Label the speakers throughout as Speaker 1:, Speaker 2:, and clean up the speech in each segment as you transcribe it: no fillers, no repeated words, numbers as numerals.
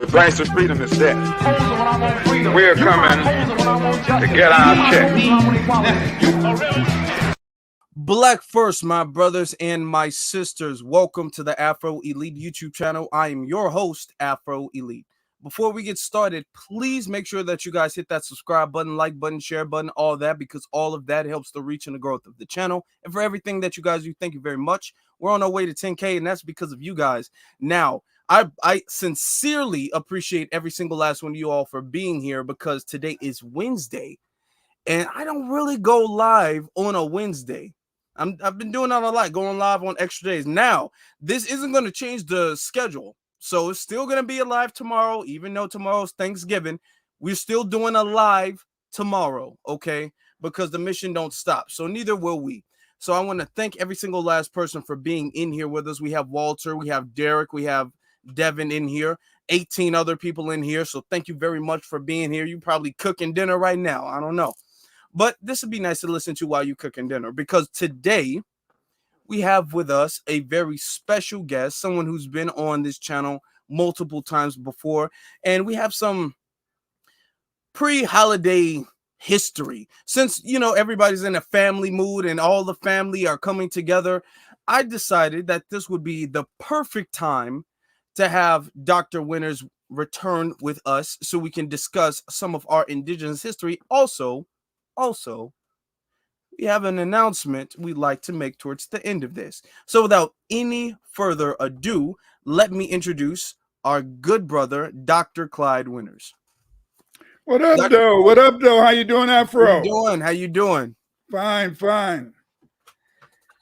Speaker 1: The price of freedom is death. We're coming to get our check.
Speaker 2: Black first, my brothers and my sisters. Welcome to the Afro Elite YouTube channel. I am your host, Afro Elite. Before we get started, please make sure that you guys hit that subscribe button, like button, share button, all that, because all of that helps the reach and the growth of the channel. And for everything that you guys do, thank you very much. We're on our way to 10K, and that's because of you guys. Now, I sincerely appreciate every single last one of you all for being here, because today is Wednesday, and I don't really go live on a Wednesday. I've been doing that a lot, going live on extra days. Now, this isn't going to change the schedule, so it's still going to be a live tomorrow, even though tomorrow's Thanksgiving. We're still doing a live tomorrow, okay? Because the mission don't stop, so neither will we. So I want to thank every single last person for being in here with us. We have Walter, we have Derek, we have Devin in here, 18 other people in here. So thank you very much for being here. You probably cooking dinner right now. I don't know. But this would be nice to listen to while you cooking dinner, because today we have with us a very special guest, someone who's been on this channel multiple times before. And we have some pre-holiday history. Since, you know, everybody's in a family mood and all the family are coming together, I decided that this would be the perfect time to have Dr. Winters return with us so we can discuss some of our Indigenous history. Also, we have an announcement we'd like to make towards the end of this. So without any further ado, let me introduce our good brother, Dr. Clyde Winters.
Speaker 3: What up, though? What up, though? How you doing, Afro?
Speaker 2: How you doing?
Speaker 3: Fine.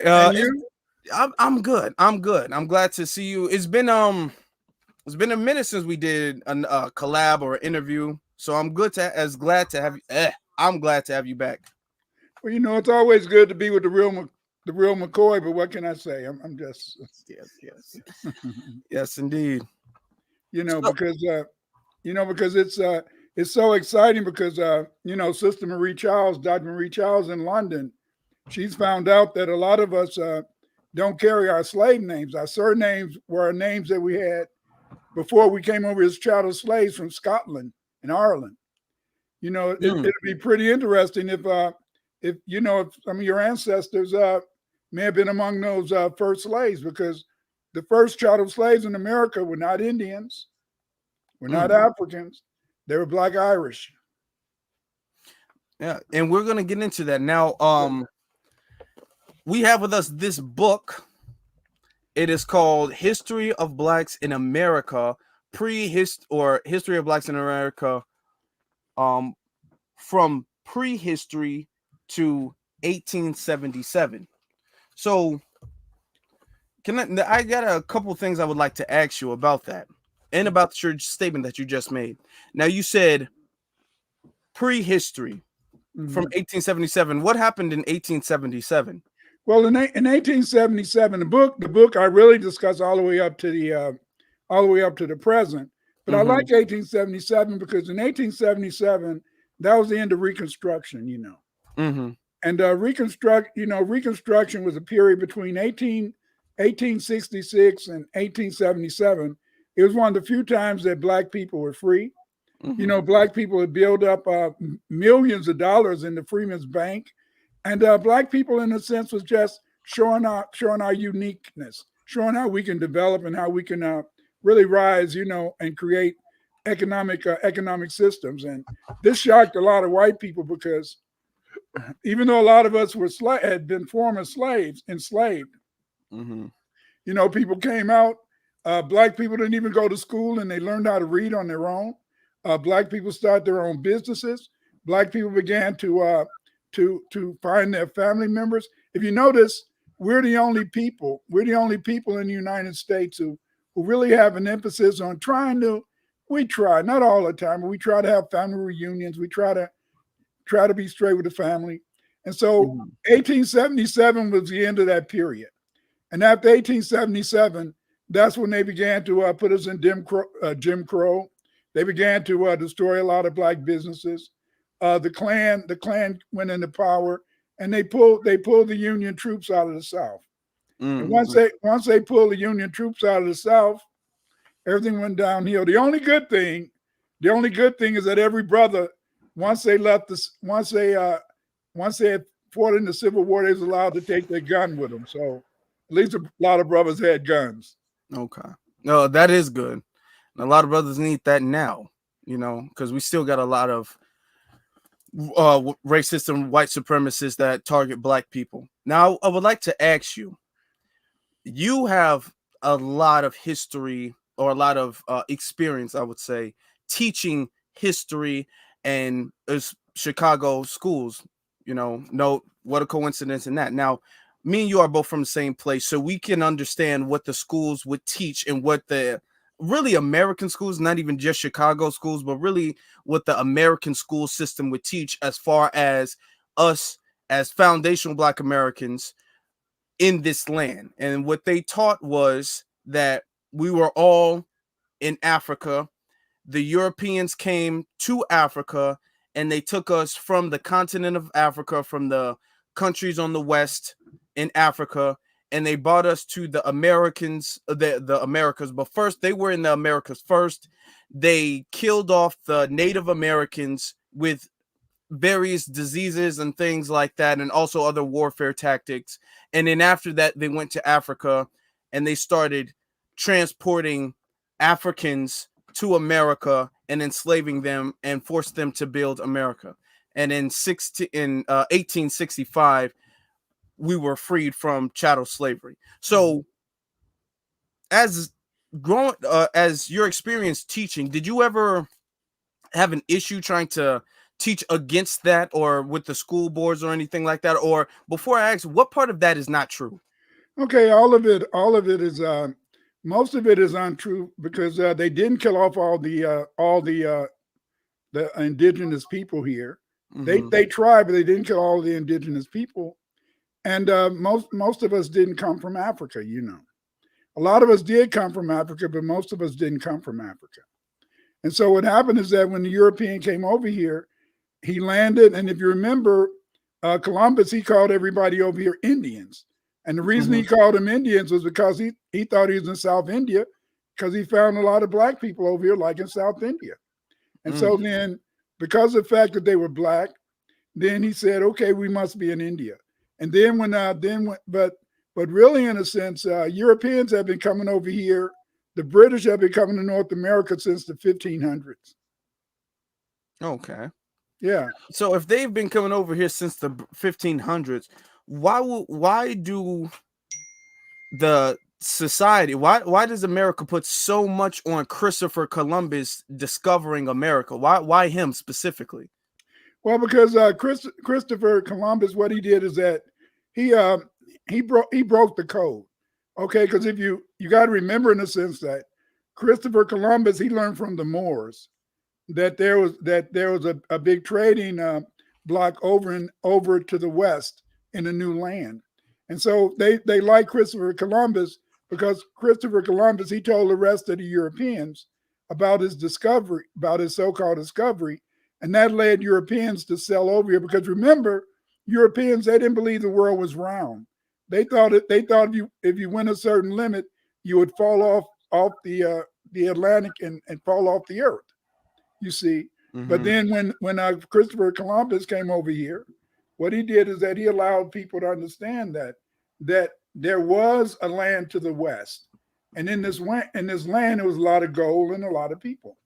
Speaker 2: And you? I'm good. I'm glad to see you. It's been a minute since we did a collab or an interview, so I'm glad to have you. I'm glad to have you back.
Speaker 3: Well, you know, it's always good to be with the real McCoy, but what can I say? I'm just
Speaker 2: yes, indeed.
Speaker 3: Because it's so exciting, because Sister Marie Charles, Dr. Marie Charles in London, she's found out that a lot of us don't carry our slave names. Our surnames were names that we had before we came over as chattel slaves from Scotland and Ireland. It'd be pretty interesting if some of your ancestors may have been among those first slaves, because the first chattel slaves in America were not Indians, were not Africans, they were Black Irish.
Speaker 2: Yeah, and we're gonna get into that now. We have with us this book. It is called History of Blacks in America, History of Blacks in America, from prehistory to 1877. So I got a couple of things I would like to ask you about that, and about your statement that you just made. Now, you said prehistory from 1877. What happened in 1877?
Speaker 3: Well, in 1877, the book I really discuss all the way up to the present. But I like 1877 because in 1877 that was the end of Reconstruction. And Reconstruction was a period between 1866 and 1877. It was one of the few times that Black people were free. Black people had built up millions of dollars in the Freedmen's Bank. And Black people, in a sense, was just showing our uniqueness, showing how we can develop and how we can really rise, and create economic systems. And this shocked a lot of white people, because even though a lot of us had been former slaves, enslaved, people came out. Black people didn't even go to school, and they learned how to read on their own. Black people started their own businesses. Black people began to find their family members. If you notice, we're the only people in the United States who really have an emphasis on we try, not all the time, but we try to have family reunions. We try to be straight with the family. And so 1877 was the end of that period. And after 1877, that's when they began to put us in Jim Crow. They began to destroy a lot of Black businesses. The Klan went into power, and they pulled the Union troops out of the South. And once they pulled the Union troops out of the South, Everything went downhill. The only good thing is that every brother, once they had fought in the Civil War, they was allowed to take their gun with them. So at least a lot of brothers had guns.
Speaker 2: Okay. No, that is good. And a lot of brothers need that now, because we still got a lot of racist and white supremacists that target black people. Now, I would like to ask you, you have a lot of history or a lot of experience, I would say, teaching history and Chicago schools. Note what a coincidence in that. Now, me and you are both from the same place, so we can understand what the schools would teach and what the really American schools, not even just Chicago schools, but really what the American school system would teach as far as us as foundational Black Americans in this land. And what they taught was that we were all in Africa. The Europeans came to Africa and they took us from the continent of Africa, from the countries on the west in Africa, and they brought us to the Americans, the Americas. But first, they were in the Americas first. They killed off the Native Americans with various diseases and things like that, and also other warfare tactics. And then after that, they went to Africa and they started transporting Africans to America and enslaving them and forced them to build America. And in 1865, we were freed from chattel slavery. So as your experience teaching, did you ever have an issue trying to teach against that, or with the school boards or anything like that? Or before I ask, what part of that is not true?
Speaker 3: Okay, all of it is most of it is untrue, because they didn't kill off all the indigenous people here. Mm-hmm. They tried, but they didn't kill all the indigenous people. And most of us didn't come from Africa, A lot of us did come from Africa, but most of us didn't come from Africa. And so what happened is that when the European came over here, he landed, and if you remember, Columbus, he called everybody over here Indians. And the reason he called them Indians was because he thought he was in South India, because he found a lot of Black people over here, like in South India. And so then, because of the fact that they were Black, then he said, okay, we must be in India. And then but really, in a sense, Europeans have been coming over here. The British have been coming to North America since the 1500s.
Speaker 2: Okay.
Speaker 3: Yeah.
Speaker 2: So if they've been coming over here since the 1500s, why do the society, why does America put so much on Christopher Columbus discovering America? Why him specifically?
Speaker 3: Well, because Christopher Columbus, what he did is that he broke the code. Okay, because if you got to remember, in a sense, that Christopher Columbus, he learned from the Moors that there was a big trading block over to the west in a new land. And so they like Christopher Columbus because Christopher Columbus, he told the rest of the Europeans about his discovery, about his so-called discovery. And that led Europeans to sail over here, because remember, Europeans, they didn't believe the world was round. They thought if you went a certain limit, you would fall off the Atlantic and fall off the earth, you see. Mm-hmm. But then when Christopher Columbus came over here, what he did is that he allowed people to understand that there was a land to the west. And in this land, there was a lot of gold and a lot of people.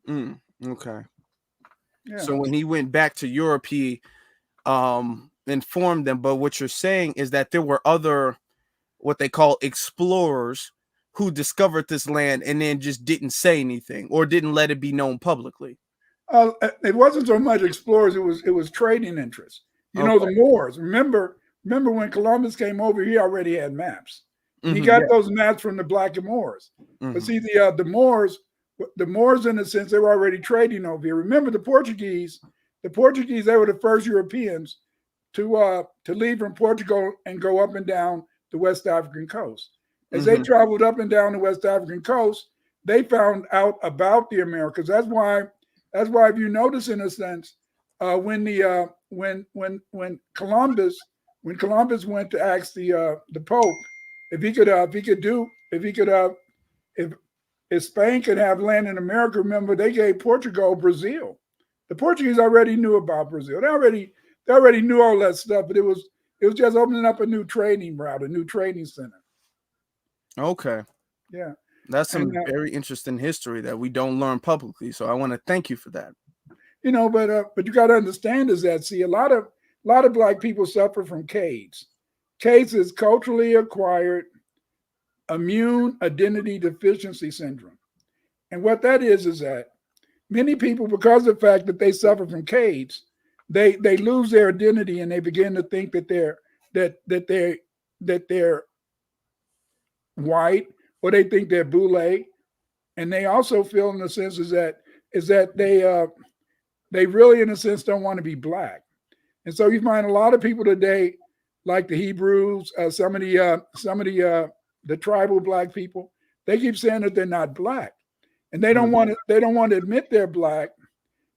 Speaker 2: Okay.
Speaker 3: Yeah.
Speaker 2: So when he went back to Europe, he informed them. But what you're saying is that there were other, what they call explorers, who discovered this land and then just didn't say anything or didn't let it be known publicly.
Speaker 3: It wasn't so much explorers; it was trading interests. You know, the Moors. Remember when Columbus came over, he already had maps. He got those maps from the Black and Moors. But see, the Moors, in a sense, they were already trading over here. Remember, the Portuguese, they were the first Europeans to leave from Portugal and go up and down the West African coast. As they traveled up and down the West African coast, they found out about the Americas. That's why if you notice, in a sense, when Columbus went to ask the Pope if if Spain could have land in America, remember they gave Portugal Brazil. The Portuguese already knew about Brazil. They already knew all that stuff, but it was just opening up a new trading route, a new trading center.
Speaker 2: Okay.
Speaker 3: Yeah.
Speaker 2: That's some very interesting history that we don't learn publicly. So I want to thank you for that.
Speaker 3: You know, but you got to understand is that, see, a lot of Black people suffer from Cades. Cades is culturally acquired immune identity deficiency syndrome. And what that is that many people, because of the fact that they suffer from Cades, they lose their identity and they begin to think that they're white, or they think they're boule, and they also feel in a sense is that they really in a sense don't want to be Black. And so you find a lot of people today, like the Hebrews, some of the tribal Black people, they keep saying that they're not Black, and they don't want to admit they're Black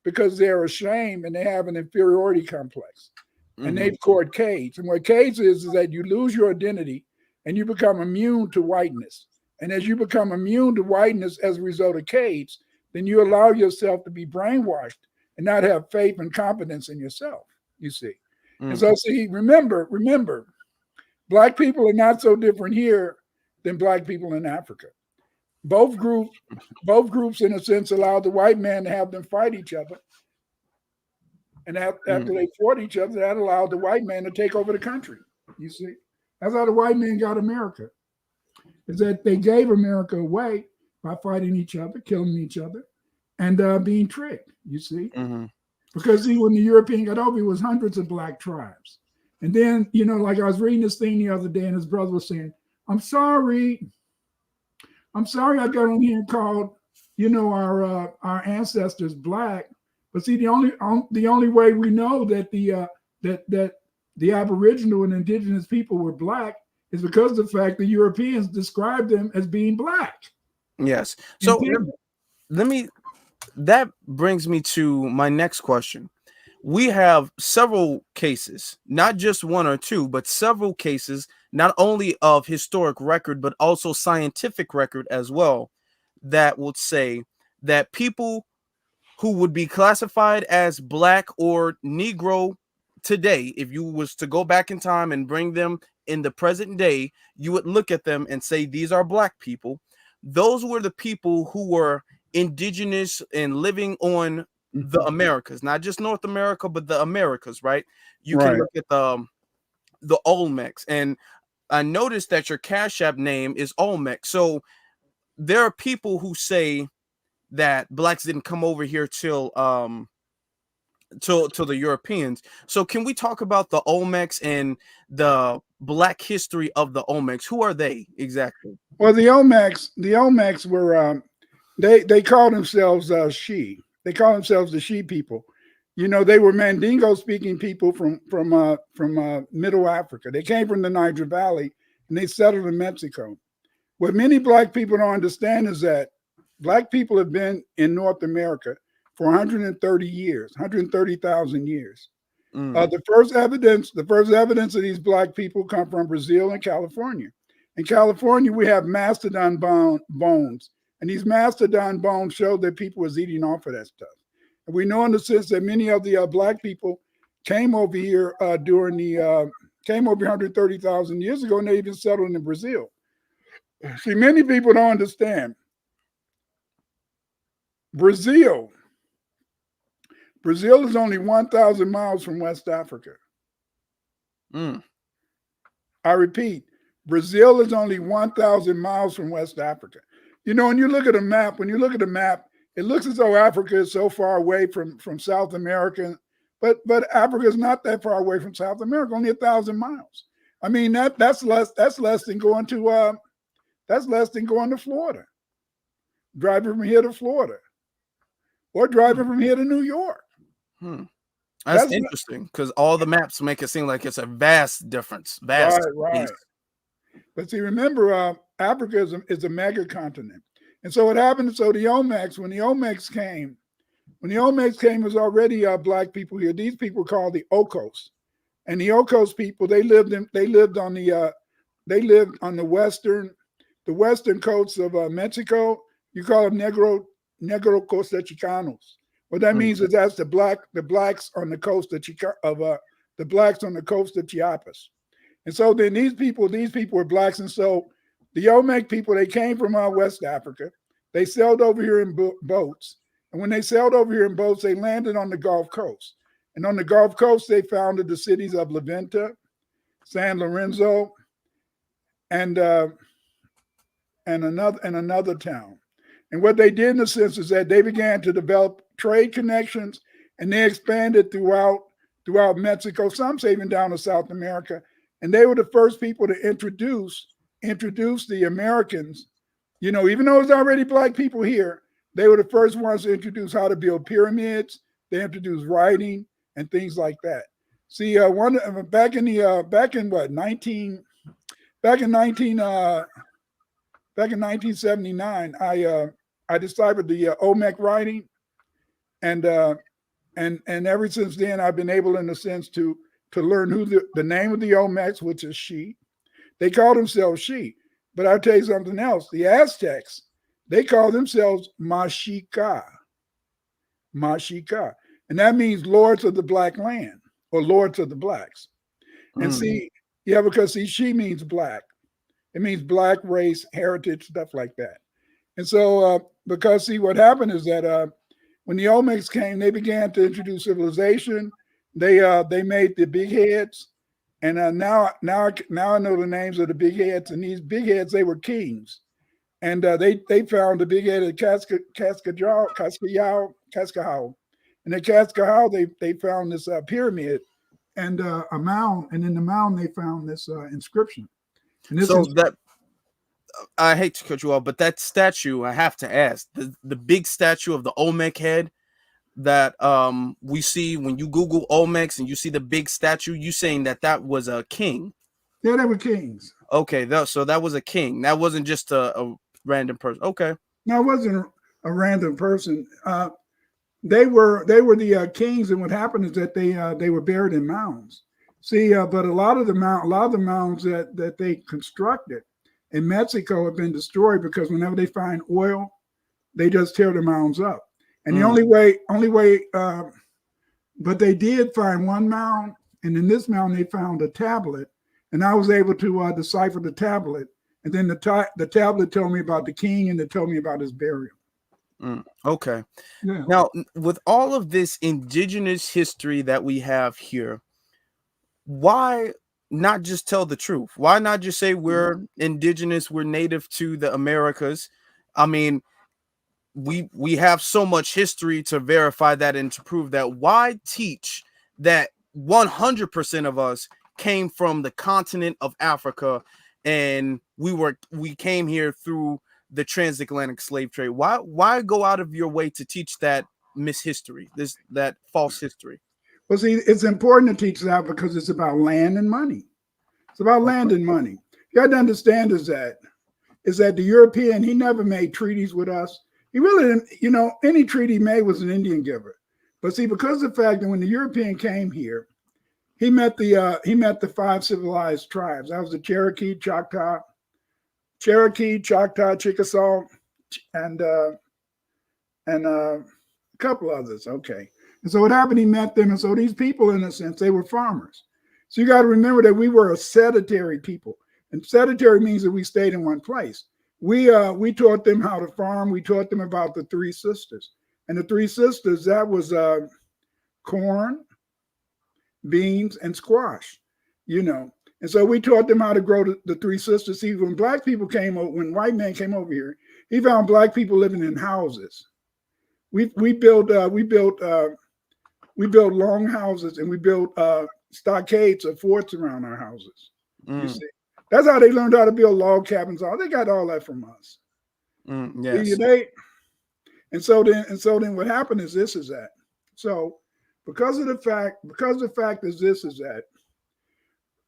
Speaker 3: because they're ashamed and they have an inferiority complex, and they've caught Cades. And what Cades is that you lose your identity and you become immune to whiteness. And as you become immune to whiteness as a result of Cades, then you allow yourself to be brainwashed and not have faith and confidence in yourself, you see. And so, see, remember, Black people are not so different here than Black people in Africa. Both groups, in a sense, allowed the white man to have them fight each other. And after they fought each other, that allowed the white man to take over the country, you see. That's how the white man got America, is that they gave America away by fighting each other, killing each other, and being tricked, you see. Because, see, when the European got over, it was hundreds of Black tribes. And then, you know, like I was reading this thing the other day, and his brother was saying, I'm sorry I got on here and called, you know, our ancestors Black. But see, the only way we know that the Aboriginal and Indigenous people were Black is because of the fact the Europeans described them as being Black.
Speaker 2: Yes. So that brings me to my next question. We have several cases, not just one or two, but several cases, not only of historic record, but also scientific record as well, that would say that people who would be classified as Black or Negro today, if you was to go back in time and bring them in the present day, you would look at them and say, these are Black people. Those were the people who were indigenous and living on the Americas, not just North America, but the Americas, right? You can look at the Olmecs, and I noticed that your Cash App name is Olmec. So there are people who say that Blacks didn't come over here till the Europeans. So can we talk about the Olmecs and the Black history of the Olmecs? Who are they exactly?
Speaker 3: Well, the Olmecs were they called themselves She. They call themselves the She people. You know, they were Mandingo speaking people from Middle Africa. They came from the Niger Valley and they settled in Mexico. What many Black people don't understand is that Black people have been in North America for 130 years, 130,000 years. The first evidence of these Black people come from Brazil and California. In California, we have mastodon bones, and these mastodon bones show that people was eating off of that stuff. And we know in the sense that many of the Black people came over here came over 130,000 years ago, and they even settled in Brazil. See, many people don't understand. Brazil is only 1,000 miles from West Africa. I repeat, Brazil is only 1,000 miles from West Africa. You know, when you look at a map, it looks as though Africa is so far away from South America, but Africa is not that far away from South America, only 1,000 miles. I mean, that's less than going to Florida, driving from here to Florida, or driving from here to New York.
Speaker 2: That's interesting, because all the maps make it seem like it's a vast difference.
Speaker 3: Right. But see, remember, Africa is a mega continent. And so what happened, so the Olmecs, when the Olmecs came, it was already Black people here. These people were called the Ocos. And the Ocos people, they lived on the western coast of Mexico, You call them Negro Costachicanos. What that means is that's the blacks on the coast of the blacks on the coast of Chiapas. And so then these people were blacks. And so the Olmec people, they came from West Africa. They sailed over here in boats. And when they sailed over here in boats, they landed on the Gulf Coast. And on the Gulf Coast, they founded the cities of La Venta, San Lorenzo, and another town. And what they did in a sense is that they began to develop trade connections, and they expanded throughout Mexico, some say even down to South America. And they were the first people to introduce the Americans. You know, even though there's already black people here, they were the first ones to introduce how to build pyramids. They introduced writing and things like that. See, back in 1979, I deciphered the Olmec writing, and ever since then I've been able, in a sense, to learn who the name of the Olmecs, which is she. They call themselves she, but I'll tell you something else. The Aztecs, they call themselves Mexica, and that means lords of the black land, or lords of the blacks. And see, yeah, because see, she means black. It means black race, heritage, stuff like that. And so, because see, what happened is that when the Olmecs came, they began to introduce civilization. They made the big heads, and now I know the names of the big heads. And these big heads, they were kings, and they found the big head at Cascajal, and at Cascajal they found this pyramid and a mound, and in the mound they found this inscription. And this
Speaker 2: that I hate to cut you off, but that statue, I have to ask, the big statue of the Olmec head that we see when you Google Olmecs and you see the big statue, you saying that was a king?
Speaker 3: Yeah, they were kings.
Speaker 2: Okay, so that was a king. That wasn't just a random person. Okay.
Speaker 3: No, it wasn't a random person. They were the kings, and what happened is that they were buried in mounds. See, but a lot of the mounds that they constructed in Mexico have been destroyed, because whenever they find oil, they just tear the mounds up. And the only way, but they did find one mound, and in this mound they found a tablet, and I was able to decipher the tablet, and then the tablet told me about the king, and it told me about his burial.
Speaker 2: Okay.
Speaker 3: Yeah.
Speaker 2: Now, with all of this indigenous history that we have here, why not just tell the truth? Why not just say we're indigenous, we're native to the Americas? I mean, we have so much history to verify that and to prove that. Why teach that 100% of us came from the continent of Africa and we came here through the transatlantic slave trade? Why go out of your way to teach that mishistory, that false history?
Speaker 3: Well, see, it's important to teach that because it's about land and money. It's about land and money. You got to understand is that the European, he never made treaties with us. He really didn't, any treaty he made was an Indian giver. But see, because of the fact that when the European came here, he met the 5 civilized tribes. That was the Cherokee, Choctaw, Chickasaw, and a couple others. Okay. And so what happened, he met them. And so these people, in a sense, they were farmers. So you got to remember that we were a sedentary people. And sedentary means that we stayed in one place. We taught them how to farm. We taught them about the 3 sisters. And the 3 sisters, that was corn, beans, and squash, And so we taught them how to grow the 3 sisters. See, when when white man came over here, he found black people living in houses. We built long houses, and we built stockades or forts around our houses. You see, that's how they learned how to build log cabins. They got all that from us.
Speaker 2: Yes.
Speaker 3: And so then what happened is this is that. So because the fact is this is that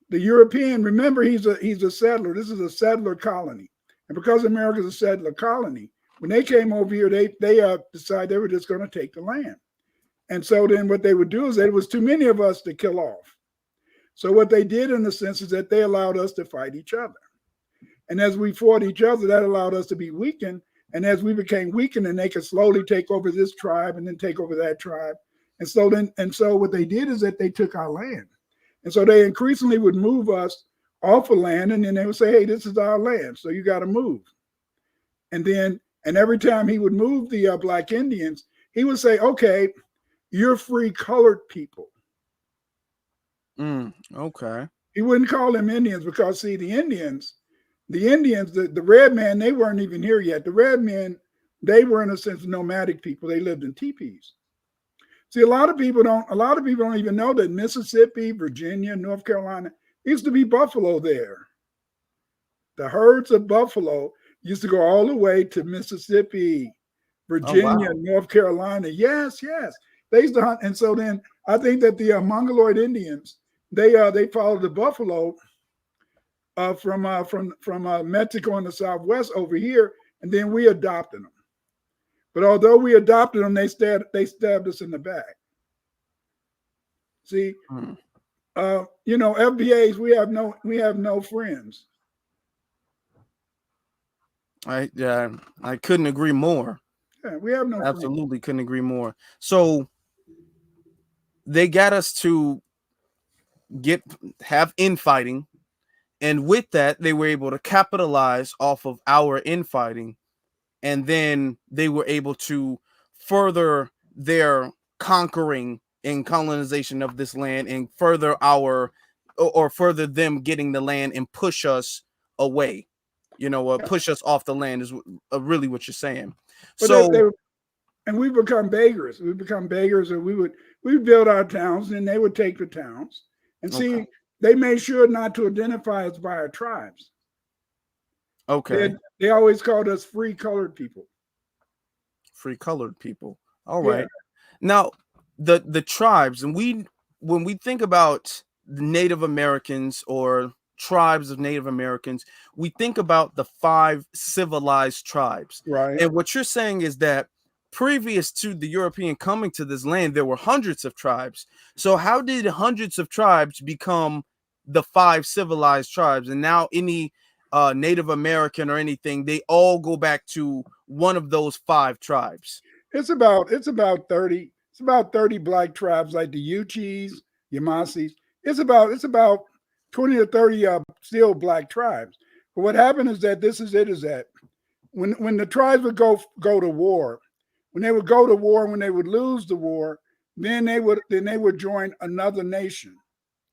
Speaker 3: the European, remember, he's a settler. This is a settler colony, and because America's a settler colony, when they came over here, they decided they were just going to take the land. And so then what they would do is there was too many of us to kill off. So what they did, in a sense, is that they allowed us to fight each other. And as we fought each other, that allowed us to be weakened. And as we became weakened, and they could slowly take over this tribe and then take over that tribe. And so what they did is that they took our land. And so they increasingly would move us off of land, and then they would say, hey, this is our land, so you got to move. And every time he would move the Black Indians, he would say, okay, you're free colored people.
Speaker 2: Okay.
Speaker 3: He wouldn't call them Indians because, see, the Indians, the red men, they weren't even here yet. The red men, they were in a sense nomadic people. They lived in teepees. See, a lot of people don't even know that Mississippi, Virginia, North Carolina, used to be buffalo there. The herds of buffalo used to go all the way to Mississippi, Virginia,
Speaker 2: Oh, wow.
Speaker 3: North Carolina. Yes. They used to hunt. And so then I think that the Mongoloid Indians, they followed the buffalo from Mexico in the Southwest over here, and then we adopted them. But although we adopted them, they stabbed us in the back. See, FBAs, we have no friends.
Speaker 2: I couldn't agree more.
Speaker 3: Yeah, we have no
Speaker 2: Absolutely
Speaker 3: friends.
Speaker 2: couldn't agree more. So they got us to have infighting, and with that, they were able to capitalize off of our infighting, and then they were able to further their conquering and colonization of this land, and further further them getting the land and push us away, push us off the land is really what you're saying.
Speaker 3: But and we become beggars. We become beggars, and we would build our towns, and they would take the towns. And see,
Speaker 2: okay.
Speaker 3: they made sure not to identify us by our tribes.
Speaker 2: Okay.
Speaker 3: They always called us free colored people.
Speaker 2: Free colored people. All right. Now, the tribes, and when we think about Native Americans or tribes of Native Americans, we think about the 5 civilized tribes.
Speaker 3: Right.
Speaker 2: And what you're saying is that previous to the European coming to this land, there were hundreds of tribes. So how did hundreds of tribes become the 5 civilized tribes? And now any Native American or anything, they all go back to one of those 5 tribes.
Speaker 3: It's about 30. It's about 30 Black tribes like the Uchis, Yamasis. It's about 20 or 30 still Black tribes. But what happened is that when the tribes would go to war, when they would lose the war, then they would join another nation.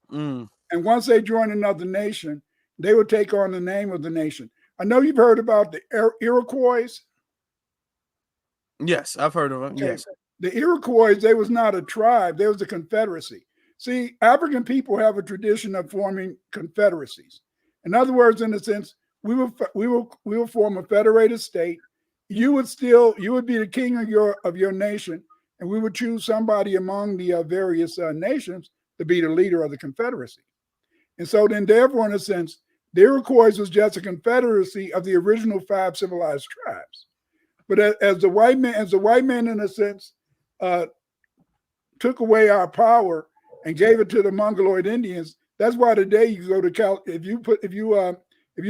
Speaker 3: And once they join another nation, they would take on the name of the nation. I know you've heard about the Iroquois.
Speaker 2: Yes, I've heard of them.
Speaker 3: Okay.
Speaker 2: Yes.
Speaker 3: The Iroquois, they was not a tribe, they was a confederacy. See, African people have a tradition of forming confederacies. In other words, in a sense, we will form a federated state. You would be the king of your nation, and we would choose somebody among the various nations to be the leader of the confederacy. And so then, therefore, in a sense, the Iroquois was just a confederacy of the original 5 civilized tribes. But as the white man, in a sense, took away our power and gave it to the Mongoloid Indians, that's why today you go to if you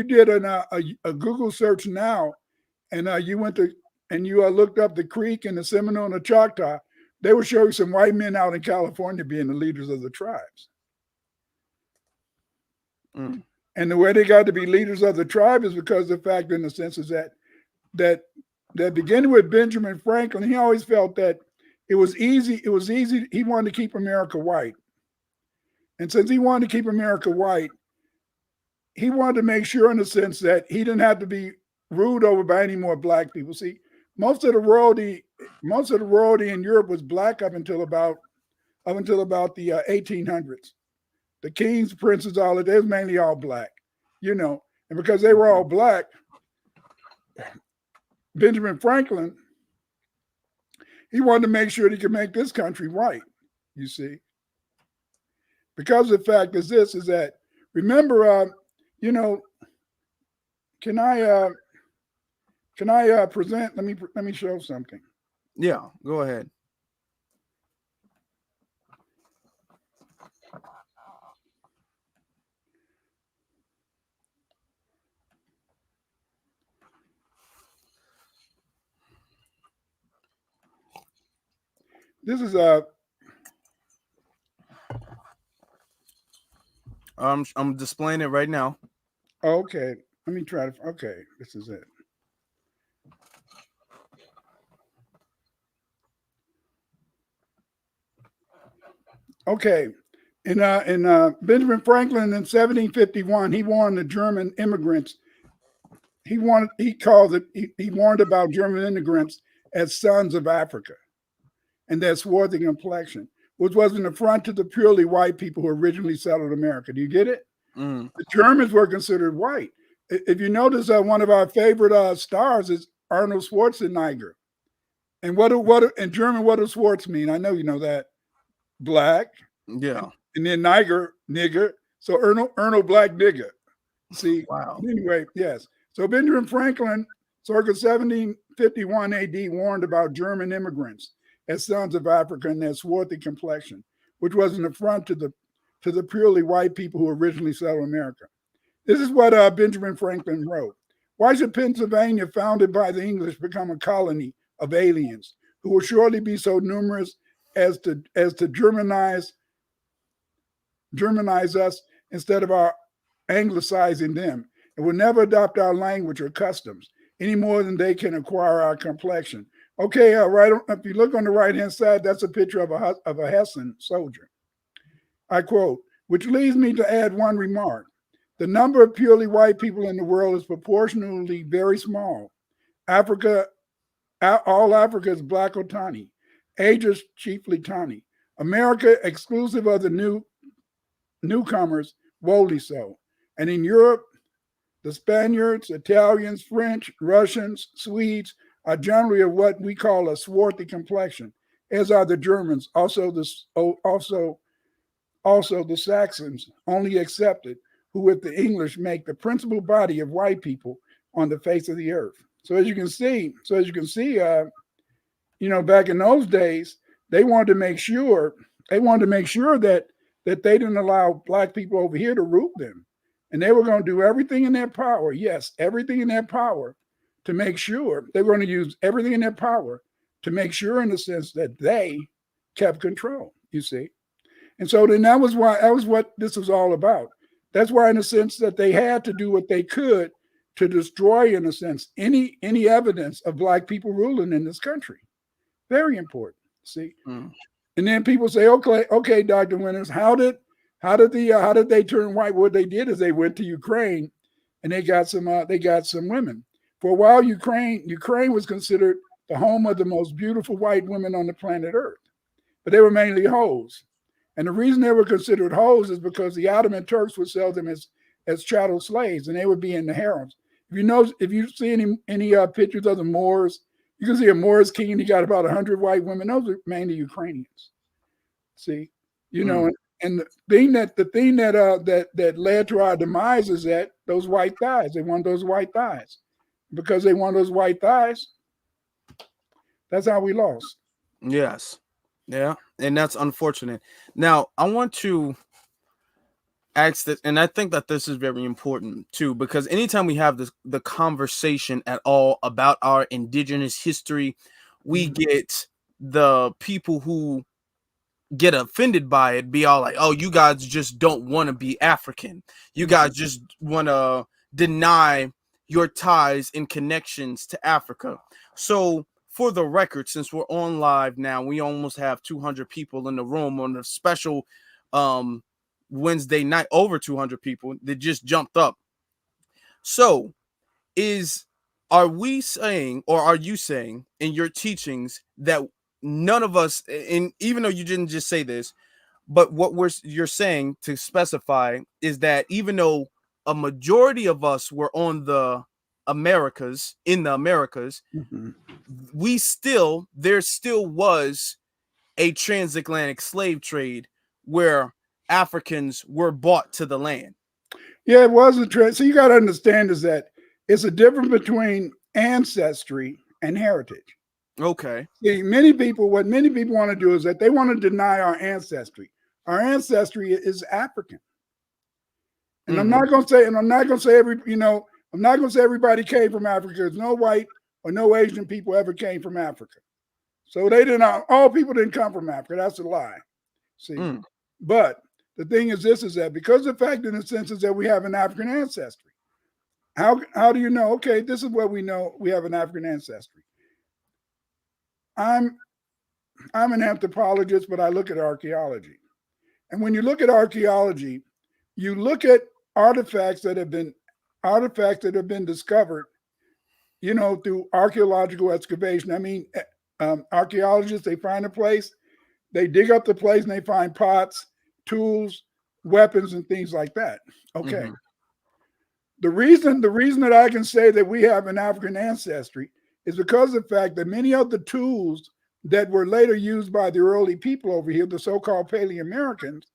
Speaker 3: did a Google search now, and you went to and you looked up the Creek and the Seminole and the Choctaw, they will show you some white men out in California being the leaders of the tribes. And the way they got to be leaders of the tribe is because of the fact, in the sense, is that beginning with Benjamin Franklin, he always felt that it was easy. He wanted to keep America white. And since he wanted to keep America white, he wanted to make sure, in a sense, that he didn't have to be ruled over by any more Black people. See, most of the royalty in Europe was Black up until about the 1800s. The kings, princes, all of it, they was mainly all Black, and because they were all Black, Benjamin Franklin, he wanted to make sure he could make this country white, you see. Because the fact is that, remember, can I present? Let me show something.
Speaker 2: Yeah, go ahead.
Speaker 3: This is
Speaker 2: I'm displaying it right now.
Speaker 3: okay. Let me try to. Okay, this is it. Okay, in Benjamin Franklin in 1751, he warned the German immigrants. He warned about German immigrants as sons of Africa and their swarthy complexion, which was an affront to the purely white people who originally settled America. Do you get it?
Speaker 2: Mm.
Speaker 3: The Germans were considered white. If you notice, one of our favorite stars is Arnold Schwarzenegger. And what in German, what does Schwarz mean? I know you know that. Black.
Speaker 2: Yeah.
Speaker 3: And then nigger. So Erno black nigger. See?
Speaker 2: Wow.
Speaker 3: Anyway, yes. So Benjamin Franklin, circa 1751 AD, warned about German immigrants as sons of Africa and their swarthy complexion, which was an affront to the purely white people who originally settled America. This is what Benjamin Franklin wrote. Why should Pennsylvania, founded by the English, become a colony of aliens who will surely be so numerous as to Germanize us instead of our anglicizing them, and will never adopt our language or customs any more than they can acquire our complexion. Okay, right. If you look on the right-hand side, that's a picture of a Hessian soldier. I quote, which leads me to add one remark. The number of purely white people in the world is proportionally very small. All Africa is black or tawny. Asia is chiefly tawny. America, exclusive of the newcomers, woefully so. And in Europe, the Spaniards, Italians, French, Russians, Swedes are generally of what we call a swarthy complexion, as are the Germans, also the Saxons, only excepted, who with the English make the principal body of white people on the face of the earth. So as you can see, back in those days, they wanted to make sure that they didn't allow black people over here to root them. And they were going to do everything in their power. Yes, everything in their power to make sure they were going to use everything in their power to make sure, in the sense that they kept control, you see. And so then that was what this was all about. That's why, in a sense, that they had to do what they could to destroy, in a sense, any evidence of black people ruling in this country. Very important. See, and then people say, okay, Dr. Winters, how did they turn white? What they did is they went to Ukraine, and they got some women. For a while, Ukraine was considered the home of the most beautiful white women on the planet Earth, but they were mainly hoes. And the reason they were considered hoes is because the Ottoman Turks would sell them as chattel slaves, and they would be in the harems. If you see any pictures of the Moors, you can see a Moors king, and he got about 100 white women. Those are mainly Ukrainians. See, and the thing that led to our demise is that those white thighs. They want those white thighs. Because they want those white thighs, that's how we lost.
Speaker 2: Yes. Yeah. And that's unfortunate. Now, I want to ask this, and I think that this is very important too, because anytime we have the conversation at all about our indigenous history, we get the people who get offended by it be all like, oh, you guys just don't want to be African. You guys just want to deny your ties and connections to Africa. So for the record, since we're on live now, we almost have 200 people in the room on a special Wednesday night, over 200 people that just jumped up. So are we saying, or are you saying in your teachings that none of us, and even though you didn't just say this, but what you're saying to specify is that even though a majority of us were on the Americas, there still was a transatlantic slave trade where Africans were bought to the land.
Speaker 3: Yeah, it was a trade. So you got to understand is that it's a difference between ancestry and heritage.
Speaker 2: Okay.
Speaker 3: See, what many people want to do is that they want to deny our ancestry. Our ancestry is African. And I'm not going to say everybody came from Africa. There's no white or no Asian people ever came from Africa. So they didn't. All people didn't come from Africa. That's a lie. See, but the thing is, this is that because the fact in the sense is that we have an African ancestry. How do you know? Okay, this is what we know. We have an African ancestry. I'm an anthropologist, but I look at archaeology. And when you look at archaeology, you look at artifacts that have been discovered, through archaeological excavation. I mean, archaeologists, they find a place, they dig up the place, and they find pots, tools, weapons, and things like that. Okay. The reason that I can say that we have an African ancestry is because of the fact that many of the tools that were later used by the early people over here, the so-called Paleo-Americans,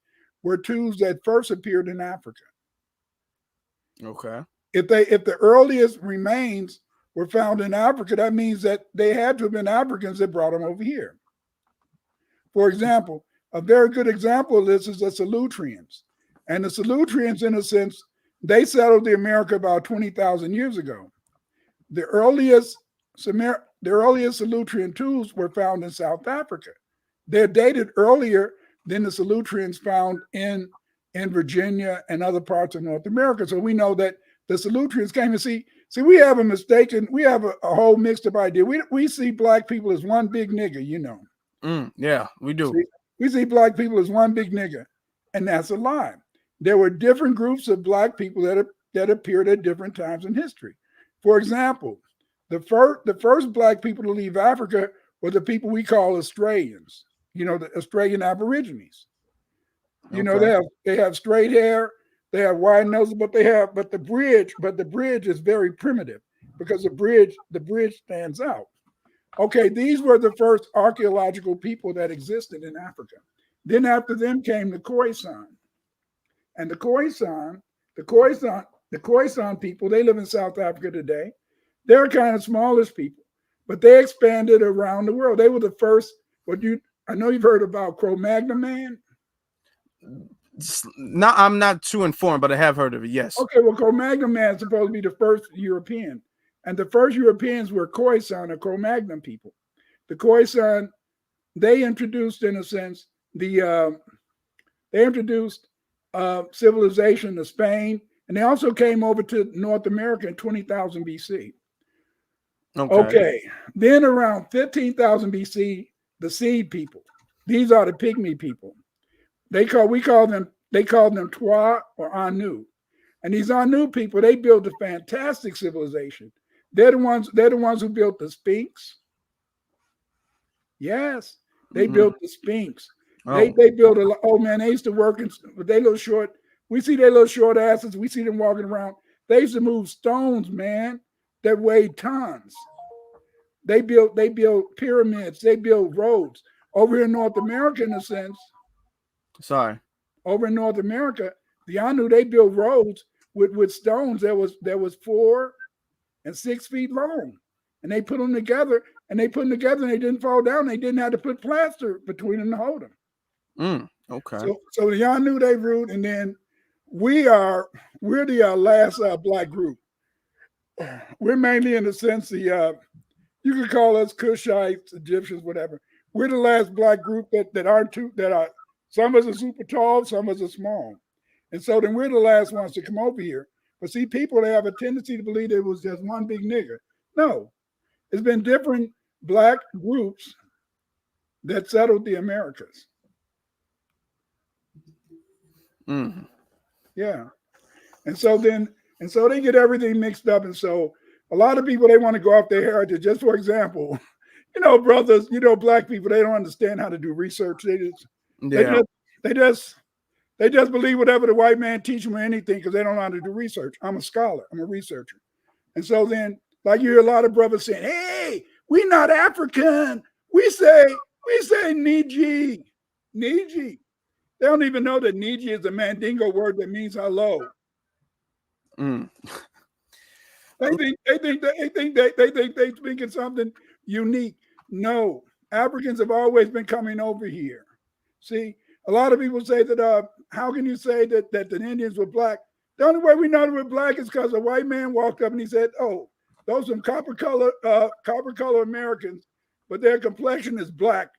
Speaker 3: were tools that first appeared in Africa.
Speaker 2: Okay.
Speaker 3: If the earliest remains were found in Africa, that means that they had to have been Africans that brought them over here. For example, a very good example of this is the Solutreans. And the Solutreans, in a sense, they settled the America about 20,000 years ago. The earliest Solutrean tools were found in South Africa. They're dated earlier than the Solutreans found in Virginia and other parts of North America. So we know that the Solutreans came and see, we have a whole mixed up idea. We see black people as one big nigga,
Speaker 2: Yeah, we do.
Speaker 3: We see black people as one big nigga, and that's a lie. There were different groups of black people that appeared at different times in history. For example, the first black people to leave Africa were the people we call Australians, the Australian Aborigines. They have straight hair, they have wide noses, but the bridge is very primitive because the bridge stands out. Okay, these were the first archaeological people that existed in Africa. Then after them came the Khoisan. And the Khoisan people, they live in South Africa today. They're kind of smallish people, but they expanded around the world. They were the first, I know you've heard about Cro-Magnon man.
Speaker 2: I'm not too informed, but I have heard of it, yes.
Speaker 3: Okay, well, Cro-Magnon man is supposed to be the first European. And the first Europeans were Khoisan or Cro-Magnon people. The Khoisan, they introduced, in a sense, civilization to Spain, and they also came over to North America in 20,000 BC. Okay. Then around 15,000 BC, the Seed people. These are the Pygmy people. They call them Twa or Anu. And these Anu people, they built a fantastic civilization. They're the ones who built the Sphinx. Yes, they built the Sphinx. Oh. They built they used to work with their little short. We see their little short asses. We see them walking around. They used to move stones, man, that weighed tons. They built pyramids. They built roads. Over here in North America, in a sense.
Speaker 2: Sorry.
Speaker 3: Over in North America, the Anu, they built roads with stones that was 4 and 6 feet long. And they put them together, and they didn't fall down. They didn't have to put plaster between them to hold them.
Speaker 2: Okay.
Speaker 3: So the Anu, they ruled, and then we're the last black group. We're mainly, in a sense, you could call us Cushites, Egyptians, whatever. We're the last black group that are some of us are super tall, some of us are small. And so then we're the last ones to come over here. But see, people, they have a tendency to believe it was just one big nigger. No, it's been different black groups that settled the Americas. Yeah. And so they get everything mixed up. And so a lot of people, they want to go off their heritage. Just for example, brothers, black people, they don't understand how to do research. They just believe whatever the white man teach them or anything because they don't know how to do research. I'm a scholar. I'm a researcher. And so then, like you hear a lot of brothers saying, hey, we not African. We say Niji. Niji. They don't even know that Niji is a Mandingo word that means hello. They think it's something unique. No, Africans have always been coming over here. See, a lot of people say that how can you say that the Indians were black? The only way we know they were black is because a white man walked up and he said, "Oh, those some copper color Americans. but their complexion is black.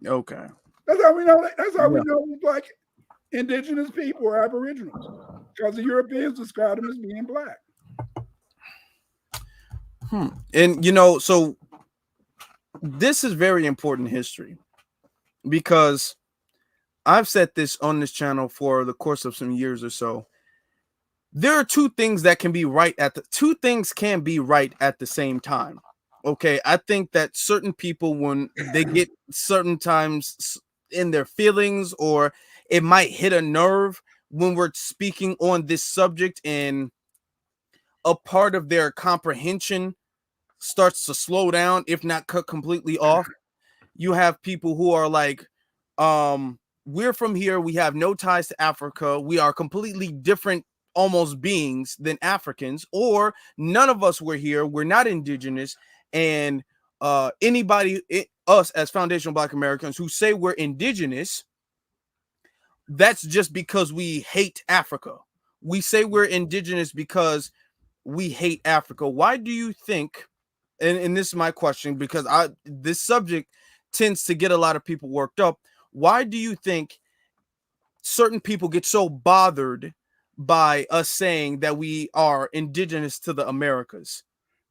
Speaker 2: Okay.
Speaker 3: That's how we know that. That's how we
Speaker 2: Yeah.
Speaker 3: know we're black indigenous people or aboriginals, because the Europeans describe them as being black.
Speaker 2: And so this is very important history, because I've said this on this channel for the course of some years or so. There are two things that can be right at the same time. Okay, I think that certain people, when they get certain times in their feelings, or it might hit a nerve when we're speaking on this subject, and a part of their comprehension starts to slow down, if not cut completely off. You have people who are like, we're from here, we have no ties to Africa, we are completely different almost beings than Africans, or none of us were here, we're not indigenous. And us as foundational Black Americans who say we're indigenous, that's just because we hate Africa. We say we're indigenous because we hate Africa. Why do you think, and this is my question, because this subject tends to get a lot of people worked up, why do you think certain people get so bothered by us saying that we are indigenous to the Americas?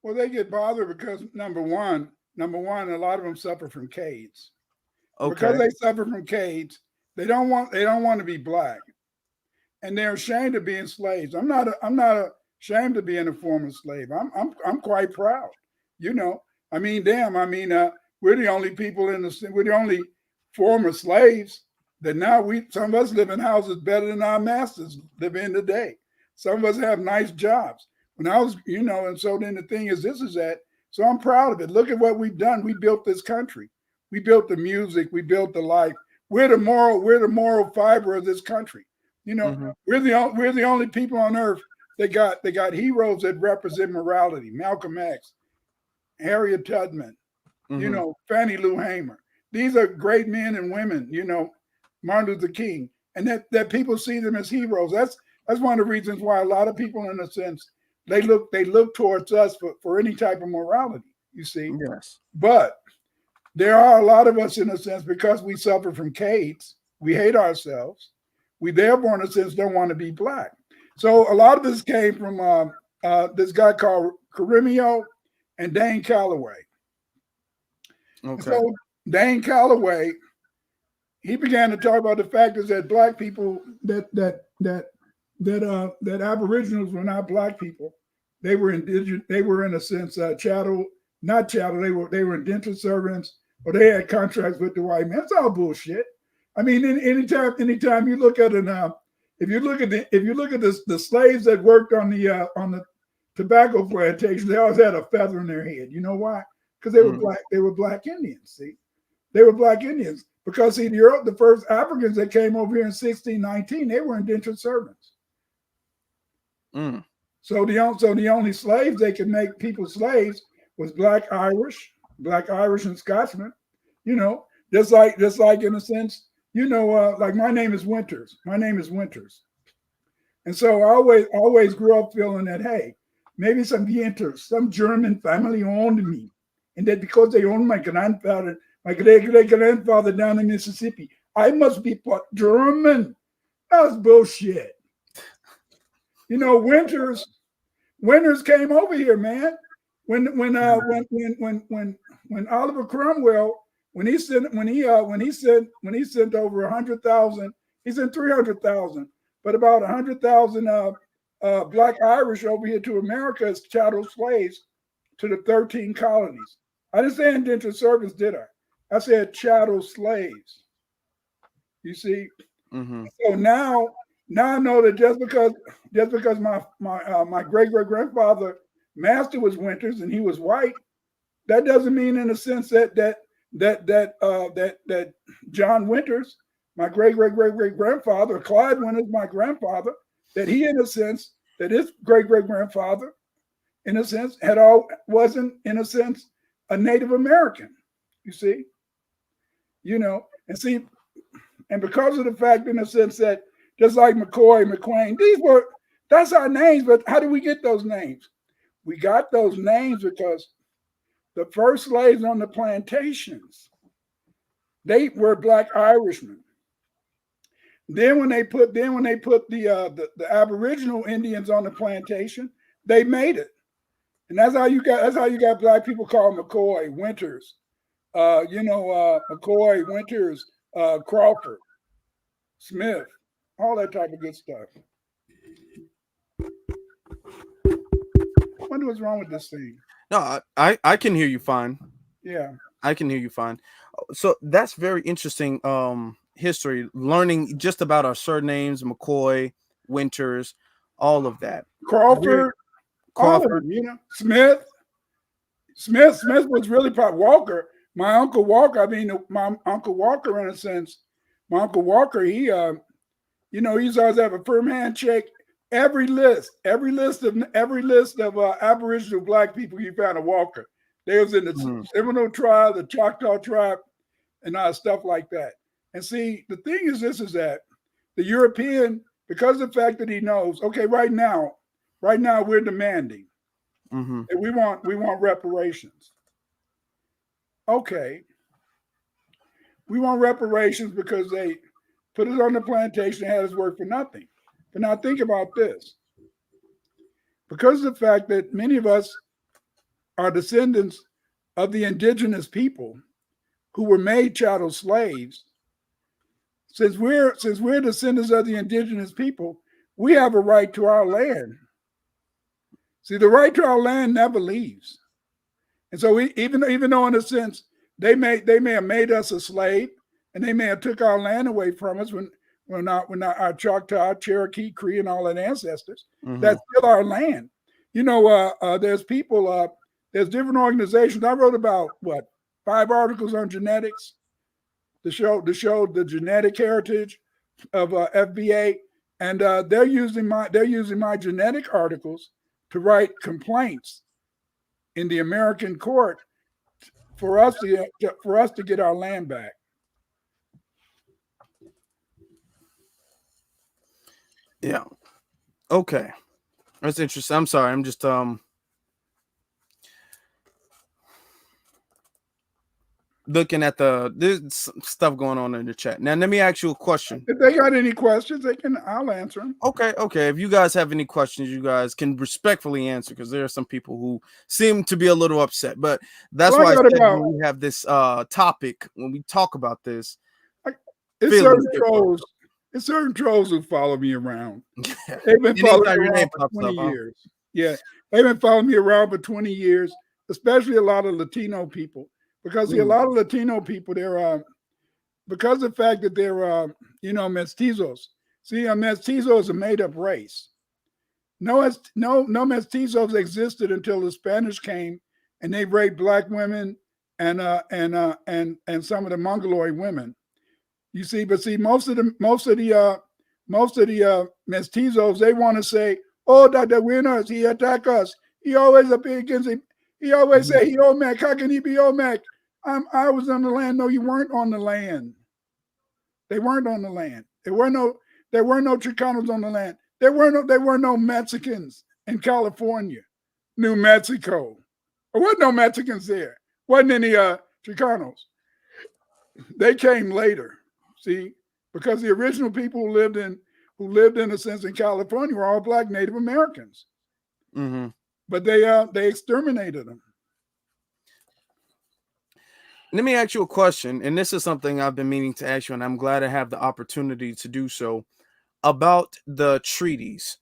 Speaker 3: Well, they get bothered because number one, a lot of them suffer from Cades.
Speaker 2: Okay.
Speaker 3: Because they suffer from Cades, they don't want to be black, and they're ashamed of being slaves. I'm not ashamed of being a former slave. I'm quite proud. I mean, damn. I mean, we're the only people we're the only former slaves that now some of us live in houses better than our masters live in today. Some of us have nice jobs. When I was, and so then the thing is, so I'm proud of it. Look at what we've done. We built this country. We built the music. We built the life. We're the moral fiber of this country. We're the only people on earth that got heroes that represent morality. Malcolm X, Harriet Tubman, Fannie Lou Hamer. These are great men and women, Martin Luther King, and that people see them as heroes. That's one of the reasons why a lot of people, in a sense, they look towards us for any type of morality, you see.
Speaker 2: Yes.
Speaker 3: But there are a lot of us, in a sense, because we suffer from Cades, we hate ourselves. We therefore, in a sense, don't want to be black. So a lot of this came from this guy called Karimio and Dane Calloway.
Speaker 2: Okay.
Speaker 3: So Dane Calloway, he began to talk about the fact is that black people, that Aboriginals were not black people. They were indigenous. They were, in a sense, not chattel. They were indentured servants, or they had contracts with the white man. It's all bullshit. I mean, anytime you look at if you look at the slaves that worked on the tobacco plantations, they always had a feather in their head. You know why? Because they were black. They were black Indians. See, they were black Indians because the first Africans that came over here in 1619, they were indentured servants. So the only slaves they could make people slaves was black Irish and Scotsmen. Just like in a sense, like my name is Winters. And so I always grew up feeling that, hey, maybe some German family owned me. And that because they owned my grandfather, my great-great-grandfather down in Mississippi, I must be part German. That's bullshit. Winters came over here, man. When Oliver Cromwell, when he sent over 100,000, he sent 300,000, but about 100,000 black Irish over here to America as chattel slaves to the 13 colonies. I didn't say indentured servants, did I? I said chattel slaves. You see? So now I know that just because my great grandfather master was Winters and he was white, that doesn't mean, in a sense, that John Winters, my great grandfather, Clyde Winters, my grandfather, that he, in a sense, that his great grandfather, in a sense, wasn't, in a sense, a Native American. You see, and because of the fact, in a sense, that just like McCoy, McQueen, that's our names. But how did we get those names? We got those names because the first slaves on the plantations, they were Black Irishmen. Then when they put the Aboriginal Indians on the plantation, they made it. And that's how you got Black people called McCoy, Winters, McCoy, Winters, Crawford, Smith, all that type of good stuff. I wonder what's wrong with this thing.
Speaker 2: No, I can hear you fine.
Speaker 3: Yeah.
Speaker 2: I can hear you fine. So that's very interesting history, learning just about our surnames, McCoy, Winters, all of that.
Speaker 3: Crawford. All of them, Smith was really part Walker. My Uncle Walker, in a sense, my Uncle Walker, he he's always have a firm handshake. Every list of Aboriginal Black people you found a Walker. They was in the Seminole tribe, the Choctaw tribe, and stuff like that. And see, the thing is that the European, because of the fact that he knows, okay, right now we're demanding that we want reparations. Okay. We want reparations because they put it on the plantation and had us work for nothing. But now think about this. Because of the fact that many of us are descendants of the indigenous people who were made chattel slaves, since we're descendants of the indigenous people, we have a right to our land. See, the right to our land never leaves. And so even though in a sense they may have made us a slave and they may have took our land away from us when our Choctaw, Cherokee, Cree, and all that ancestors, that's still our land. There's people, there's different organizations. I wrote about 5 articles on genetics to show the genetic heritage of FBA, and they're using my genetic articles to write complaints in the American court for us to get our land back.
Speaker 2: Yeah. Okay. That's interesting. I'm sorry. I'm just looking at there's stuff going on in the chat. Now, let me ask you a question.
Speaker 3: If they got any questions, I'll answer them.
Speaker 2: Okay. If you guys have any questions, you guys can respectfully answer, because there are some people who seem to be a little upset. But that's why I said when we have this topic, when we talk about this,
Speaker 3: it's certain trolls who follow me around. They've been following me around for 20 years. Yeah, they've been following me around for 20 years, especially a lot of Latino people. Because a lot of Latino people, they're because of the fact that they're mestizos. See, a mestizo is a made-up race. No mestizos existed until the Spanish came and they raped Black women and some of the Mongoloid women. You see, but see, most of the mestizos, they want to say, "Oh, that the winners, he attack us. He always appear against him. He always say he Olmec. How can he be Olmec? I was on the land." No, you weren't on the land. They weren't on the land. There were no Chicanos on the land. There were no Mexicans in California, New Mexico. There weren't no Mexicans there. Wasn't any Chicanos. They came later. See, because the original people who lived in a sense in California were all Black Native Americans. But they exterminated them.
Speaker 2: Let me ask you a question, and this is something I've been meaning to ask you, and I'm glad I have the opportunity to do so, about the treaties.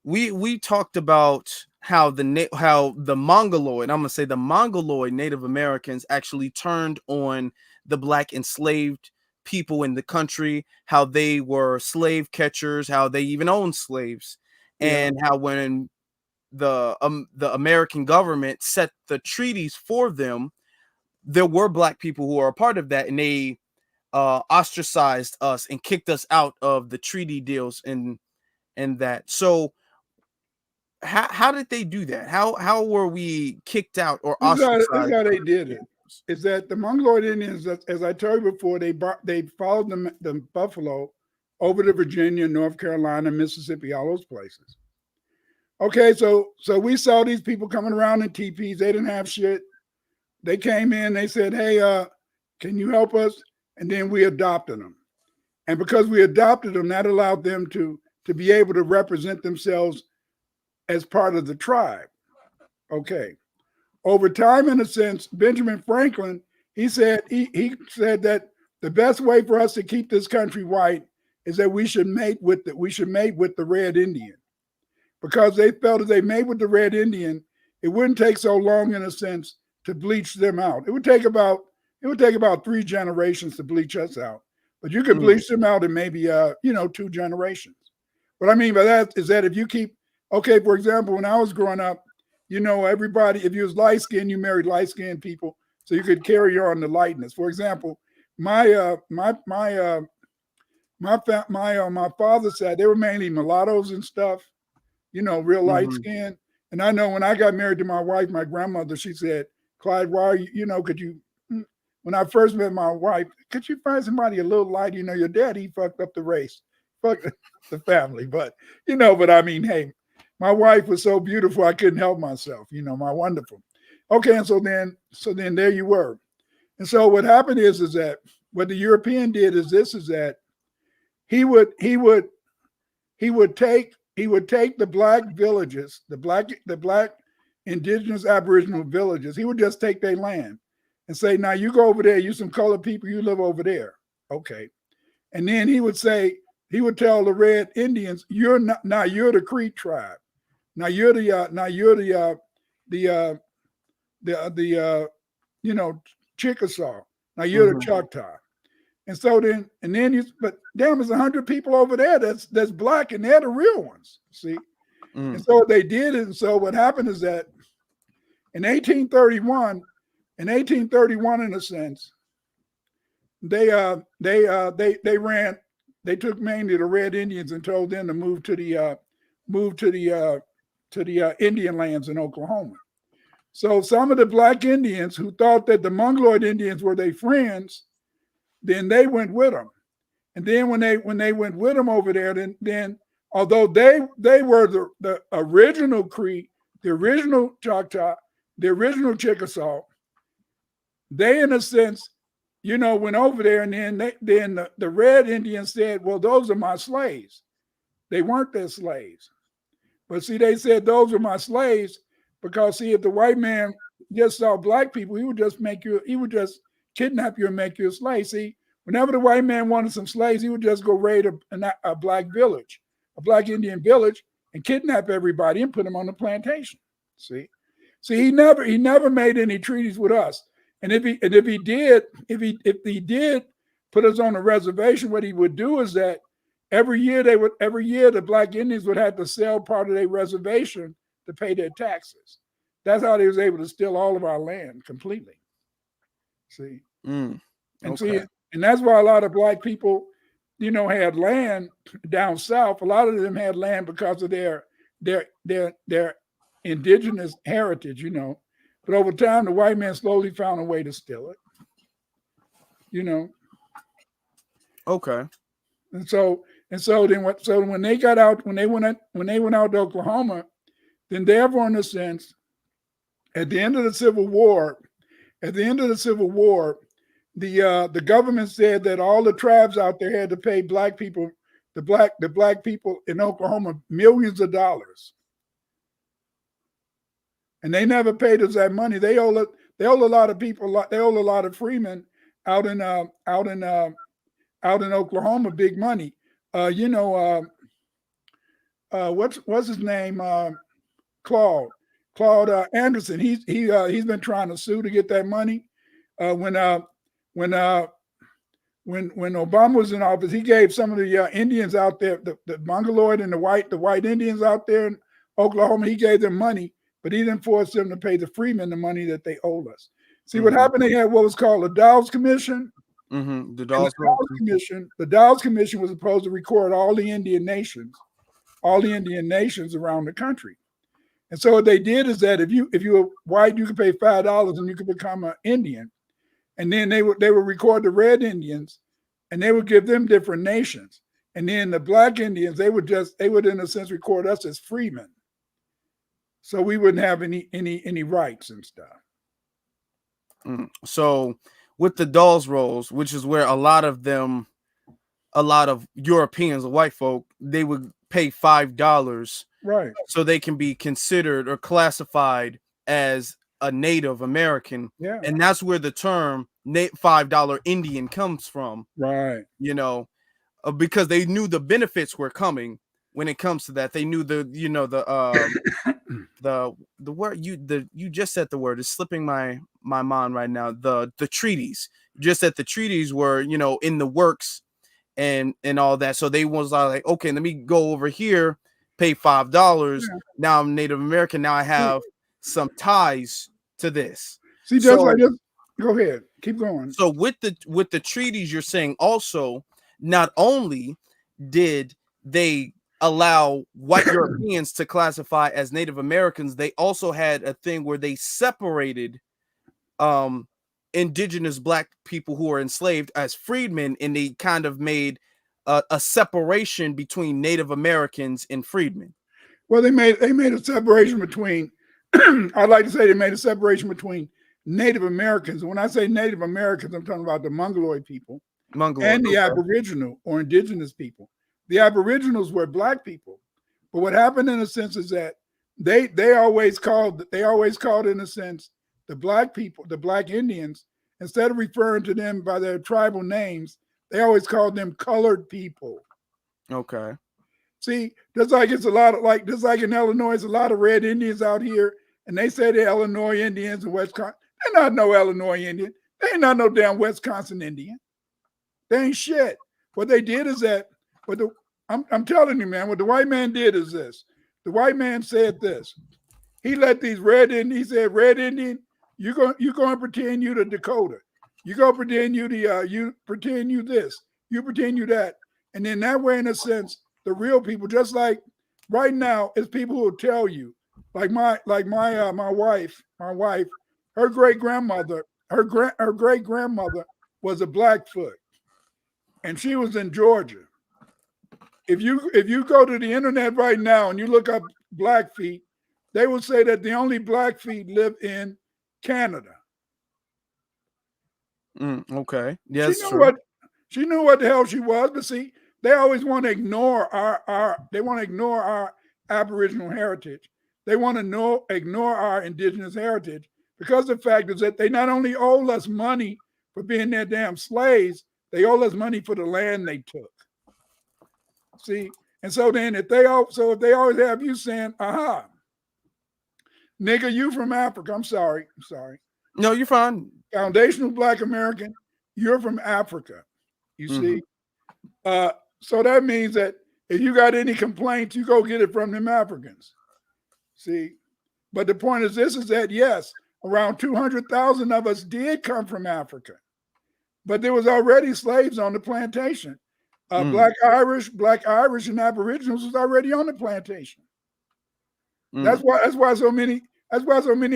Speaker 2: We talked about how the Mongoloid, I'm gonna say the Mongoloid Native Americans actually turned on the Black enslaved people in the country, how they were slave catchers, how they even owned slaves, and how when the American government set the treaties for them, there were Black people who are a part of that, and they ostracized us and kicked us out of the treaty deals and that. So how did they do that? How were we kicked out or ostracized?
Speaker 3: This is how they did it. Is that the Mongoloid Indians, as I told you before, they followed the buffalo over to Virginia, North Carolina, Mississippi, all those places. Okay, so we saw these people coming around in teepees. They didn't have shit. they came in, they said, hey, can you help us? And then we adopted them. And because we adopted them, that allowed them to be able to represent themselves as part of the tribe. Okay. Over time, in a sense, Benjamin Franklin, he said that the best way for us to keep this country white is that we should mate with the Red Indian, because they felt if they made with the Red Indian, it wouldn't take so long, in a sense, to bleach them out. It would take about 3 generations to bleach us out, but you could bleach them out in maybe 2 generations. What I mean by that is that if you keep, okay, for example, when I was growing up, everybody, if you was light skinned, you married light skinned people, so you could carry on the lightness. For example, my father's side, they were mainly mulattoes and stuff, real light skin. And I know when I got married to my wife, my grandmother, she said, Clyde, why are you, when I first met my wife, could you find somebody a little light? Your dad, he fucked up the race, fucked the family. But I mean, hey, my wife was so beautiful, I couldn't help myself, my wonderful. Okay, and so then there you were. And so what happened is that what the European did is that he would take the black villages, the black indigenous aboriginal villages, he would just take their land and say, now you go over there, you some colored people, you live over there. Okay. And then he would tell the Red Indians, you're the Creek tribe. Now you're the Chickasaw. Now you're the Choctaw. And so but damn, there's 100 people over there that's black, and they're the real ones. See? And so they did it. And so what happened is that in 1831, in a sense, they took mainly the Red Indians and told them to move to the Indian lands in Oklahoma. So some of the black Indians who thought that the Mongoloid Indians were their friends, then they went with them. And then when they went with them over there, then although they were the original Cree, the original Choctaw, the original Chickasaw, they in a sense, went over there, and then the Red Indians said, well, those are my slaves. They weren't their slaves. But see, they said those are my slaves because, see, if the white man just saw black people, he would just kidnap you and make you a slave. See, whenever the white man wanted some slaves, he would just go raid a black village, a black Indian village, and kidnap everybody and put them on the plantation. See, he never made any treaties with us. And if he did put us on a reservation, what he would do is that every year the black Indians would have to sell part of their reservation to pay their taxes. That's how they was able to steal all of our land completely. See, and that's why a lot of black people, had land down south. A lot of them had land because of their indigenous heritage, But over time, the white man slowly found a way to steal it.
Speaker 2: Okay.
Speaker 3: And so when they got out, when they went out to Oklahoma, then therefore, in a sense, at the end of the Civil War, the government said that all the tribes out there had to pay black people, the black people in Oklahoma, millions of dollars. And they never paid us that money. They owe a lot of people. They owe a lot of freemen out in Oklahoma big money. What's his name? Claude Anderson. He's been trying to sue to get that money. When Obama was in office, he gave some of the Indians out there, the Mongoloid and the white Indians out there in Oklahoma, he gave them money. But he didn't force them to pay the freemen the money that they owed us. See, what happened, they had what was called the Dawes Commission. The Dawes Commission was supposed to record all the Indian nations around the country. And so what they did is that if you were white, you could pay $5 and you could become an Indian. And then they would record the Red Indians, and they would give them different nations. And then the black Indians, they would in a sense record us as freemen. So we wouldn't have any rights and stuff.
Speaker 2: So with the dolls rolls, which is where a lot of Europeans, white folk, they would pay $5
Speaker 3: Right.
Speaker 2: so they can be considered or classified as a Native American.
Speaker 3: Yeah.
Speaker 2: And that's where the term $5 Indian comes from,
Speaker 3: Right.
Speaker 2: you know, because they knew the benefits were coming when it comes to that. They knew the word you just said the word is slipping my mind right now. The treaties. Just that the treaties were, in the works and all that. So they was like, okay, let me go over here, pay $5.
Speaker 3: Yeah.
Speaker 2: Now I'm Native American. Now I have some ties to this.
Speaker 3: See, just like this. Go ahead, keep going.
Speaker 2: So with the treaties, you're saying also, not only did they allow white Europeans to classify as Native Americans, they also had a thing where they separated indigenous black people who were enslaved as freedmen, and they kind of made a separation between Native Americans and freedmen.
Speaker 3: Well, they made a separation between I'd like to say they made a separation between Native Americans. And when I say Native Americans, I'm talking about the Mongoloid people and the Aboriginal or indigenous people. The Aboriginals were black people. But what happened in a sense is that they always called in a sense the black people, the black Indians, instead of referring to them by their tribal names, they always called them colored people.
Speaker 2: Okay.
Speaker 3: See, just like in Illinois, there's a lot of red Indians out here, and they say they're Illinois Indians and Wisconsin. They're not no Illinois Indian. They ain't not no damn Wisconsin Indian. They ain't shit. What they did is that, I'm telling you, man, what the white man did is this. The white man said this. He let these red Indians, he said, red Indian, you're going to pretend you the Dakota. You're going to pretend you pretend you this. You pretend you that. And then that way, in a sense, the real people, just like right now, it's people who will tell you, like my wife, her great grandmother was a Blackfoot, and she was in Georgia. If you go to the internet right now and you look up Blackfeet, they will say that the only Blackfeet live in Canada.
Speaker 2: Okay. Yes,
Speaker 3: she knew what the hell she was, but see, they always want to ignore our Aboriginal heritage. They want to ignore our indigenous heritage, because the fact is that they not only owe us money for being their damn slaves, they owe us money for the land they took. See, and so then if they always have you saying, aha, nigga, you from Africa. I'm sorry.
Speaker 2: No, you're fine.
Speaker 3: Foundational Black American, you're from Africa. You see? So that means that if you got any complaints, you go get it from them Africans. See? But the point is this, is that, yes, around 200,000 of us did come from Africa. But there was already slaves on the plantation. Black Irish and Aboriginals was already on the plantation. That's why so many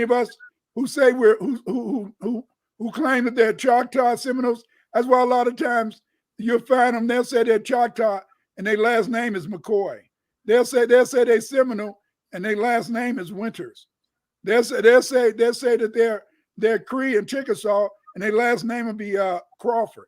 Speaker 3: of us who say who claim that they're Choctaw Seminoles, that's why a lot of times you'll find them, they'll say they're Choctaw and their last name is McCoy. They'll say they're Seminole and their last name is Winters. They'll say that they're Cree and Chickasaw and their last name will be Crawford.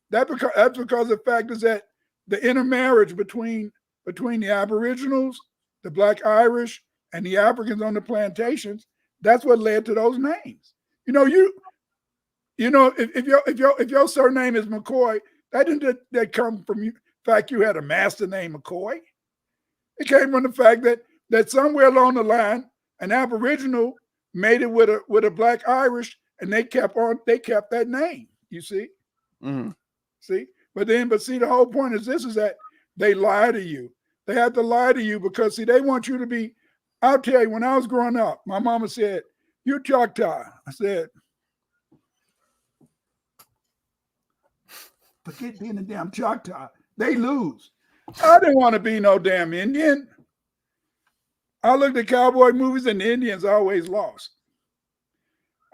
Speaker 3: That's because the fact is that the intermarriage between the Aboriginals, the Black Irish, and the Africans on the plantations, that's what led to those names. If your surname is McCoy, that didn't come from you. In fact, you had a master named McCoy. It came from the fact that somewhere along the line, an Aboriginal made it with a Black Irish, and they kept that name. You see, see, but see, the whole point is this: is that they lie to you. They have to lie to you because see, they want you to be. I'll tell you, when I was growing up, my mama said, "You're Choctaw." I said, "Forget being a damn Choctaw. They lose." I didn't want to be no damn Indian. I looked at cowboy movies and the Indians always lost.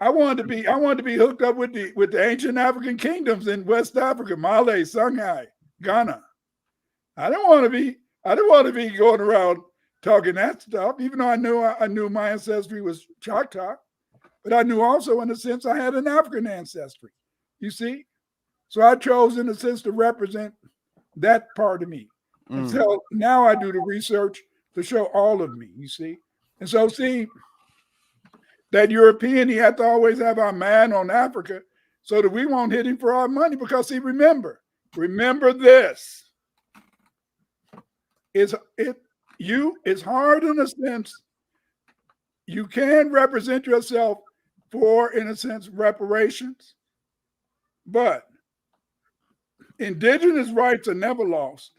Speaker 3: I wanted to be hooked up with the ancient African kingdoms in West Africa, Mali, Songhai, Ghana. I didn't want to be going around talking that stuff, even though I knew my ancestry was Choctaw. but I knew also, in a sense, I had an African ancestry. You see? So I chose, in a sense, to represent that part of me. And so now I do the research to show all of me, you see? And so, see, that European, he had to always have our mind on Africa so that we won't hit him for our money. Because, see, remember this. It's hard in a sense. You can represent yourself for, in a sense, reparations, but indigenous rights are never lost.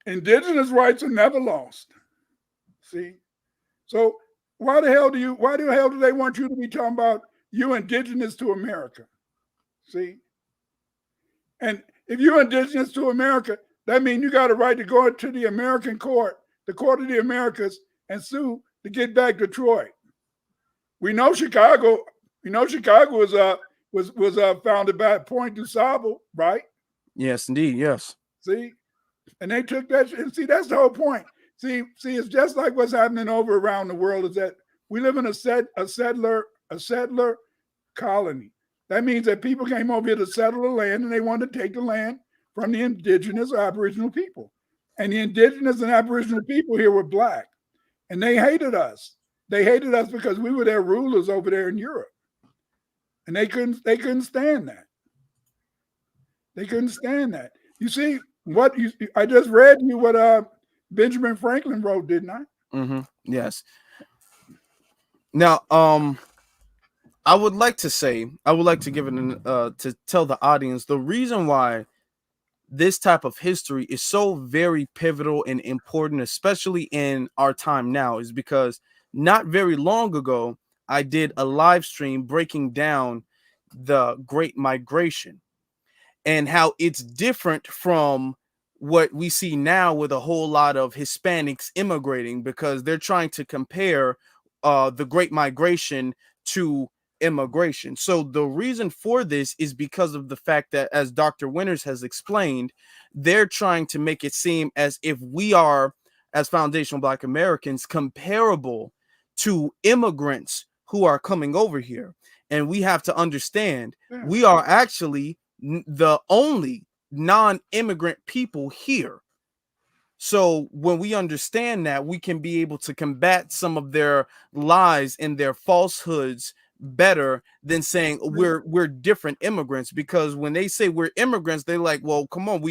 Speaker 3: Indigenous rights are never lost. See? So why the hell do they want you to be talking about you indigenous to America? See? And if you're indigenous to America, that means you got a right to go to the American court, the Court of the Americas, and sue to get back Detroit. We know Chicago. Was founded by Point du Sable, right?
Speaker 2: Yes, indeed. Yes.
Speaker 3: See, and they took that. And see, that's the whole point. See, it's just like what's happening over around the world. Is that we live in a settler colony. That means that people came over here to settle the land, and they wanted to take the land from the indigenous or Aboriginal people. And the indigenous and Aboriginal people here were black, and they hated us. They hated us because we were their rulers over there in Europe, and they couldn't stand that. They couldn't stand that. You see I just read you what Benjamin Franklin wrote, didn't I?
Speaker 2: Yes. Now, I would like to give it to tell the audience the reason why this type of history is so very pivotal and important, especially in our time now, is because not very long ago, I did a live stream breaking down the Great Migration and how it's different from what we see now with a whole lot of Hispanics immigrating, because they're trying to compare the Great Migration to immigration. So the reason for this is because of the fact that, as Dr. Winters has explained, they're trying to make it seem as if we are, as foundational Black Americans, comparable to immigrants who are coming over here. And we have to understand we are actually the only non-immigrant people here. So when we understand that, we can be able to combat some of their lies and their falsehoods better than saying we're different immigrants. Because when they say we're immigrants, they're like, well, come on,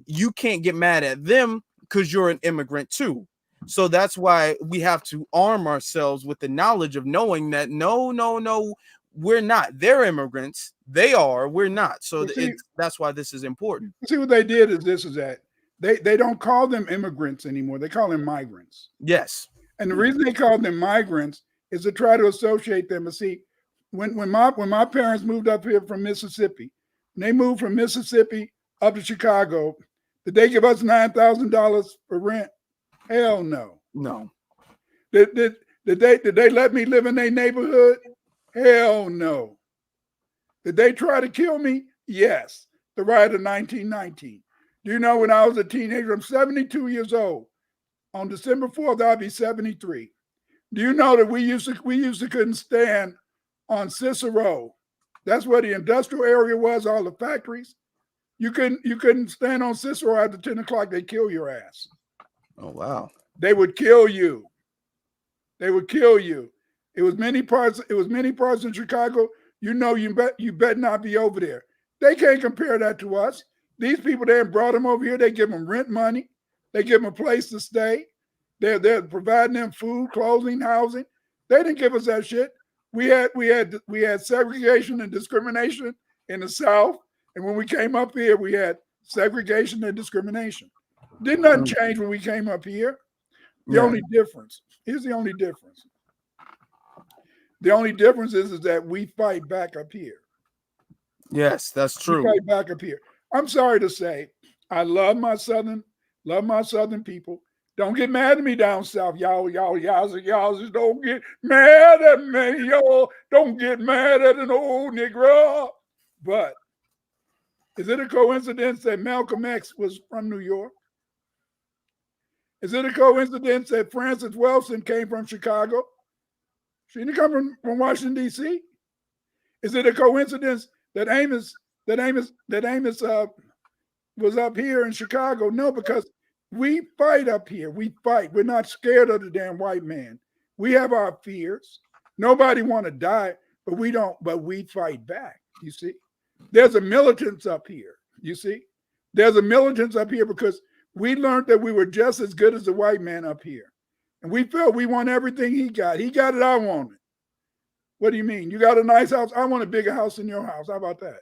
Speaker 2: you can't get mad at them because you're an immigrant too. So that's why we have to arm ourselves with the knowledge of knowing that no, we're not. They're immigrants. They are. We're not. So that's why this is important.
Speaker 3: See, what they did is that they don't call them immigrants anymore. They call them migrants.
Speaker 2: Yes.
Speaker 3: And the reason they call them migrants is to try to associate them. But see, when my parents moved up here from Mississippi, and they moved from Mississippi up to Chicago, did they give us $9,000 for rent? Hell no.
Speaker 2: No.
Speaker 3: Did they let me live in their neighborhood? Hell no. Did they try to kill me? Yes. The riot of 1919. Do you know, when I was a teenager, I'm 72 years old. On December 4th, I'll be 73. Do you know that we used to couldn't stand on Cicero? That's where the industrial area was, all the factories. You couldn't stand on Cicero after 10 o'clock. They'd kill your ass.
Speaker 2: Oh, wow.
Speaker 3: They would kill you. They would kill you. It was many parts in Chicago. You know, you bet not be over there. They can't compare that to us. These people, they brought them over here. They give them rent money. They give them a place to stay. They're providing them food, clothing, housing. They didn't give us that shit. We had segregation and discrimination in the South, and when we came up here, we had segregation and discrimination. Did nothing change when we came up here. The only difference. Here's the only difference. The only difference is that we fight back up here.
Speaker 2: Yes, that's true.
Speaker 3: We fight back up here. I'm sorry to say, I love my Southern people. Don't get mad at me down south, y'all just don't get mad at me, y'all. Don't get mad at an old Negro. But is it a coincidence that Malcolm X was from New York? Is it a coincidence that Francis Wilson came from Chicago? She didn't come from Washington, D.C. Is it a coincidence that Amos was up here in Chicago? No, because we fight up here. We fight. We're not scared of the damn white man. We have our fears. Nobody want to die, but we don't. But we fight back. You see, there's a militance up here. You see, there's a militance up here because we learned that we were just as good as the white man up here, and we felt we want everything he got. He got it. I want it. What do you mean? You got a nice house. I want a bigger house than your house. How about that?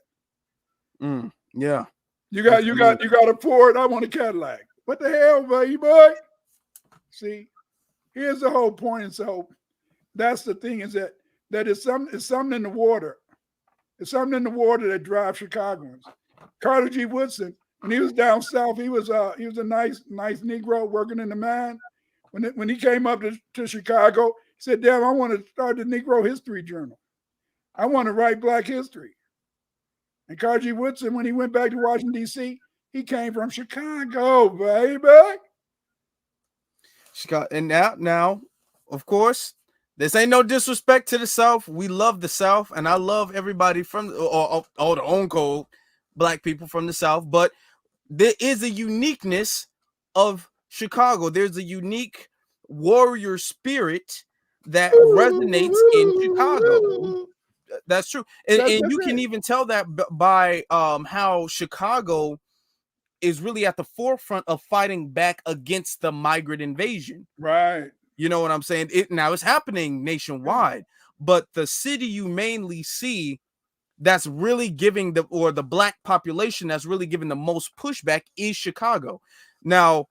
Speaker 2: Yeah.
Speaker 3: You got a Ford. I want a Cadillac. What the hell, baby boy? See, here's the whole point. And so that's the thing, is that it's something in the water. It's something in the water that drives Chicagoans. Carter G. Woodson, when he was down south, he was a nice Negro working in the mine. When he came up to Chicago, he said, "Damn, I want to start the Negro History Journal. I want to write Black history." And Carter G. Woodson, when he went back to Washington, D.C., he came from Chicago, baby.
Speaker 2: Chicago. And now, of course, this ain't no disrespect to the South. We love the South, and I love everybody from all the own code Black people from the South. But there is a uniqueness of Chicago. There's a unique warrior spirit that resonates in Chicago. That's true. And you can even tell that by how Chicago is really at the forefront of fighting back against the migrant invasion.
Speaker 3: Right.
Speaker 2: You know what I'm saying? Now it's happening nationwide, but the city you mainly see that's really giving the Black population that's really giving the most pushback is Chicago. Now,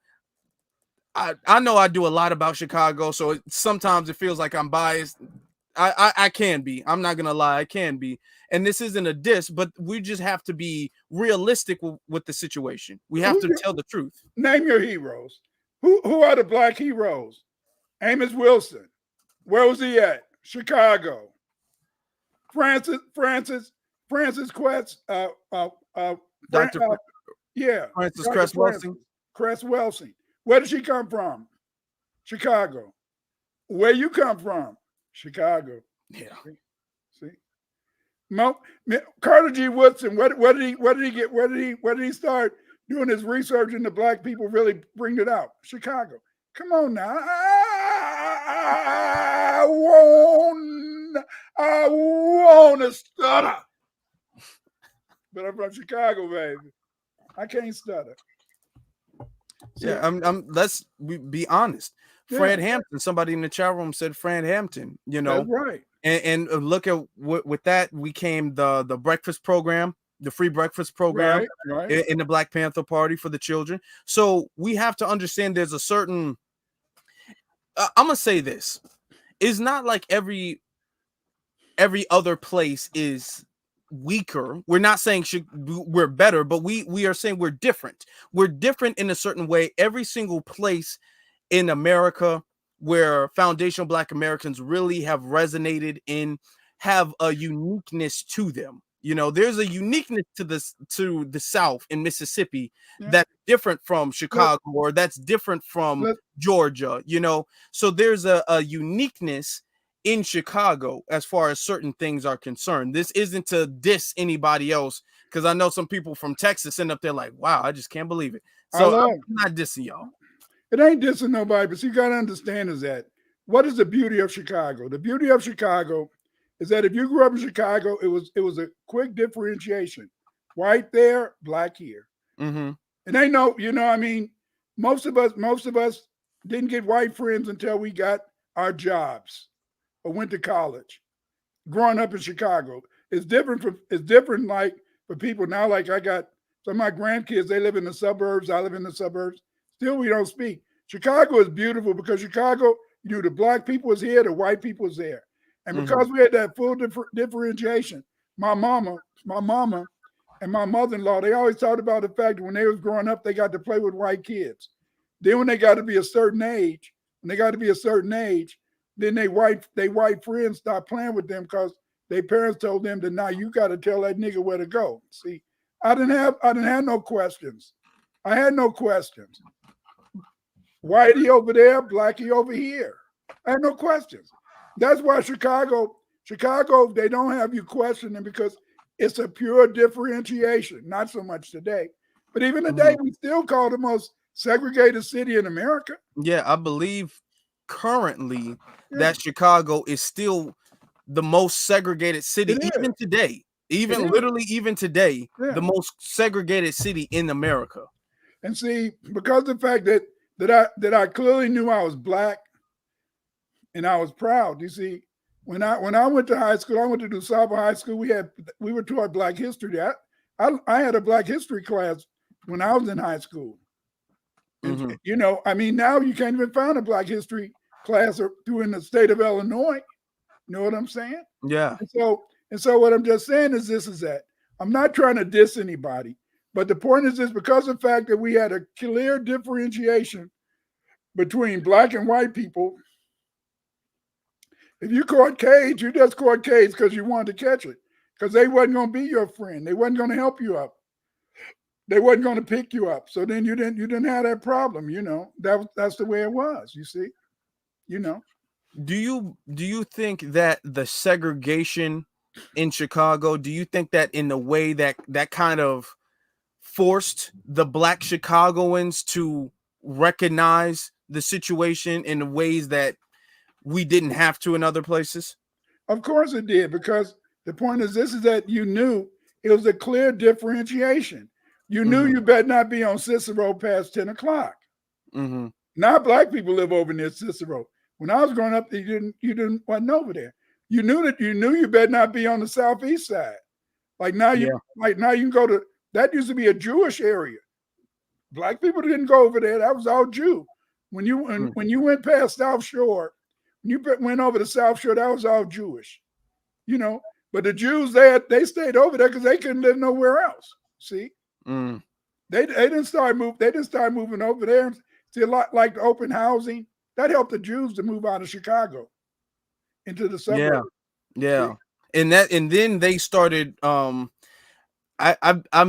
Speaker 2: I know I do a lot about Chicago, so sometimes it feels like I'm biased. I can be. I'm not gonna lie, I can be. And this isn't a diss, but we just have to be realistic with the situation. We have to tell the truth.
Speaker 3: Name your heroes. Who are the Black heroes? Amos Wilson. Where was he at? Chicago. Francis Cress.
Speaker 2: Dr. Francis Cress Welsing.
Speaker 3: Cress Welsing. Where did she come from? Chicago. Where you come from? Chicago.
Speaker 2: Yeah.
Speaker 3: See? Carter G. Woodson, where did he start doing his research into Black people, really bring it out? Chicago. Come on now. I want to stutter. But I'm from Chicago, baby. I can't stutter.
Speaker 2: Yeah, let's be honest. Fred Hampton, somebody in the chat room said Fred Hampton, you know.
Speaker 3: That's right.
Speaker 2: And look at with that, we came the breakfast program, the free breakfast program
Speaker 3: right.
Speaker 2: In the Black Panther Party for the children. So we have to understand there's a certain, I'm going to say this. It's not like every other place is weaker. We're not saying we're better, but we are saying we're different. We're different in a certain way. Every single place in America where foundational Black Americans really have resonated in have a uniqueness to them. You know, there's a uniqueness to the South in Mississippi that's different from Chicago or that's different from Georgia, you know. So there's a uniqueness in Chicago as far as certain things are concerned. This isn't to diss anybody else, because I know some people from Texas end up there like, wow, I just can't believe it. So I'm not dissing y'all.
Speaker 3: It ain't dissing nobody, but you got to understand is that what is the beauty of Chicago? The beauty of Chicago is that if you grew up in Chicago, it was a quick differentiation. White there, Black here.
Speaker 2: Mm-hmm.
Speaker 3: And they know, you know, I mean, most of us didn't get white friends until we got our jobs or went to college. Growing up in Chicago, it's different like for people now. Like I got some of my grandkids, they live in the suburbs. I live in the suburbs. Still, we don't speak. Chicago is beautiful because Chicago, you knew the Black people was here, the white people was there. And because we had that full differentiation, my mama and my mother-in-law, they always talked about the fact that when they was growing up, they got to play with white kids. Then when they got to be a certain age, then they white friends stopped playing with them because their parents told them that now you got to tell that nigga where to go. See, I didn't have no questions. I had no questions. Whitey over there, Blackie over here. I had no questions. That's why Chicago, they don't have you questioning because it's a pure differentiation. Not so much today, but even today, we still call the most segregated city in America.
Speaker 2: Yeah, I believe currently that Chicago is still the most segregated city, even today. Even literally, even today, the most segregated city in America.
Speaker 3: And see, because of the fact that I clearly knew I was black, and I was proud. You see, when I went to high school, I went to DuSable High School. We were taught Black history. I had a Black history class when I was in high school. And, you know, I mean, now you can't even find a Black history class through in the state of Illinois. You know what I'm saying?
Speaker 2: Yeah.
Speaker 3: And so what I'm just saying is that I'm not trying to diss anybody, but the point is this: because of the fact that we had a clear differentiation between black and white people. If you caught Cades, you just caught Cades because you wanted to catch it, because they wasn't going to be your friend. They wasn't going to help you up. They wasn't going to pick you up. So then you didn't have that problem. You know, that's the way it was. You see, you know.
Speaker 2: Do you think that the segregation in Chicago, do you think that in the way that kind of forced the Black Chicagoans to recognize the situation in ways that we didn't have to in other places?
Speaker 3: Of course it did, because the point is this: is that you knew it was a clear differentiation. You knew you better not be on Cicero past 10 o'clock. Now black people live over near Cicero. When I was growing up, wasn't over there. You knew you better not be on the southeast side. Like now you can go to, that used to be a Jewish area. Black people didn't go over there. That was all Jew. When you went past South Shore, when you went over the South Shore, that was all Jewish. You know, but the Jews they stayed over there because they couldn't live nowhere else. See? They didn't start moving over there. See, a lot like the open housing that helped the Jews to move out of Chicago into the suburbs.
Speaker 2: Yeah. And then they started. I'm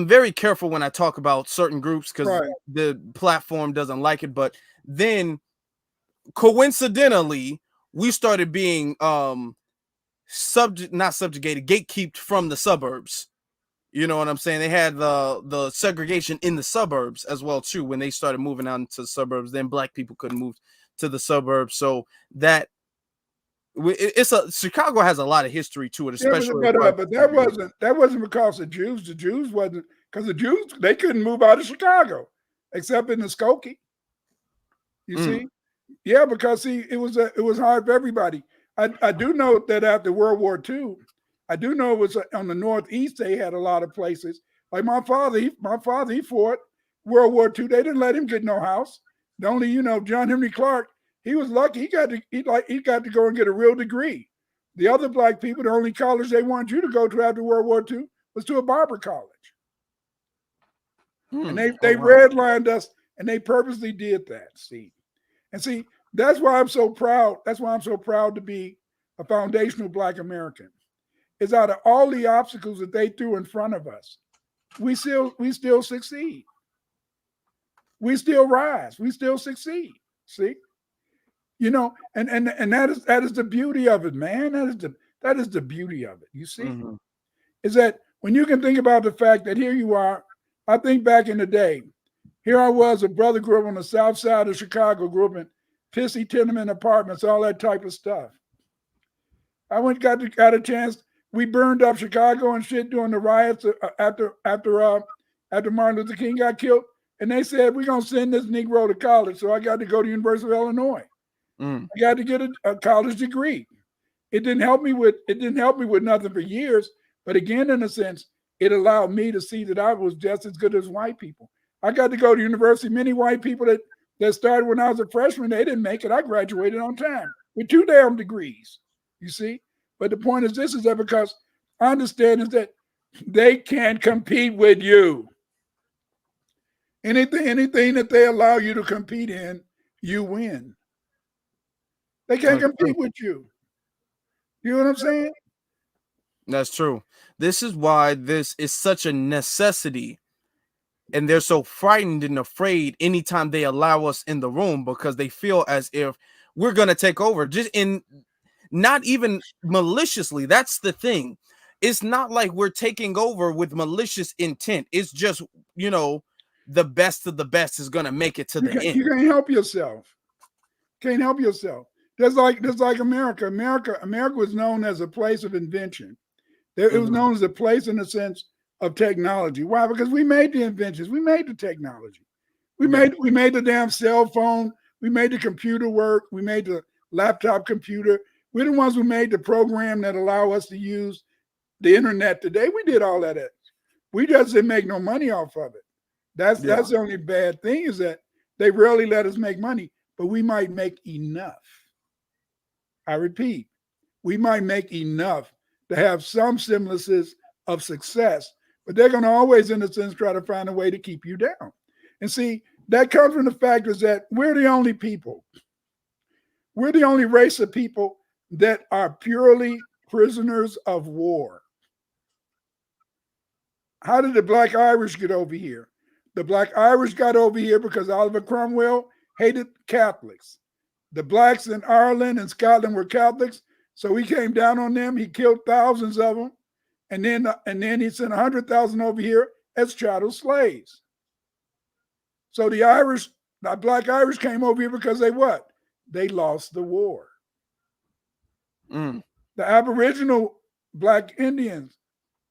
Speaker 2: very careful when I talk about certain groups because the platform doesn't like it. But then, coincidentally, we started being not subjugated, gatekept from the suburbs. You know what I'm saying? They had the segregation in the suburbs as well too. When they started moving out into the suburbs, then black people couldn't move to the suburbs. So that Chicago has a lot of history to it, especially.
Speaker 3: But that wasn't because of Jews. The Jews wasn't, because the Jews, they couldn't move out of Chicago except in the Skokie. You see? Yeah, because see, it was hard for everybody. I do know that after World War II, I do know it was on the Northeast. They had a lot of places. Like my father, he fought World War II. They didn't let him get no house. The only, John Henry Clark, he was lucky. He got to go and get a real degree. The other black people, the only college they wanted you to go to after World War II was to a barber college. And they redlined us, and they purposely did that. See, that's why I'm so proud. That's why I'm so proud to be a foundational Black American. Is out of all the obstacles that they threw in front of us, we still succeed. We still rise. We still succeed. See, and that is the beauty of it, man. That is the beauty of it. You see, is that when you can think about the fact that here you are. I think back in the day, here I was, a brother grew up on the south side of Chicago, grew up in pissy tenement apartments, all that type of stuff. I got a chance. We burned up Chicago and shit during the riots after Martin Luther King got killed. And they said, we're going to send this Negro to college. So I got to go to the University of Illinois. I got to get a college degree. It didn't help me with nothing for years. But again, in a sense, it allowed me to see that I was just as good as white people. I got to go to university. Many white people that started when I was a freshman, they didn't make it. I graduated on time with 2 damn degrees. You see? But the point is this, is that because I understand is that they can't compete with you. Anything that they allow you to compete in, you win. They can't compete with you. You know what I'm saying?
Speaker 2: That's true. This is why this is such a necessity. And they're so frightened and afraid anytime they allow us in the room, because they feel as if we're going to take over. not even maliciously. That's the thing. It's not like we're taking over with malicious intent. It's just, you know, the best of the best is going to make it to the end.
Speaker 3: You can't help yourself. Can't help yourself. Just like America. America was known as a place of invention. It was known as a place in the sense of technology. Why? Because we made the inventions. We made the technology. We made the damn cell phone. We made the computer work. We made the laptop computer. We're the ones who made the program that allow us to use the internet today. We did all that. We just didn't make no money off of it. That's the only bad thing, is that they rarely let us make money, but we might make enough. I repeat, we might make enough to have some semblances of success, but they're going to always, in a sense, try to find a way to keep you down. And see, that comes from the fact is that we're the only people. We're the only race of people that are purely prisoners of war. How did the Black Irish get over here? The Black Irish got over here because Oliver Cromwell hated Catholics. The blacks in Ireland and Scotland were Catholics, so he came down on them. He killed thousands of them, and then he sent 100,000 over here as chattel slaves. So the Black Irish came over here because they what? They lost the war. The Aboriginal Black Indians,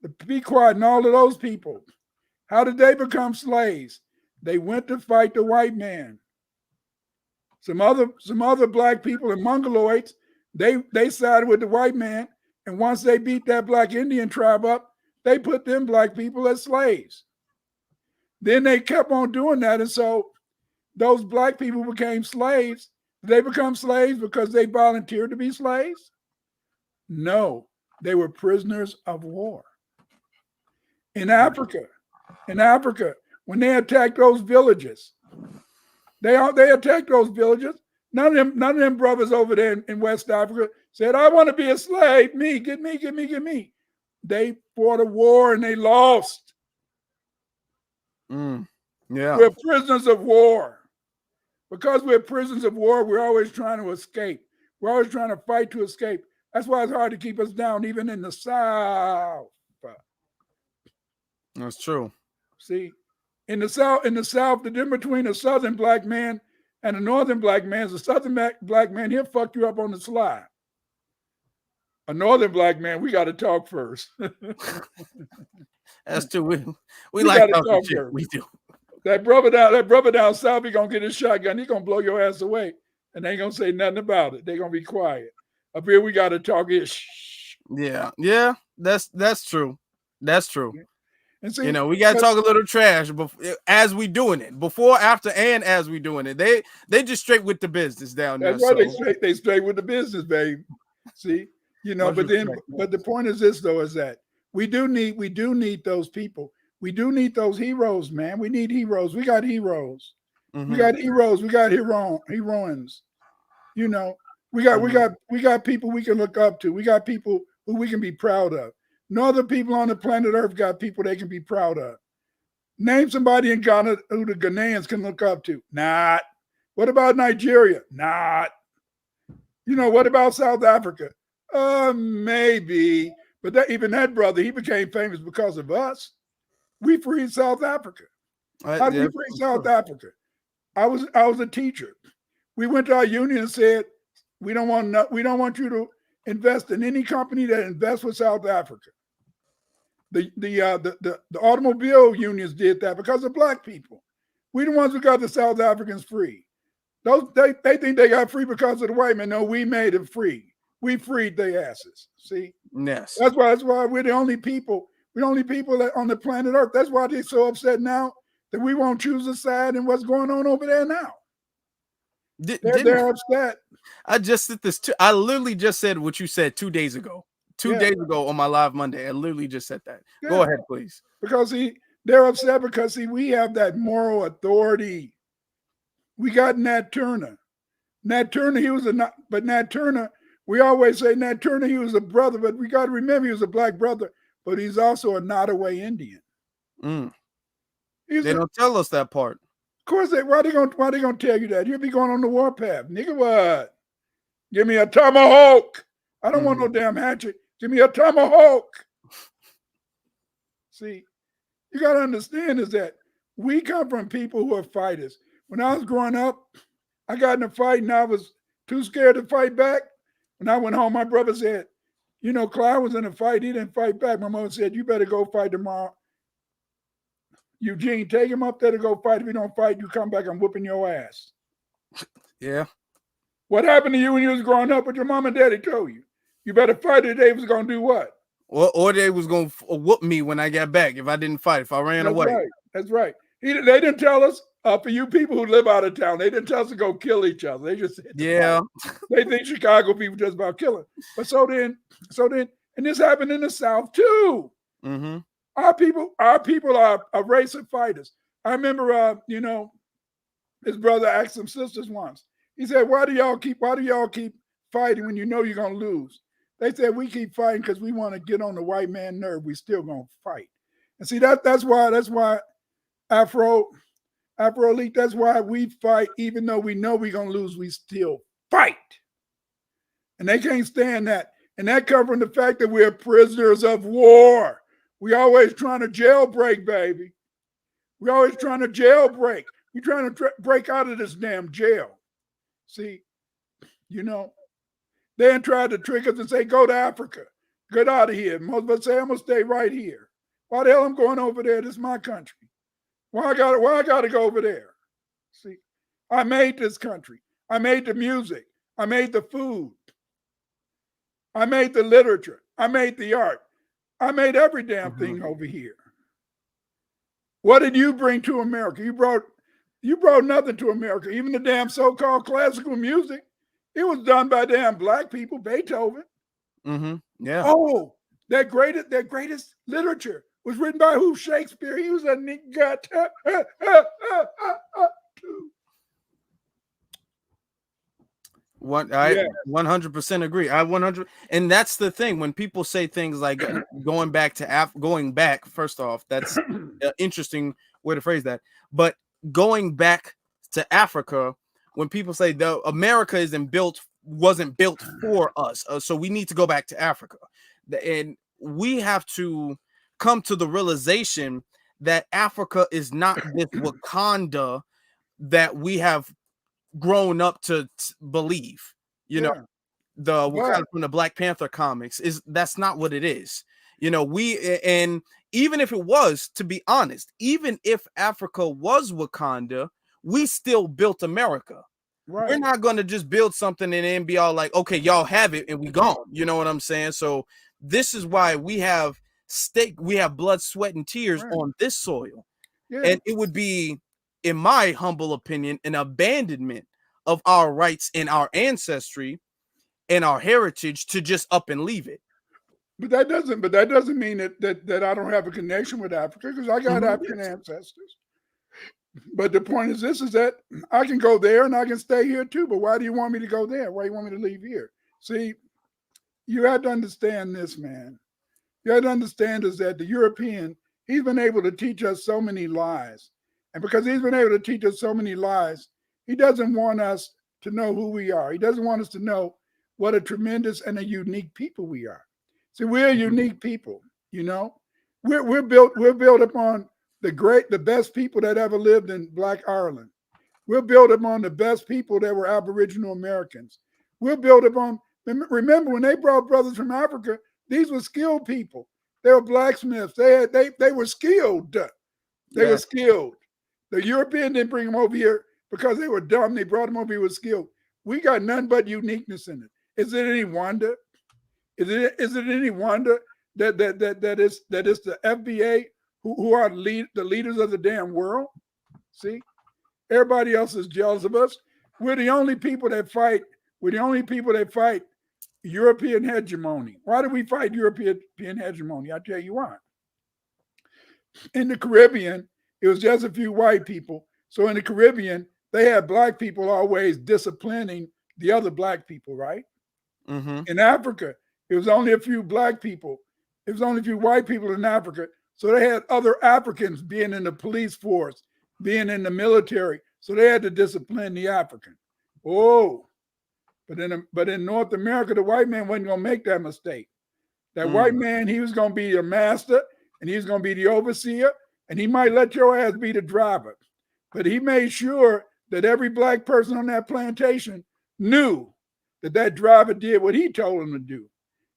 Speaker 3: the Pequot, and all of those people, how did they become slaves? They went to fight the white man. Some other Black people and Mongoloids, they sided with the white man, and once they beat that Black Indian tribe up, they put them Black people as slaves. Then they kept on doing that, and so those Black people became slaves. Did they become slaves because they volunteered to be slaves? No, they were prisoners of war. In Africa, when they attacked those villages, they attacked those villages. None of them brothers over there in West Africa said, "I want to be a slave. Me, get me." They fought a war and they lost. We're prisoners of war. Because we're prisoners of war, we're always trying to escape. We're always trying to fight to escape. That's why it's hard to keep us down, even in the South.
Speaker 2: That's true.
Speaker 3: See, in the South, the difference between a Southern Black man and a Northern Black man is a Southern Black man, he'll fuck you up on the slide. A Northern Black man, we got to talk first.
Speaker 2: That's true. We like talking shit. We do.
Speaker 3: That brother down south, he gonna get his shotgun. He gonna blow your ass away, and they ain't gonna say nothing about it. They gonna be quiet. Up here, we got to talk it.
Speaker 2: Yeah. That's true. That's true.
Speaker 3: And see,
Speaker 2: you know, we got to talk a little trash as we doing it, before, after, and as we doing it. They just straight with the business down there.
Speaker 3: That's why they straight with the business, babe. See, you know, but the point is this though, is that we do need those people. We do need those heroes, man. We need heroes. We got heroes. We got heroes. We got heroines. You know, we got people we can look up to. We got people who we can be proud of. No other people on the planet Earth got people they can be proud of. Name somebody in Ghana who the Ghanaians can look up to. Not. What about Nigeria? Not. You know, what about South Africa? Maybe. But even that brother, he became famous because of us. We freed South Africa. How did we free South Africa? I was a teacher. We went to our union and said, we don't want you to invest in any company that invests with South Africa. The automobile unions did that because of Black people. We the ones who got the South Africans free. They think they got free because of the white man. No, we made them free. We freed their asses. See?
Speaker 2: Yes.
Speaker 3: That's why we're the only people. We're the only people on the planet Earth. That's why they're so upset now that we won't choose a side in what's going on over there now. They're upset.
Speaker 2: I just said this. I literally just said what you said 2 days ago. 2 days ago on my live Monday. I literally just said that. Yeah. Go ahead, please.
Speaker 3: Because they're upset because we have that moral authority. We got Nat Turner. Nat Turner, Nat Turner, we always say Nat Turner, he was a brother, but we got to remember he was a Black brother, but he's also a Nottoway Indian.
Speaker 2: They don't tell us that part.
Speaker 3: Of course, why they gonna tell you that? You'll be going on the warpath. Nigga, what? Give me a tomahawk. I don't want no damn hatchet. Give me a tomahawk. See, you got to understand is that we come from people who are fighters. When I was growing up, I got in a fight and I was too scared to fight back. When I went home, my brother said, you know, Clyde was in a fight. He didn't fight back. My mother said, you better go fight tomorrow. Eugene, take him up there to go fight. If you don't fight, you come back, I'm whooping your ass.
Speaker 2: Yeah.
Speaker 3: What happened to you when you was growing up? What your mom and daddy told you? You better fight or they was going to do what?
Speaker 2: Or they was going to whoop me when I got back if I didn't fight, if I ran away.
Speaker 3: Right. That's right. They didn't tell us, for you people who live out of town, they didn't tell us to go kill each other. They just said,
Speaker 2: yeah.
Speaker 3: They think Chicago people just about killing. But so then, and this happened in the South too.
Speaker 2: Mm-hmm.
Speaker 3: Our people are a race of fighters. I remember, you know, his brother asked some sisters once. He said, why do y'all keep fighting when you know you're going to lose? They said, we keep fighting because we want to get on the white man nerve. We still going to fight. And see, that's why Afro Elite, that's why we fight. Even though we know we're going to lose, we still fight. And they can't stand that. And that comes from the fact that we're prisoners of war. We always trying to jailbreak, baby. We always trying to jailbreak. We're trying to break out of this damn jail. See, you know, they tried to trick us and say, go to Africa. Get out of here. Most of us say, I'm going to stay right here. Why the hell I'm going over there? This is my country. Why I got to go over there? See, I made this country. I made the music. I made the food. I made the literature. I made the art. I made every damn thing over here. What did you bring to America? You brought nothing to America. Even the damn so-called classical music, it was done by damn black people. Beethoven.
Speaker 2: Mm-hmm. Yeah.
Speaker 3: Oh, that greatest literature was written by who? Shakespeare. He was a nigga.
Speaker 2: I 100% agree. And that's the thing when people say things like going back. First off, that's an interesting way to phrase that. But going back to Africa, when people say the America wasn't built for us, so we need to go back to Africa, and we have to come to the realization that Africa is not this Wakanda that we have grown up to believe. You know, the Wakanda from the Black Panther comics that's not what it is. You know, and even if it was, to be honest, even if Africa was Wakanda, we still built America. Right. We're not going to just build something and then be all like, okay, y'all have it and we gone. You know what I'm saying? So this is why we have blood, sweat, and tears on this soil. Yeah. And it would be, in my humble opinion, an abandonment of our rights and our ancestry and our heritage to just up and leave it.
Speaker 3: But that doesn't mean that I don't have a connection with Africa, because I got African ancestors. But the point is this, is that I can go there and I can stay here too. But why do you want me to go there? Why do you want me to leave here? See, you have to understand this, man. You have to understand is that the European, he's been able to teach us so many lies. And because he's been able to teach us so many lies, he doesn't want us to know who we are. He doesn't want us to know what a tremendous and a unique people we are. See, we're a unique people, you know. We're built upon the best people that ever lived in Black Ireland. We're built upon the best people that were Aboriginal Americans. We're built upon, remember when they brought brothers from Africa, these were skilled people. They were blacksmiths. They were skilled. They were skilled. The European didn't bring them over here because they were dumb. They brought them over here with skill. We got none but uniqueness in it. Is it any wonder? Is it any wonder that is the FBA who are the leaders of the damn world? See, everybody else is jealous of us. We're the only people that fight. We're the only people that fight European hegemony. Why do we fight European hegemony? I'll tell you why. In the Caribbean, it was just a few white people. So in the Caribbean, they had black people always disciplining the other black people, right? Mm-hmm. In Africa, it was only a few black people. It was only a few white people in Africa. So they had other Africans being in the police force, being in the military. So they had to discipline the African. Oh, But in North America, the white man wasn't going to make that mistake. That white man, he was going to be your master, and he was going to be the overseer, and he might let your ass be the driver. But he made sure that every black person on that plantation knew that driver did what he told him to do.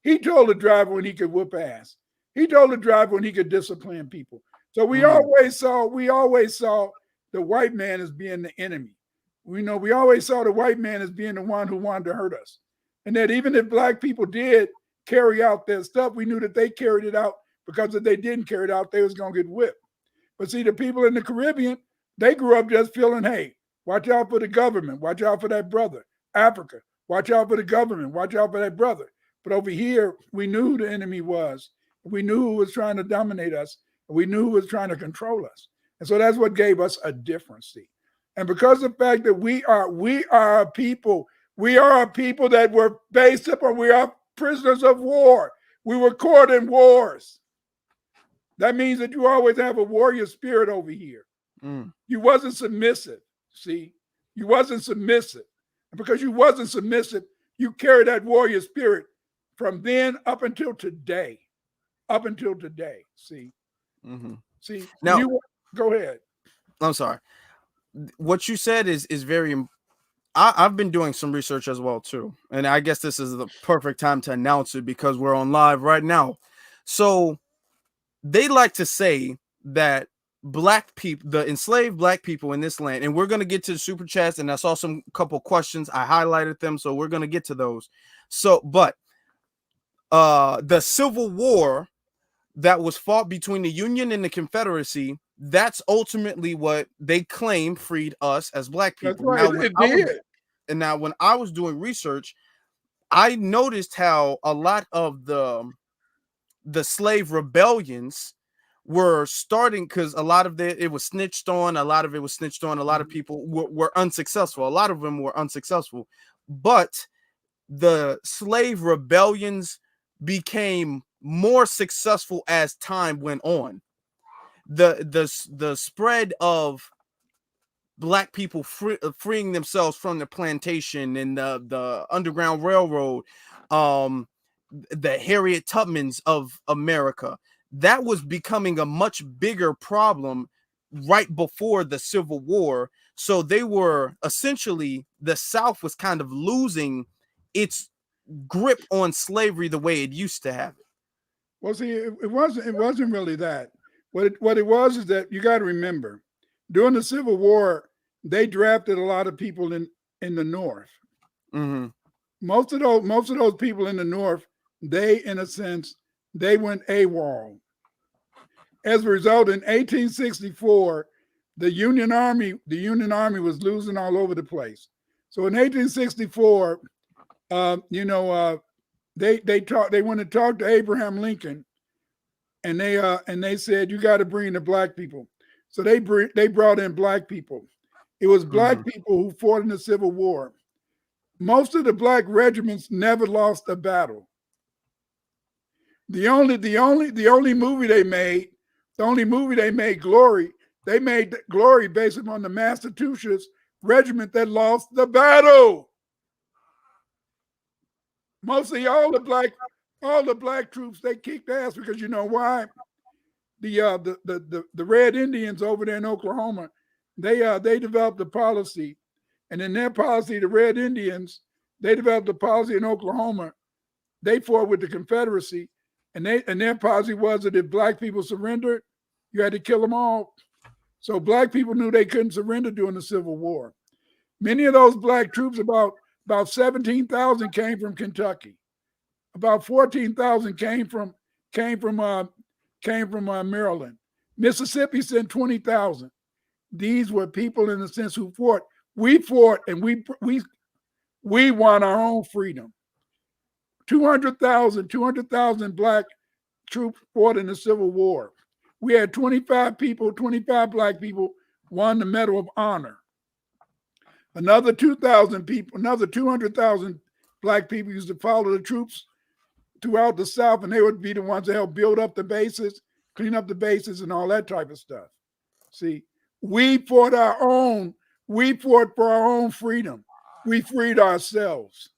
Speaker 3: He told the driver when he could whoop ass. He told the driver when he could discipline people. So we always saw the white man as being the enemy. We always saw the white man as being the one who wanted to hurt us. And that even if black people did carry out their stuff, we knew that they carried it out, because if they didn't carry it out, they was going to get whipped. But see, the people in the Caribbean, they grew up just feeling, hey, watch out for the government. Watch out for that brother. Africa, watch out for the government. Watch out for that brother. But over here, we knew who the enemy was. We knew who was trying to dominate us. We knew who was trying to control us. And so that's what gave us a difference. See? And because of the fact that we are a people that were based upon, we are prisoners of war. We were caught in wars. That means that you always have a warrior spirit over here. You wasn't submissive. See, you wasn't submissive. And because you wasn't submissive, you carry that warrior spirit from then up until today. See, see.
Speaker 2: Now,
Speaker 3: go ahead.
Speaker 2: I'm sorry. What you said is very. I've been doing some research as well too, and I guess this is the perfect time to announce it because we're on live right now. So they like to say that black people, the enslaved black people in this land, and we're going to get to the super chats, and I saw some couple questions. I highlighted them, so we're going to get to those. So, but the Civil War that was fought between the Union and the Confederacy, that's ultimately what they claim freed us as black people.
Speaker 3: That's right. It did.
Speaker 2: And now when I was doing research, I noticed how a lot of the slave rebellions were starting because a lot of it was snitched on. A lot of it was snitched on. A lot of people were unsuccessful. A lot of them were unsuccessful. But the slave rebellions became more successful as time went on. The spread of black people freeing themselves from the plantation and the Underground Railroad, the Harriet Tubmans of America, that was becoming a much bigger problem right before the Civil War. So they were essentially, the South was kind of losing its grip on slavery the way it used to have it.
Speaker 3: Well, see, it wasn't really that. What it was is that you got to remember, during the Civil War, they drafted a lot of people in the North. Most of those people in the North, they, in a sense, they went AWOL. As a result, in 1864, the Union Army was losing all over the place. So in 1864, they went and talked to Abraham Lincoln, and they said, you got to bring the black people. So they brought in black people. It was black people who fought in the Civil War. Most of the black regiments never lost a battle. The only movie they made, Glory, they made Glory based on the Massachusetts regiment that lost the battle. Mostly all the black troops, they kicked ass because you know why? The Red Indians over there in Oklahoma, they developed a policy, and in their policy, the Red Indians, they developed a policy in Oklahoma. They fought with the Confederacy, and their policy was that if black people surrendered, you had to kill them all. So black people knew they couldn't surrender during the Civil War. Many of those black troops, about 17,000 came from Kentucky. About 14,000 came from Maryland. Mississippi sent 20,000. These were people, in a sense, who fought. We fought, and we won our own freedom. 200,000 black troops fought in the Civil War. We had 25 black people won the Medal of Honor. Another 200,000 black people used to follow the troops throughout the South, and they would be the ones that help build up the bases, clean up the bases, and all that type of stuff. See, we fought for our own freedom. We freed ourselves.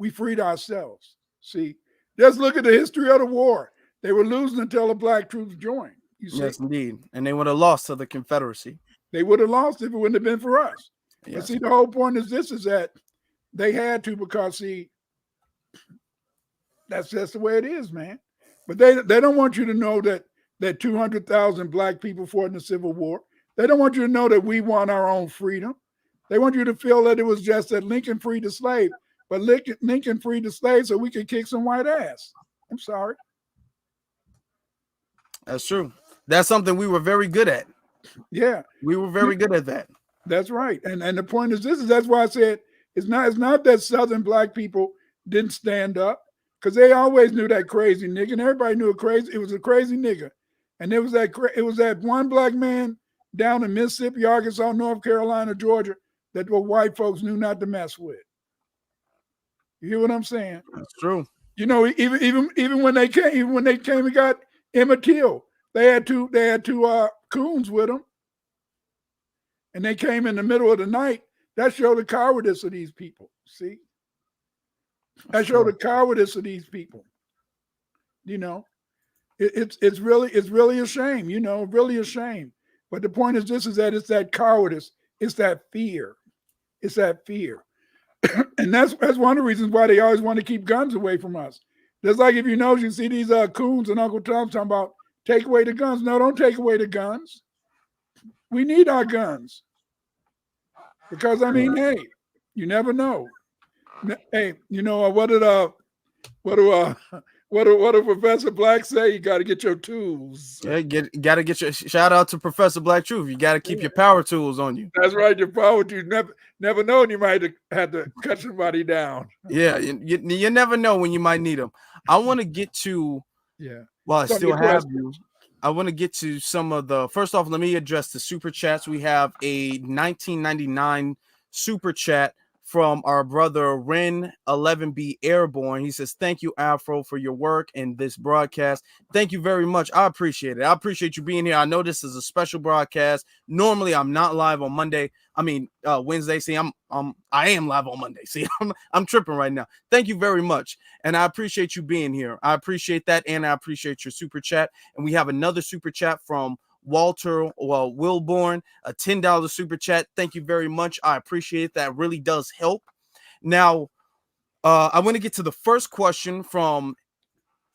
Speaker 3: we freed ourselves. See, just look at the history of the war. They were losing until the black troops joined. You see?
Speaker 2: Yes, indeed. And they would have lost to the Confederacy.
Speaker 3: They would have lost if it wouldn't have been for us.
Speaker 2: Yes.
Speaker 3: But see, the whole point is this, is that they had to, because see, that's just the way it is, man. But they don't want you to know that 200,000 black people fought in the Civil War. They don't want you to know that we want our own freedom. They want you to feel that it was just that Lincoln freed the slave, but Lincoln freed the slave so we could kick some white ass. I'm sorry.
Speaker 2: That's true. That's something we were very good at.
Speaker 3: Yeah.
Speaker 2: We were very good at that.
Speaker 3: That's right. And the point is that's why I said it's not that Southern black people didn't stand up, because they always knew that crazy nigga, and everybody knew it was a crazy nigga. And it was that one black man down in Mississippi, Arkansas, North Carolina, Georgia, that the white folks knew not to mess with. You hear what I'm saying?
Speaker 2: That's true.
Speaker 3: You know, even when they came and got Emmett Till, they had two coons with them, and they came in the middle of the night. That showed the cowardice of these people. See, that showed the cowardice of these people. You know, it's really a shame. You know, really a shame. But the point is this: is that it's that cowardice, it's that fear, it's that fear, and that's one of the reasons why they always want to keep guns away from us. Just like if you see these coons and Uncle Tom talking about take away the guns. No, don't take away the guns. We need our guns. Because I mean, hey, you never know. Hey, you know what do Professor Black say? You got to get your tools.
Speaker 2: Yeah, got to get your shout out to Professor Black Truth. You got to keep your power tools on you.
Speaker 3: That's right, your power tools. Never know when you might have to cut somebody down.
Speaker 2: Yeah, you never know when you might need them. I want to get to Well, I still have you. I want to get to some of the. First off, let me address the super chats. We have a 1999 super chat from our brother Ren 11B Airborne. He says, "Thank you, Afro, for your work in this broadcast. Thank you very much. I appreciate it. I appreciate you being here. I know this is a special broadcast. Normally, I'm not live on Wednesday. See, I am live on Monday. See, I'm tripping right now. Thank you very much, and I appreciate you being here. I appreciate that, and I appreciate your super chat. And we have another super chat from Walter Wilborn, a $10 super chat. Thank you very much. I appreciate that. Really does help. Now, I want to get to the first question from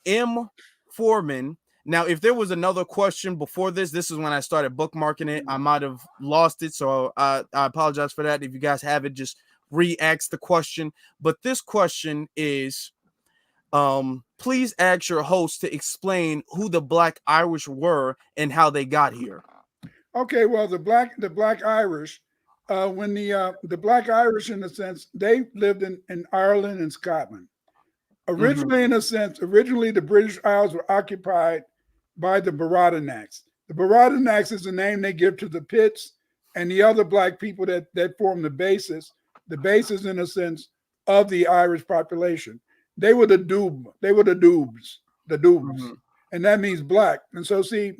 Speaker 2: M. Foreman. Now, if there was another question before this is when I started bookmarking it. I might have lost it, so I apologize for that. If you guys have it, just re-ask the question. But this question is, please ask your host to explain who the Black Irish were and how they got here.
Speaker 3: Okay, well, the Black Irish, when the Black Irish, in a sense, they lived in Ireland and Scotland. Originally, in a sense, the British Isles were occupied by the Baradanacs. The Baradanacs is the name they give to the Pits and the other black people that form the basis, in a sense, of the Irish population. They were the Doobs, and that means black. And so, see,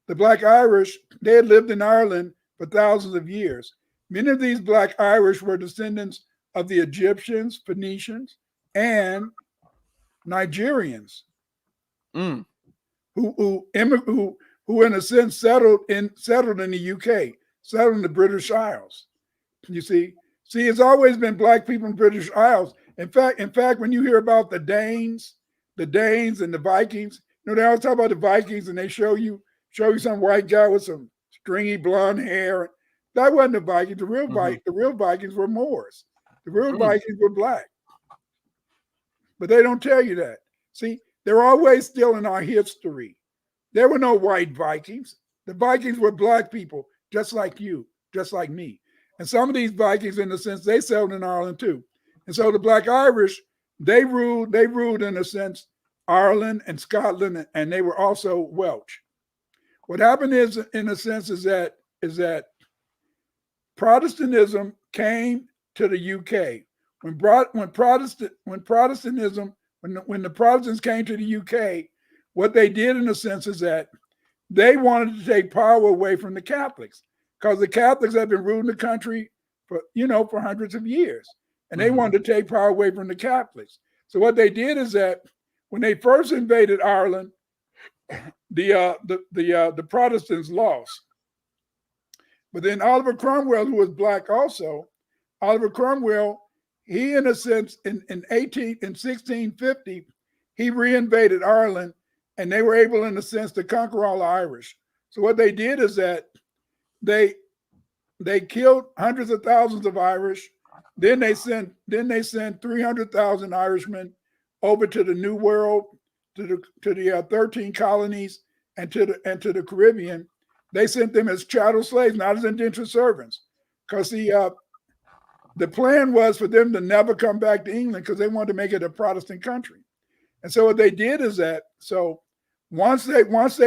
Speaker 3: the Black Irish, they had lived in Ireland for thousands of years. Many of these Black Irish were descendants of the Egyptians, Phoenicians, and Nigerians, who in a sense settled in the UK, settled in the British Isles. You see, it's always been black people in British Isles. In fact, when you hear about the Danes and the Vikings, you know, they always talk about the Vikings and they show you some white guy with some stringy blonde hair. That wasn't the Vikings. The real Vikings were Moors. The real Vikings were black. But they don't tell you that. See, they're always still in our history. There were no white Vikings. The Vikings were black people, just like you, just like me. And some of these Vikings, in a sense, they settled in Ireland too. And so the Black Irish, they ruled in a sense, Ireland and Scotland, and they were also Welsh. What happened is, in a sense, is that Protestantism came to the UK. When the Protestants came to the UK, what they did, in a sense, is that they wanted to take power away from the Catholics, because the Catholics had been ruling the country for hundreds of years. and they wanted to take power away from the Catholics. So what they did is that when they first invaded Ireland, the Protestants lost. But then Oliver Cromwell, who was black also, Oliver Cromwell, he in a sense in 1650, he reinvaded Ireland, and they were able in a sense to conquer all the Irish. So what they did is that they killed hundreds of thousands of Irish. Then they sent 300,000 Irishmen over to the New World, to the 13 colonies, and to the Caribbean. They sent them as chattel slaves, not as indentured servants, because the plan was for them to never come back to England because they wanted to make it a Protestant country. And so what they did is that, so once they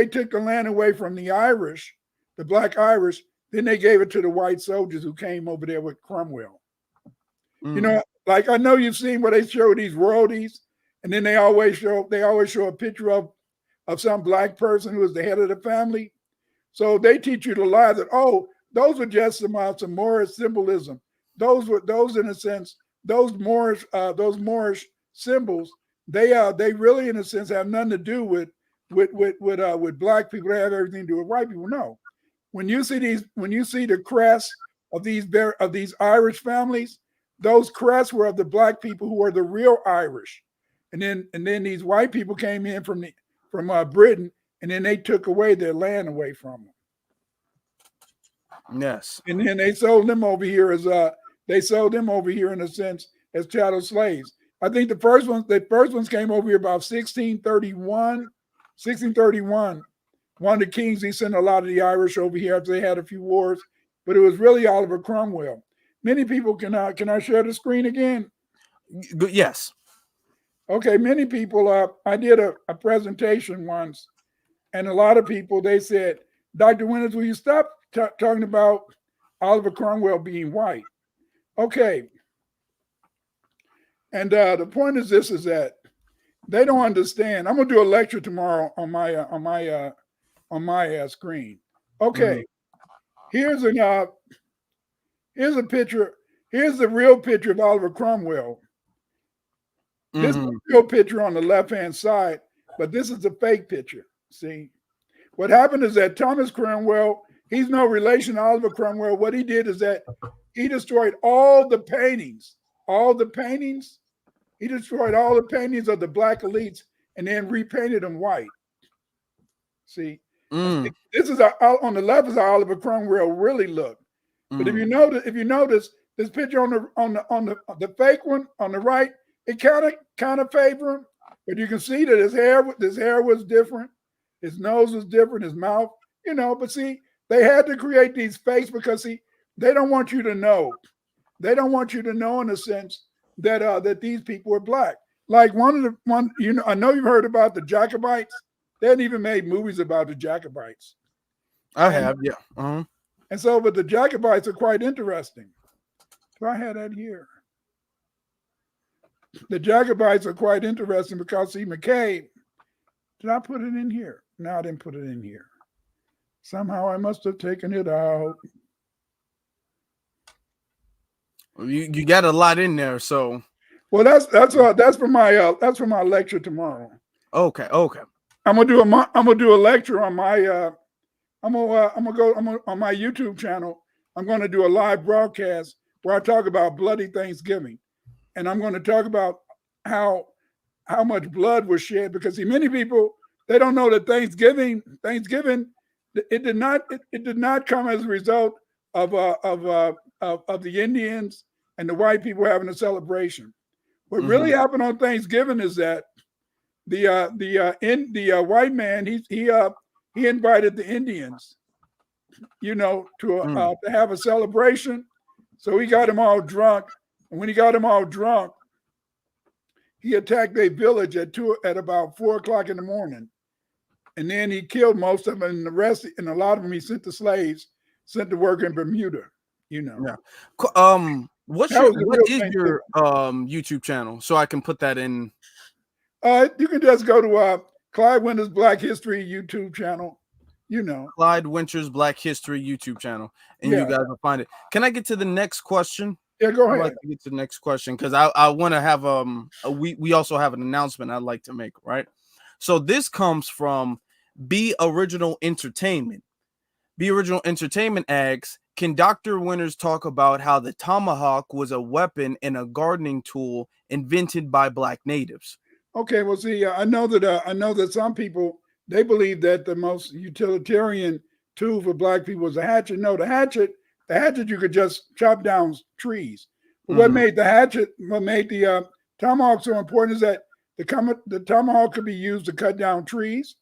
Speaker 3: took the land away from the Irish, the black Irish, then they gave it to the white soldiers who came over there with Cromwell. You know, like I know you've seen where they show these royalties, and then they always show a picture of some black person who is the head of the family. So they teach you to lie that, oh, those were just some Moorish symbolism. Those in a sense, those Moorish symbols, they really in a sense have nothing to do with black people. They have everything to do with white people. No, when you see the crests of these Irish families, those crests were of the black people who are the real Irish, and then these white people came in from Britain, and then they took away their land away from them.
Speaker 2: Yes, and
Speaker 3: then they sold them over here in a sense as chattel slaves. I think the first ones came over here about 1631. 1631. One of the kings, he sent a lot of the Irish over here after they had a few wars, but it was really Oliver Cromwell. Many people can I share the screen again?
Speaker 2: Yes.
Speaker 3: Okay, many people. I did a presentation once, and a lot of people, they said, Dr. Winters, will you stop talking about Oliver Cromwell being white? Okay. And the point is this: is that they don't understand. I'm gonna do a lecture tomorrow on my screen. Okay, here's a picture. Here's the real picture of Oliver Cromwell. This is the real picture on the left-hand side, but this is the fake picture. See, what happened is that Thomas Cromwell, he's no relation to Oliver Cromwell. What he did is that he destroyed all the paintings. He destroyed all the paintings of the black elites and then repainted them white. See, this is on the left is how Oliver Cromwell really looked. But if you notice this picture on the fake one on the right, it kind of favored him, but you can see that his hair was different, his nose was different, his mouth, But see, they had to create these fakes because they don't want you to know. They don't want you to know in a sense that these people are black. Like I know you've heard about the Jacobites. They hadn't even made movies about the Jacobites.
Speaker 2: I have, yeah.
Speaker 3: And so, but the Jacobites are quite interesting. So I had that here. The Jacobites are quite interesting because, see, McCabe, did I put it in here? No, I didn't put it in here. Somehow I must have taken it out.
Speaker 2: You got a lot in there, so.
Speaker 3: Well, that's for my lecture tomorrow.
Speaker 2: Okay.
Speaker 3: I'm gonna do a lecture on my I'm gonna go on my YouTube channel. I'm gonna do a live broadcast where I talk about Bloody Thanksgiving, and I'm going to talk about how much blood was shed because see, many people, they don't know that Thanksgiving it did not come as a result of the Indians and the white people having a celebration. What really happened on Thanksgiving is that the white man he invited the Indians, to have a celebration. So he got them all drunk, and when he got them all drunk, he attacked their village at about 4:00 in the morning, and then he killed most of them, and the rest, and a lot of them, he sent the slaves, sent to work in Bermuda.
Speaker 2: Yeah. What is your YouTube channel so I can put that in?
Speaker 3: You can just go to Clyde Winters Black History YouTube channel.
Speaker 2: Clyde Winters Black History YouTube channel, and you guys will find it. Can I get to the next question?
Speaker 3: Yeah, go
Speaker 2: I'd
Speaker 3: ahead.
Speaker 2: like to get to the next question because I want to have we also have an announcement I'd like to make, right? So this comes from Be Original Entertainment. Be Original Entertainment asks, can Dr. Winters talk about how the tomahawk was a weapon and a gardening tool invented by Black natives?
Speaker 3: Okay, well, see, I know that some people, they believe that the most utilitarian tool for Black people was a hatchet. No, the hatchet you could just chop down trees. But what made the tomahawk so important is that the tomahawk could be used to cut down trees.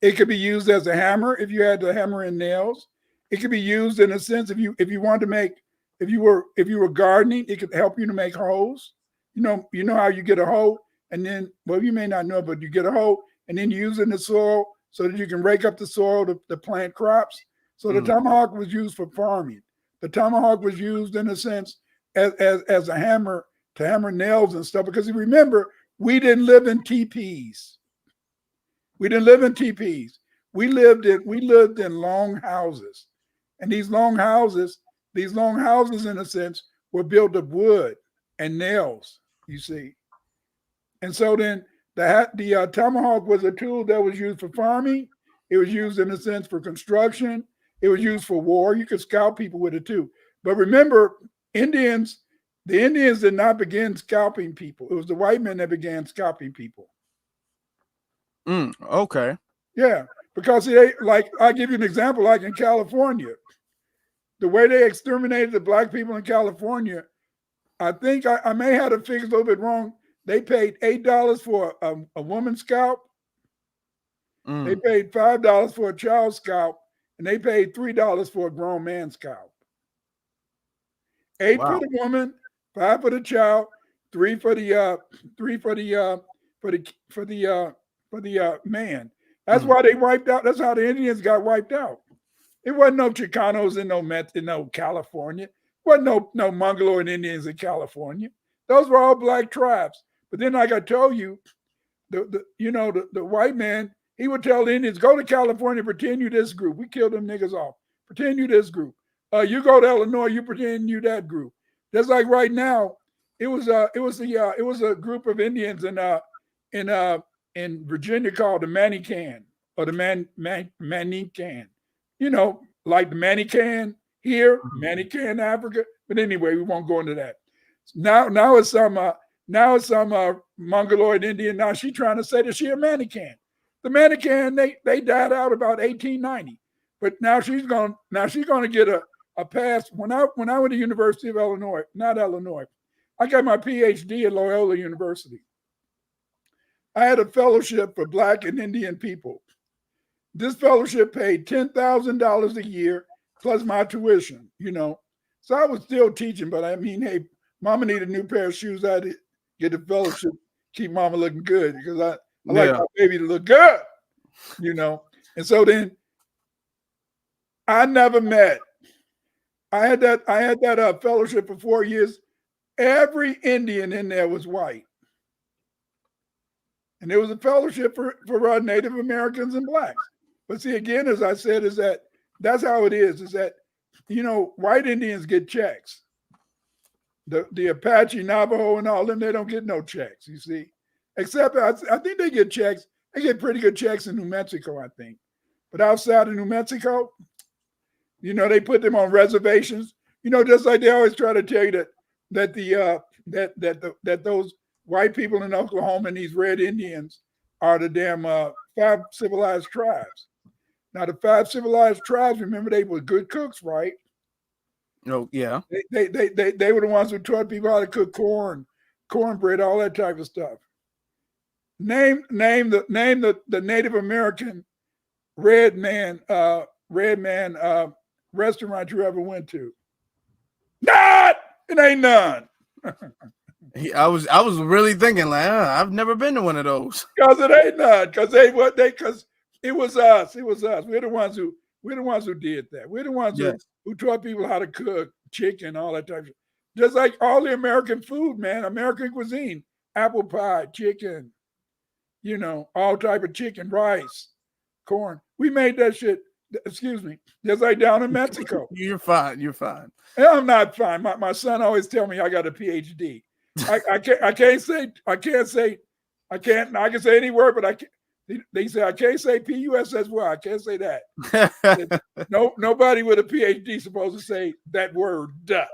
Speaker 3: It could be used as a hammer if you had the hammer and nails. It could be used in a sense if you wanted to make, if you were gardening, it could help you to make hoes. You know how you get a hoe, and then, well, you may not know, but you get a hoe and then you use it in the soil so that you can rake up the soil to plant crops. So the tomahawk was used for farming. The tomahawk was used in a sense as a hammer to hammer nails and stuff. Because remember, we didn't live in teepees. We didn't live in teepees. We lived in long houses. And these long houses in a sense were built of wood and nails, you see. And so then the tomahawk was a tool that was used for farming. It was used in a sense for construction. It was used for war. You could scalp people with it too. But remember, the Indians did not begin scalping people. It was the white men that began scalping people.
Speaker 2: Okay.
Speaker 3: Yeah, because I'll give you an example, like in California, the way they exterminated the Black people in California, I think I may have the figures a little bit wrong. They paid $8 for a woman's scalp. They paid $5 for a child's scalp, and they paid $3 for a grown man's scalp. 8 for the woman, 5 for the child, 3 for the man. That's why they wiped out. That's how the Indians got wiped out. It wasn't no Chicanos in no California. It wasn't no Mongoloid Indians in California. Those were all Black tribes. But then, like I told you, the white man, he would tell the Indians, go to California, pretend you this group. We killed them niggas off. Pretend you this group. You go to Illinois, you pretend you that group. Just like right now, it was a group of Indians in Virginia called the Manican or the Manican. Like the Manican here, Manican Africa. But anyway, we won't go into that. Now it's some Mongoloid Indian. Now she's trying to say that she a Manican. The Manican, they died out about 1890. But now she's gonna get a pass. When I went to University of Illinois, not Illinois, I got my PhD at Loyola University. I had a fellowship for Black and Indian people. This fellowship paid $10,000 a year plus my tuition, So I was still teaching, but I mean, hey, mama need a new pair of shoes. I had to get the fellowship, keep mama looking good because I like my baby to look good, And so then I never met. I had that fellowship for 4 years. Every Indian in there was white. And there was a fellowship for Native Americans and Blacks. But see, again, as I said, that's how it is that, white Indians get checks. The Apache, Navajo, and all them, they don't get no checks, you see. Except I think they get checks. They get pretty good checks in New Mexico, I think. But outside of New Mexico, they put them on reservations. Just like they always try to tell you that those white people in Oklahoma and these red Indians are the damn 5 civilized tribes. Now, the 5 civilized tribes, remember, they were good cooks, right?
Speaker 2: Oh, yeah.
Speaker 3: They were the ones who taught people how to cook cornbread, all that type of stuff. Name the Native American red man restaurant you ever went to. It ain't none.
Speaker 2: I was really thinking like, I've never been to one of those.
Speaker 3: Because it ain't none. Because it was us. It was us. We're the ones who did that. We're the ones who taught people how to cook chicken, all that type of stuff. Just like all the American food, man, American cuisine, apple pie, chicken, all type of chicken, rice, corn. We made that shit. Excuse me. Just like down in Mexico.
Speaker 2: You're fine. You're fine.
Speaker 3: I'm not fine. My son always tell me I got a PhD. I can't say I can say any word, but I can't. They say I can't say PUSSY. I can't say that. Nobody with a PhD supposed to say that word. Duh.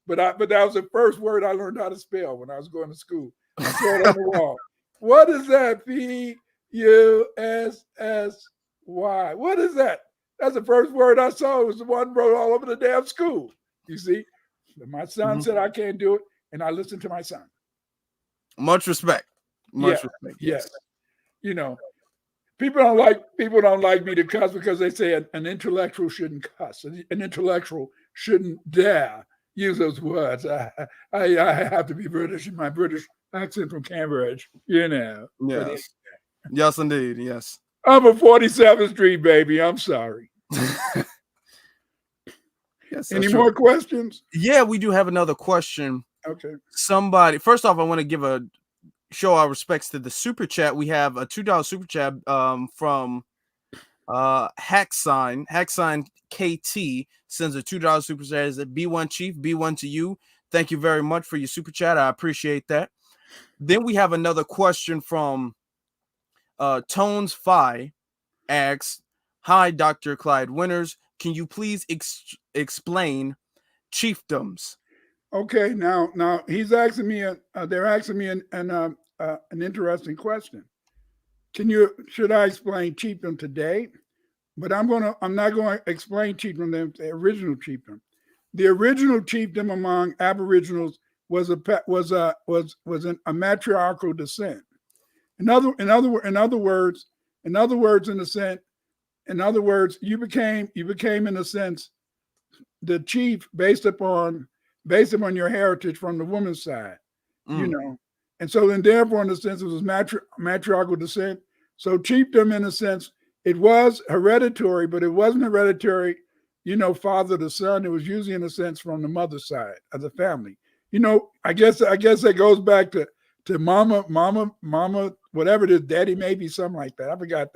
Speaker 3: But that was the first word I learned how to spell when I was going to school. I saw it on the wall. What is that? PUSSY. What is that? That's the first word I saw. It was the one wrote all over the damn school. You see, my son said I can't do it, and I listened to my son.
Speaker 2: Much respect. Much respect.
Speaker 3: Yes. You know, people don't like me to cuss because they say an intellectual shouldn't cuss. An intellectual shouldn't dare use those words. I have to be British in my British accent from Cambridge. You know.
Speaker 2: Yes. Yes, indeed. Yes.
Speaker 3: I'm a 47th Street baby. I'm sorry.
Speaker 2: Yes.
Speaker 3: Any more questions?
Speaker 2: Yeah, we do have another question.
Speaker 3: Okay.
Speaker 2: Somebody. First off, I want to show our respects to the super chat. We have a $2 super chat from Hacksign. Hacksign KT sends a $2 super chat. Is it B1 Chief? B1 to you. Thank you very much for your super chat. I appreciate that. Then we have another question from Tones Phi asks, "Hi, Dr. Clyde Winters. Can you please explain chiefdoms?"
Speaker 3: Okay, now he's asking me. They're asking me an interesting question. Should I explain chiefdom today? But I'm not going to explain chiefdom, the original chiefdom. The original chiefdom among Aboriginals was a matriarchal descent. In other words, you became in a sense the chief based upon your heritage from the woman's side, you know. And so then therefore, in a sense, it was matriarchal descent. So chiefdom, in a sense, it was hereditary, but it wasn't hereditary, father to son. It was usually, in a sense, from the mother's side of the family. I guess that goes back to mama, whatever it is, daddy, maybe something like that. I forgot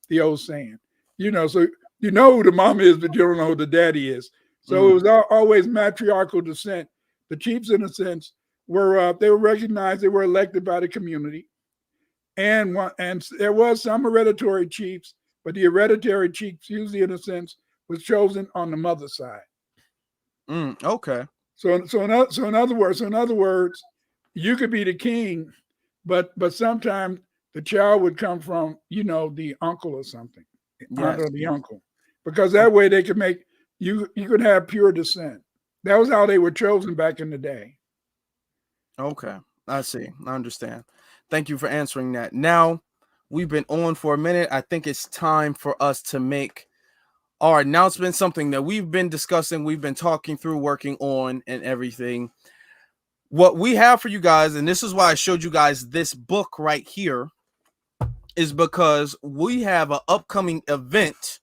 Speaker 3: the old saying. So you know who the mama is, but you don't know who the daddy is. So it was always matriarchal descent. The chiefs, in a sense, they were recognized, they were elected by the community, and there was some hereditary chiefs, but the hereditary chiefs usually, in a sense, was chosen on the mother's side.
Speaker 2: Okay.
Speaker 3: So in other words, you could be the king, but sometimes the child would come from the uncle or something, aunt or the uncle, because that way they could make you could have pure descent. That was how they were chosen back in the day.
Speaker 2: Okay, I see. I understand. Thank you for answering that. Now, we've been on for a minute. I think it's time for us to make our announcement, something that we've been discussing, we've been talking through, working on, and everything. What we have for you guys, and this is why I showed you guys this book right here, is because we have an upcoming event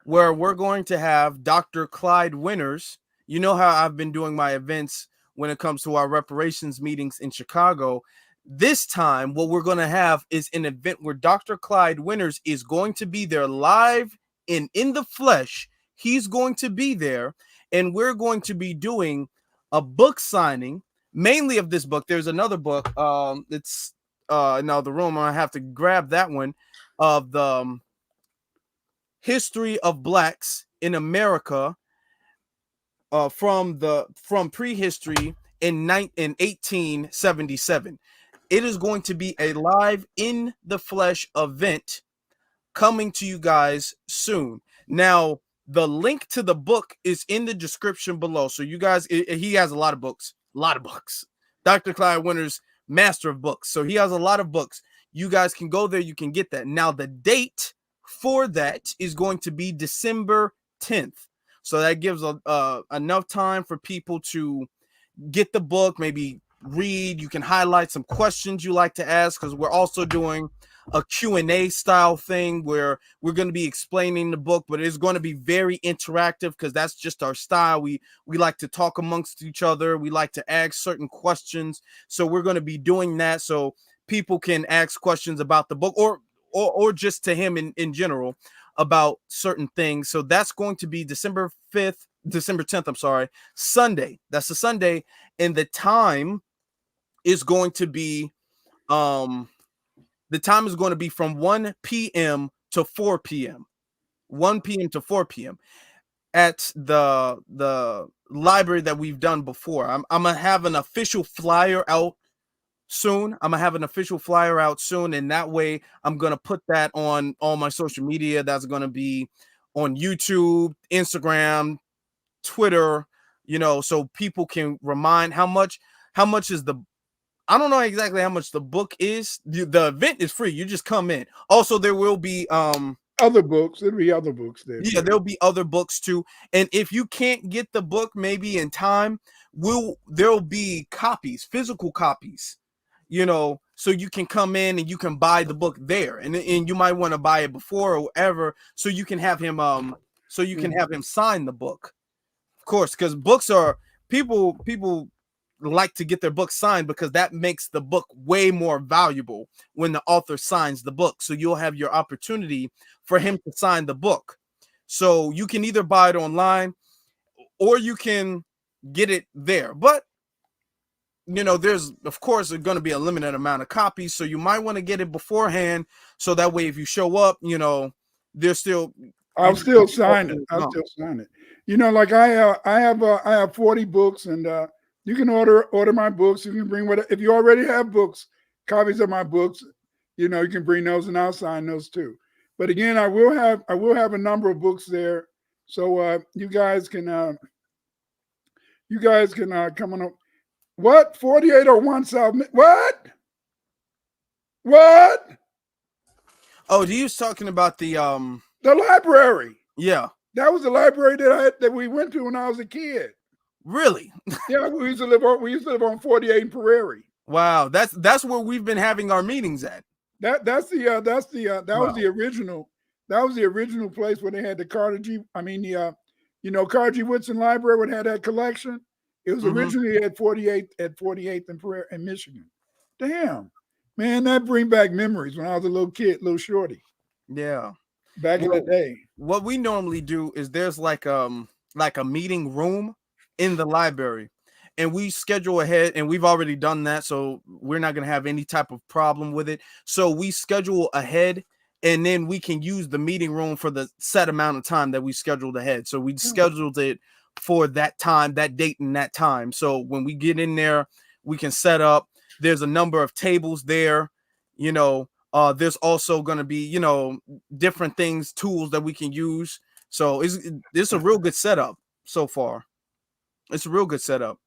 Speaker 2: where we're going to have Dr. Clyde Winters. You know how I've been doing my events when it comes to our reparations meetings in Chicago. This time, what we're going to have is an event where Dr. Clyde Winters is going to be there live and in the flesh. He's going to be there, and we're going to be doing a book signing, mainly of this book. There's another book. It's in the other room. I have to grab that one, of the history of blacks in America, from prehistory in 1877. It is going to be a live in the flesh event coming to you guys soon. Now, the link to the book is in the description below. So you guys, he has a lot of books. Dr. Clyde Winters, master of books. So he has a lot of books. You guys can go there. You can get that. Now, the date for that is going to be December 10th. So that gives enough time for people to get the book, maybe read. You can highlight some questions you like to ask, because we're also doing a Q&A style thing where we're going to be explaining the book, but it's going to be very interactive because that's just our style. We like to talk amongst each other. We like to ask certain questions. So we're going to be doing that so people can ask questions about the book or just to him in general. about certain things. So that's going to be December 10th, I'm sorry, Sunday. That's a Sunday, and the time is going to be from 1 p.m. to 4 p.m. 1 p.m. to 4 p.m. at the library that we've done before. I'm gonna have an official flyer out soon. And that way I'm gonna put that on all my social media. That's gonna be on YouTube, Instagram, Twitter, so people can remind how much is I don't know exactly how much the book is. The event is free. You just come in. Also, there will be
Speaker 3: other books. There'll be other books there.
Speaker 2: Yeah, there'll be other books too. And if you can't get the book maybe in time, there'll be copies, physical copies, so you can come in and you can buy the book there. And you might want to buy it before or whatever, so you can have him have him sign the book. Of course, because books are people like to get their book signed because that makes the book way more valuable when the author signs the book. So you'll have your opportunity for him to sign the book. So you can either buy it online or you can get it there. But, there's, of course, going to be a limited amount of copies. So you might want to get it beforehand. So that way, if you show up, there's still.
Speaker 3: I'll still sign it. Like I have 40 books, and you can order my books. You can bring if you already have books, copies of my books, you can bring those, and I'll sign those too. But again, I will have a number of books there, so you guys can come on up. What? 4801 South? What?
Speaker 2: Oh, you was talking about the
Speaker 3: library.
Speaker 2: Yeah,
Speaker 3: that was the library that we went to when I was a kid.
Speaker 2: Really?
Speaker 3: Yeah, we used to live on 48 in Prairie.
Speaker 2: Wow, that's where we've been having our meetings at.
Speaker 3: That was the original place where they had the Carter G. Carter G. Woodson Library would have that collection. It was originally at 48th and Prairie in Michigan. Damn, man, that bring back memories when I was a little kid, little shorty.
Speaker 2: Yeah,
Speaker 3: back in the day.
Speaker 2: What we normally do is there's like a meeting room in the library, and we schedule ahead, and we've already done that, so we're not going to have any type of problem with it. So we schedule ahead, and then we can use the meeting room for the set amount of time that we scheduled ahead. So we scheduled it for that time, that date and that time. So when we get in there, we can set up. There's a number of tables there, there's also going to be, different things, tools that we can use. So it's a real good setup so far. It's a real good setup.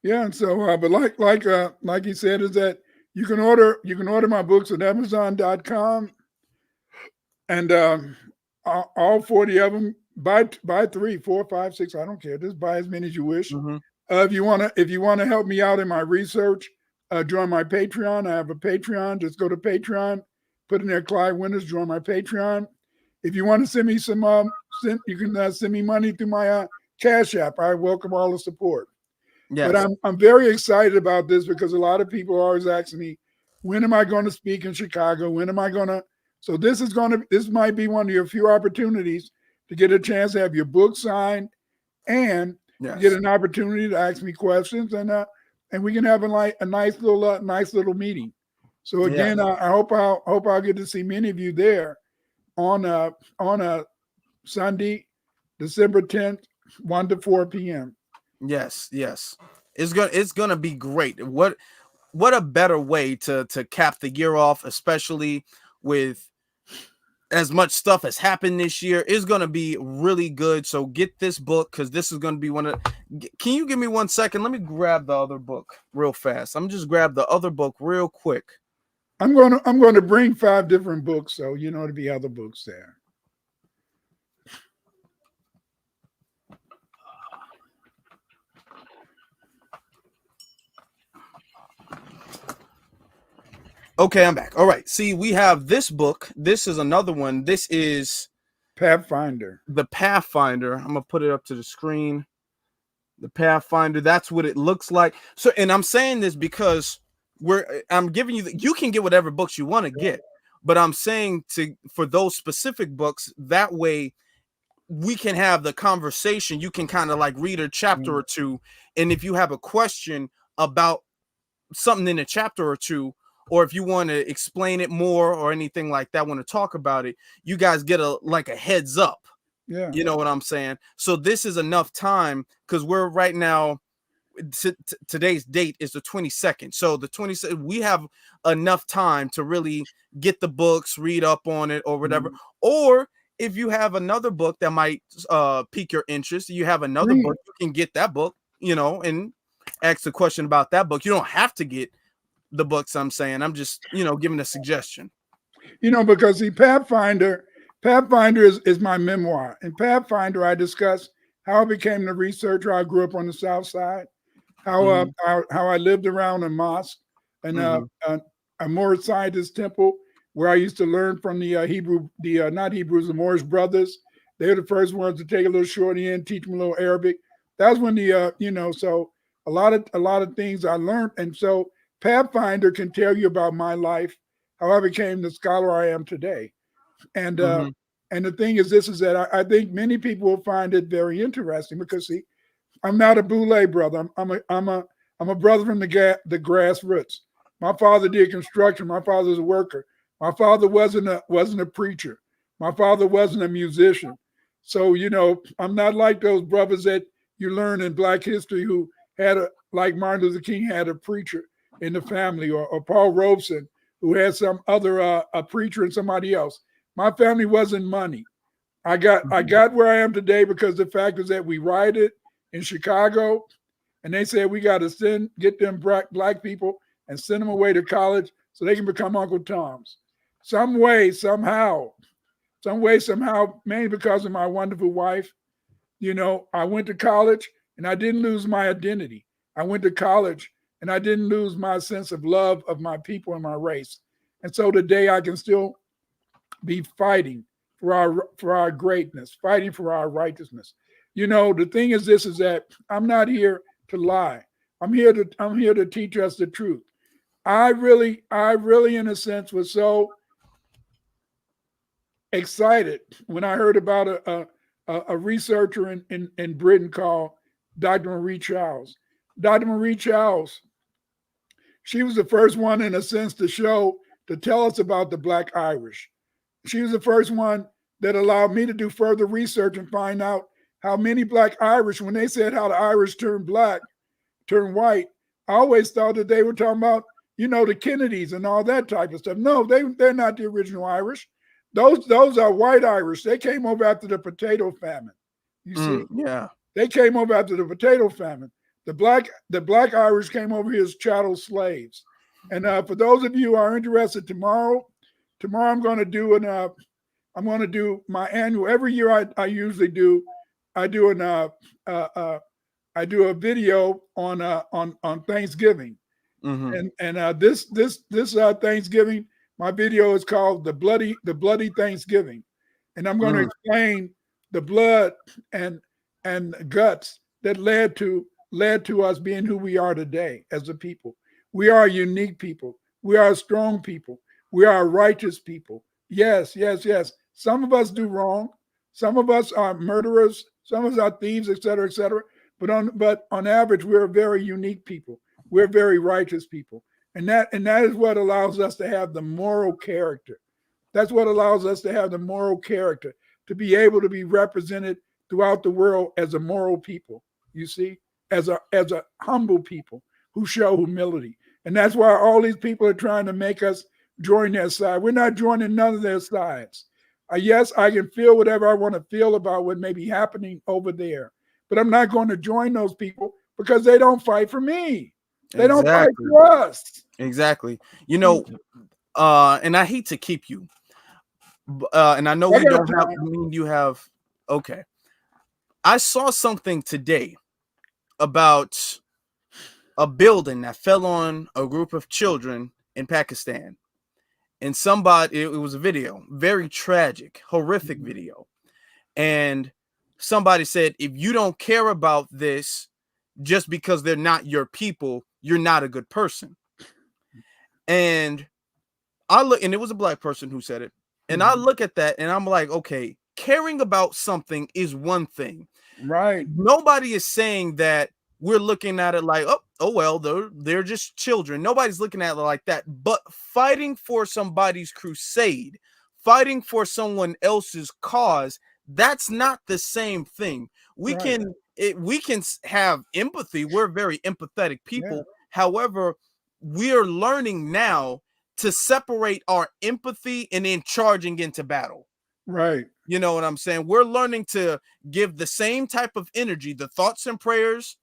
Speaker 3: Yeah, and so but like he said, is that you can order my books at Amazon.com, and all 40 of them, buy 3, 4, 5, 6. I don't care. Just buy as many as you wish. If you wanna help me out in my research, join my Patreon. I have a Patreon. Just go to Patreon, put in there Clyde Winters, join my Patreon. If you want to send me some, you can send me money through my Cash App. I welcome all the support. Yes. But I'm very excited about this because a lot of people are always asking me, when am I going to speak in Chicago? When am I going to? So this might be one of your few opportunities to get a chance to have your book signed and get an opportunity to ask me questions, and we can have a nice little meeting. So again, I hope I'll get to see many of you there on a Sunday, December 10th, 1 to 4 p.m.
Speaker 2: Yes. It's gonna be great. What a better way to cap the year off, especially with as much stuff has happened this year. Is gonna be really good. So get this book, because this is gonna be one of. Can you give me 1 second? Let me grab the other book real fast. I'm just grab the other book real quick.
Speaker 3: I'm going to bring 5 different books, so to be other books there.
Speaker 2: Okay, I'm back. All right. See, we have this book. This is another one. This is
Speaker 3: Pathfinder.
Speaker 2: The Pathfinder. I'm going to put it up to the screen. The Pathfinder. That's what it looks like. So, and I'm saying this because I'm giving you, you can get whatever books you want to get, But I'm saying for those specific books, that way we can have the conversation. You can kind of like read a chapter or two, and if you have a question about something in a chapter or two, or if you want to explain it more or anything like that, want to talk about it, you guys get a heads up.
Speaker 3: Yeah,
Speaker 2: you know what I'm saying? So this is enough time, because we're right now, today's date is the 22nd. So the 22nd, we have enough time to really get the books, read up on it or whatever. Or if you have another book that might pique your interest, you have another book, you can get that book, and ask the question about that book. You don't have to get the books. I'm saying, I'm just, giving a suggestion.
Speaker 3: Because the Pathfinder is my memoir. In Pathfinder, I discuss how I became the researcher. I grew up on the South Side, how I lived around a mosque and a Moorish scientist temple where I used to learn from the Moorish brothers. They were the first ones to take a little shorty in, teach them a little Arabic. That was when so a lot of things I learned. And so Pathfinder can tell you about my life, how I became the scholar I am today. And and the thing is, this is that I think many people will find it very interesting because, see, I'm not a boule brother. I'm a brother from the grassroots. My father did construction. My father's a worker. My father wasn't a preacher. My father wasn't a musician. So, I'm not like those brothers that you learn in Black history who had like Martin Luther King had a preacher in the family, or Paul Robeson, who had some other a preacher and somebody else. My family wasn't money. I got where I am today because the fact is that we rioted in Chicago, and they said we got to get them black people and send them away to college so they can become Uncle Toms. Some way, somehow, mainly because of my wonderful wife, I went to college and I didn't lose my identity. I went to college and I didn't lose my sense of love of my people and my race. And so today I can still be fighting for our greatness, fighting for our righteousness. The thing is this, is that I'm not here to lie. I'm here to teach us the truth. I really, in a sense, was so excited when I heard about a researcher in Britain called Dr. Marie Charles. Dr. Marie Charles, she was the first one, in a sense, to tell us about the Black Irish. She was the first one that allowed me to do further research and find out how many Black Irish, when they said how the Irish turned white, I always thought that they were talking about, the Kennedys and all that type of stuff. No, they're not the original Irish. Those are white Irish. They came over after the potato famine. You see?
Speaker 2: Yeah.
Speaker 3: They came over after the potato famine. The black Irish came over here as chattel slaves. And for those of you who are interested, tomorrow I'm going to do my annual. Every year I usually do. I do a video on Thanksgiving. And this Thanksgiving, my video is called the bloody Thanksgiving, and I'm going to explain the blood and guts that led to us being who we are today as a people. We are a unique people. We are a strong people. We are a righteous people. Yes. Some of us do wrong. Some of us are murderers. Some of us are thieves, et cetera, et cetera. But on average, we're a very unique people. We're very righteous people. And that is what allows us to have the moral character. That's what allows us to have the moral character, to be able to be represented throughout the world as a moral people, you see, as a humble people who show humility. And that's why all these people are trying to make us join their side. We're not joining none of their sides. Yes, I can feel whatever I want to feel about what may be happening over there, but I'm not going to join those people because they don't fight for me. They don't fight for us.
Speaker 2: Exactly. And I hate to keep you, and I know we don't have, you have, okay. I saw something today about a building that fell on a group of children in Pakistan. And it was a video, very tragic, horrific video. And somebody said, if you don't care about this just because they're not your people, you're not a good person. And I look, and it was a black person who said it, and I look at that and I'm like, okay, caring about something is one thing.
Speaker 3: Right.
Speaker 2: Nobody is saying that we're looking at it like, oh well, they're just children. Nobody's looking at it like that. But fighting for somebody's crusade, fighting for someone else's cause, that's not the same thing. We can have empathy. We're very empathetic people.
Speaker 3: Yeah.
Speaker 2: However, we're learning now to separate our empathy and then charging into battle.
Speaker 3: Right.
Speaker 2: You know what I'm saying? We're learning to give the same type of energy, the thoughts and prayers.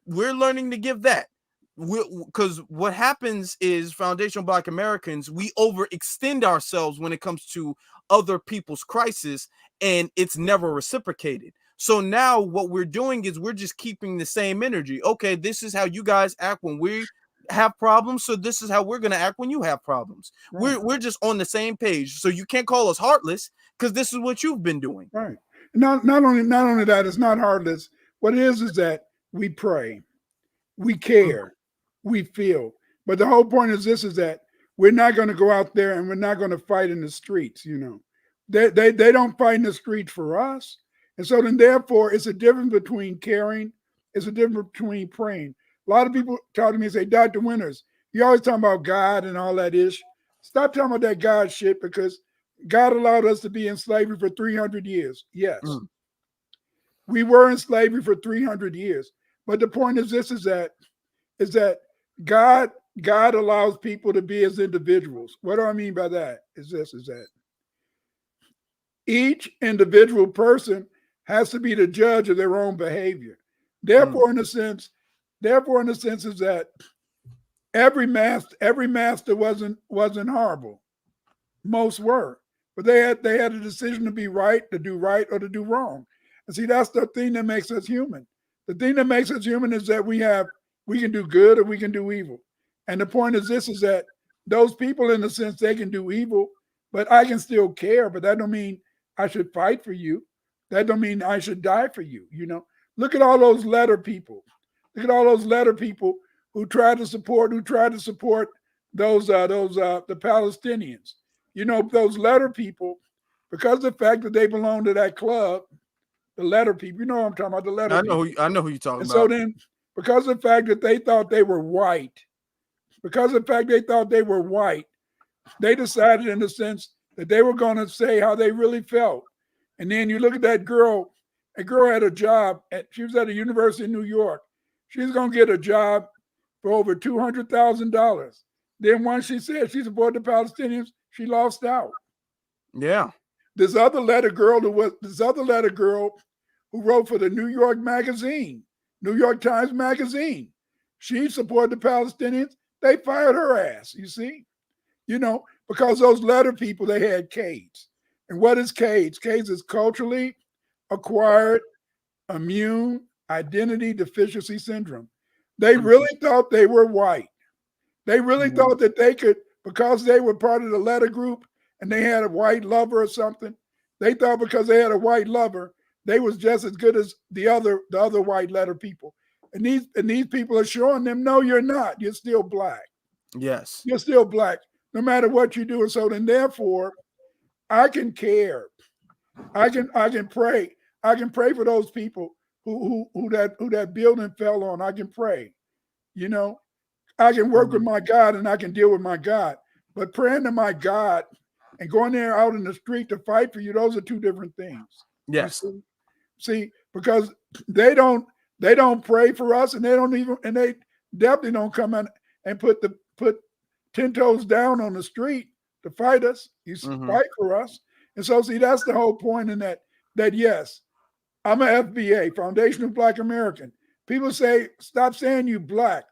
Speaker 2: We're learning to give that. Because what happens is, foundational Black Americans, we overextend ourselves when it comes to other people's crisis, and it's never reciprocated. So now what we're doing is we're just keeping the same energy. Okay, this is how you guys act when we have problems, so this is how we're going to act when you have problems.
Speaker 3: Right.
Speaker 2: We're just on the same page. So you can't call us heartless, because this is what you've been doing.
Speaker 3: Right. Not only that, it's not heartless. What it is that we pray, we care, we feel. But the whole point is this: is that we're not going to go out there and we're not going to fight in the streets. You know, they don't fight in the streets for us, and so then therefore it's a difference between caring. It's a difference between praying. A lot of people talk to me and say, Dr. Winters, you always talking about God and all that ish. Stop talking about that God shit, because God allowed us to be in slavery for 300 years. Yes. We were in slavery for 300 years. But the point is this: is that God allows people to be as individuals. What do I mean by that? Is that each individual person has to be the judge of their own behavior. Therefore, in a sense, is that every master wasn't horrible. Most were. But they had a decision to be right, to do right, or to do wrong. And see, that's the thing that makes us human. The thing that makes us human is that we can do good or we can do evil. And the point is this: is that those people, in a sense, they can do evil, but I can still care. But that don't mean I should fight for you. That don't mean I should die for you. You know, look at all those letter people. Look at all those letter people who try to support those the Palestinians. You know, those letter people, because of the fact that they belong to that club, the letter people, you know what I'm talking about, the letter people.
Speaker 2: I know who you're talking
Speaker 3: and
Speaker 2: about.
Speaker 3: So then, because of the fact that they thought they were white, they decided, in a sense, that they were going to say how they really felt. And then you look at that girl had a job, she was at a university in New York. She's going to get a job for over $200,000. Then once she said she supported the Palestinians, she lost out.
Speaker 2: Yeah.
Speaker 3: This other letter girl who wrote for the New York Times magazine, she supported the Palestinians. They fired her ass, you see? You know, because those letter people, they had Cades. And what is Cades? Cades is culturally acquired immune identity deficiency syndrome. They really thought they were white. They really thought that they could, because they were part of the letter group and they had a white lover or something, they thought because they had a white lover, they was just as good as the other white letter people. And these people are showing them, no, you're not. You're still black.
Speaker 2: Yes.
Speaker 3: You're still black, no matter what you do. And so then therefore, I can care. I can pray. I can pray for those people who that building fell on. I can pray. You know, I can work with my God and I can deal with my God. But praying to my God and going there out in the street to fight for you, those are two different things.
Speaker 2: Yes.
Speaker 3: See, because they don't pray for us, and they definitely don't come in and put 10 toes down on the street to fight us. You fight for us. And so see, that's the whole point in that yes, I'm an FBA, Foundational Black American. People say, stop saying you black.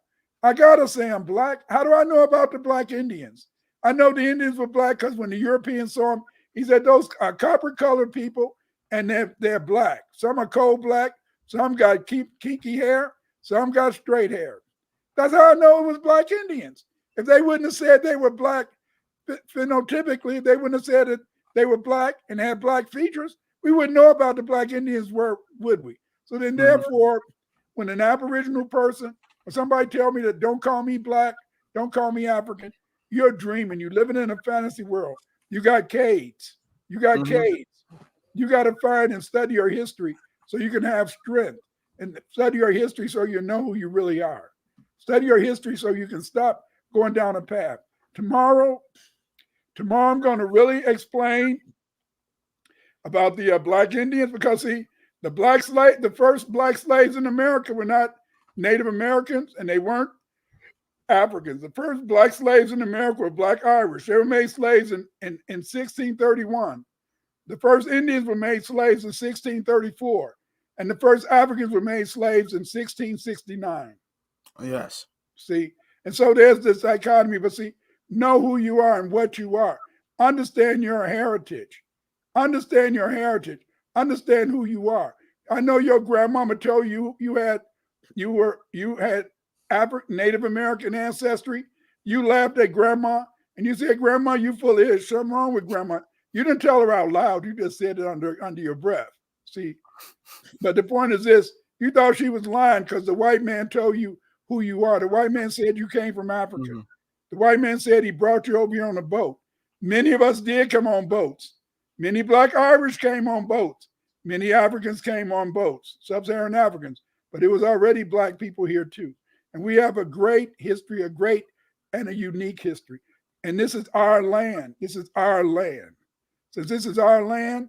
Speaker 3: I gotta say I'm black. How do I know about the black Indians? I know the Indians were black because when the Europeans saw them, he said those are copper colored people and they're black. Some are coal black, some got kinky hair, some got straight hair. That's how I know it was black Indians. If they wouldn't have said they were black, phenotypically, they wouldn't have said that they were black and had black features, we wouldn't know about the black Indians, would we? So then therefore, when an Aboriginal person or somebody tell me that don't call me black, don't call me African, You're dreaming. You're living in a fantasy world. You got Cades. You got Cades. You got to find and study your history so you can have strength, and study your history so you know who you really are. Study your history so you can stop going down a path. Tomorrow I'm going to really explain about the Black Indians, because see, the first black slaves in America were not Native Americans, and they weren't Africans. The first black slaves in America were Black Irish. They were made slaves in 1631. The first Indians were made slaves in 1634. And the first Africans were made slaves in 1669.
Speaker 2: Yes.
Speaker 3: See, and so there's this dichotomy, but see, know who you are and what you are. Understand your heritage. Understand your heritage. Understand who you are. I know your grandmama told you you had Native American ancestry. You laughed at grandma and you said, "Grandma, you full of it. Something wrong with grandma." You didn't tell her out loud. You just said it under your breath. See, but the point is this: you thought she was lying because the white man told you who you are. The white man said you came from Africa. The white man said he brought you over here on a boat. Many of us did come on boats. Many Black Irish came on boats. Many Africans came on boats, sub-Saharan Africans, but it was already Black people here too. And we have a great history, a great and a unique history. And this is our land. This is our land. Since this is our land,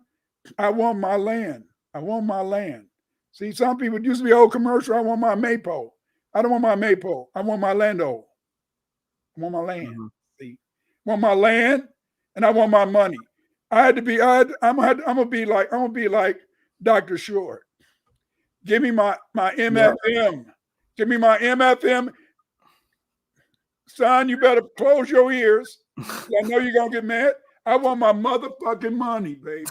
Speaker 3: I want my land. I want my land. See, some people used to be old commercial. I want my maypole. I don't want my maypole. I want my land. I want my land. See, I want my land, and I want my money. I'm gonna be like Dr. Short. Give me my MFM. Yeah. Give me my MFM. Son, you better close your ears. I know you're gonna get mad. I want my motherfucking money, baby.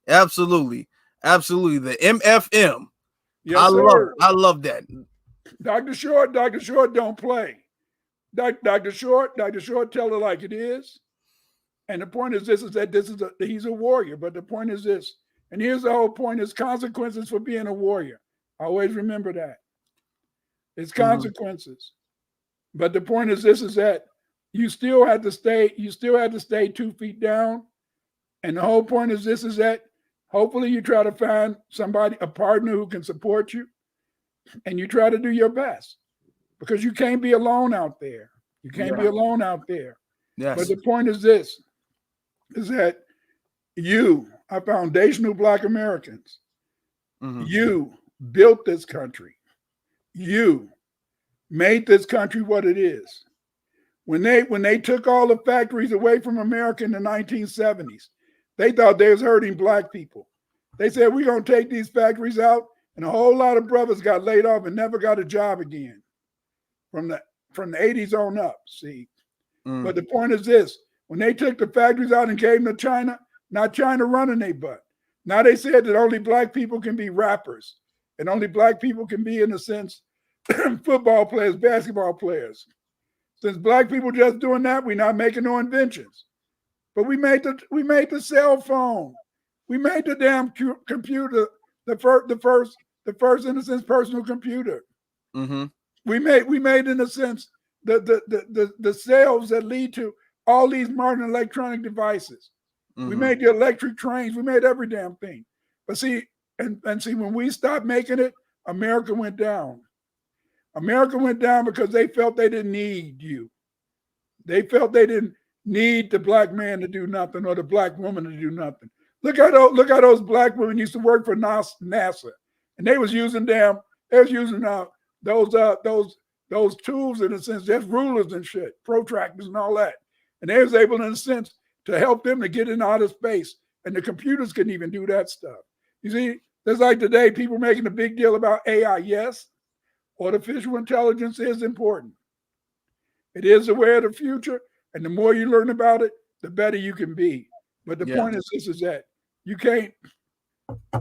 Speaker 2: Absolutely. The MFM.
Speaker 3: Yes,
Speaker 2: I love that.
Speaker 3: Dr. Short don't play. Dr. Short tell it like it is. And the point is this: is that he's a warrior. But the point is this, and here's the whole point: is consequences for being a warrior. Always remember that. It's consequences. But the point is this: is that you still had to stay 2 feet down. And the whole point is this: is that hopefully you try to find a partner who can support you, and you try to do your best, because you can't be alone out there. You can't be alone out there.
Speaker 2: Yes.
Speaker 3: But the point is this: is that you are foundational Black Americans. You built this country. You made this country what it is. When they took all the factories away from America in the 1970s, they thought they was hurting Black people. They said, we're going to take these factories out, and a whole lot of brothers got laid off and never got a job again from the 80s on up, see. But the point is this: when they took the factories out and gave them to China, not China running their butt. Now they said that only Black people can be rappers, and only Black people can be, in a sense, football players, basketball players. Since Black people just doing that, we're not making no inventions. But we made the cell phone. We made the damn computer, the first in a sense personal computer. We made in a sense the cells that lead to all these modern electronic devices. We made the electric trains. We made every damn thing. But see, and see, when we stopped making it, America went down. America went down because they felt they didn't need you. They felt they didn't need the Black man to do nothing, or the Black woman to do nothing. Look how those Black women used to work for NASA, and they was using those tools, in a sense, just rulers and shit, protractors and all that. And they was able, in a sense, to help them to get in outer space. And the computers couldn't even do that stuff. You see, there's like today, people making a big deal about AI. Yes, artificial intelligence is important. It is the way of the future. And the more you learn about it, the better you can be. But the point is this: is that you can't,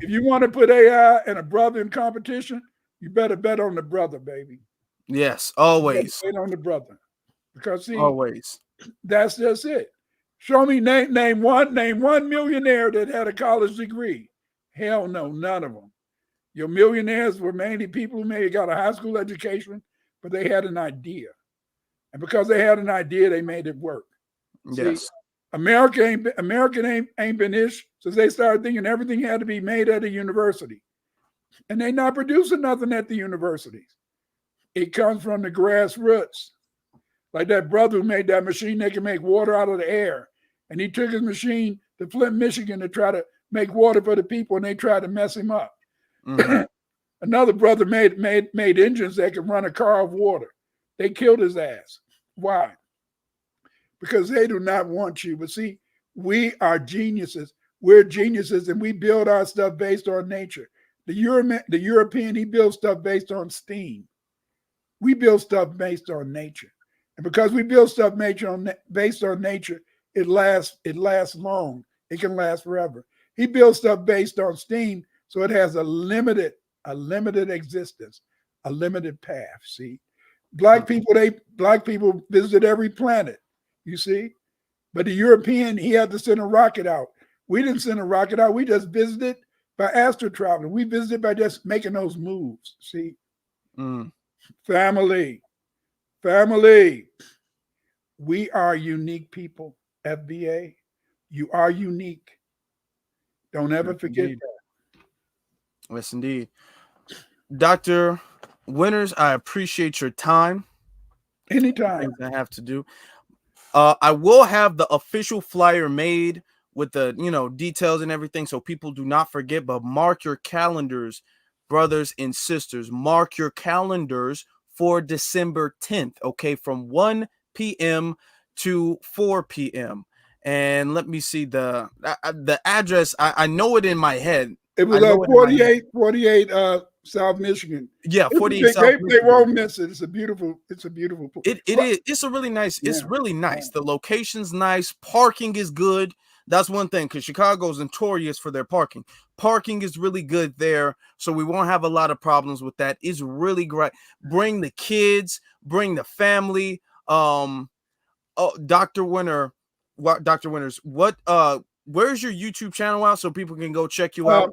Speaker 3: if you want to put AI and a brother in competition, you better bet on the brother, baby.
Speaker 2: Yes, always.
Speaker 3: Bet on the brother. Because see,
Speaker 2: always.
Speaker 3: That's just it. Show me, name one millionaire that had a college degree. Hell no, none of them. Your millionaires were mainly people who maybe got a high school education, but they had an idea. And because they had an idea, they made it work.
Speaker 2: Yes.
Speaker 3: See, America ain't been ish since they started thinking everything had to be made at a university. And they not producing nothing at the universities. It comes from the grassroots. Like that brother who made that machine that can make water out of the air. And he took his machine to Flint, Michigan to try to make water for the people, and they tried to mess him up. Mm-hmm. Another brother made engines that could run a car of water. They killed his ass. Why? Because they do not want you. But see, we are geniuses. We're geniuses, and we build our stuff based on nature. The European, he builds stuff based on steam. We build stuff based on nature. And because we build stuff based on nature, it lasts long. It can last forever. He builds stuff based on steam, so it has a limited existence, a limited path. See, black people visit every planet, you see. But the European, he had to send a rocket out. We didn't send a rocket out. We just visited by astro traveling. We visited by just making those moves. See, family. We are unique people. FBA, you are unique. Don't ever forget that.
Speaker 2: Yes, indeed. Dr. Winters, I appreciate your time.
Speaker 3: Anytime.
Speaker 2: Things I have to do. I will have the official flyer made with the details and everything, so people do not forget. But mark your calendars, brothers and sisters. Mark your calendars for December 10th. Okay, from 1 p.m. to 4 p.m. And let me see the address. I know it in my head.
Speaker 3: It was 48 South Michigan.
Speaker 2: Yeah, 48 South Michigan.
Speaker 3: They won't miss it. It's a beautiful place.
Speaker 2: It is. It's a really nice. Yeah. It's really nice. The location's nice. Parking is good. That's one thing, because Chicago's notorious for their parking. Parking is really good there, so we won't have a lot of problems with that. It's really great. Bring the kids, bring the family. Dr. Winters, where's your YouTube channel out so people can go check you out?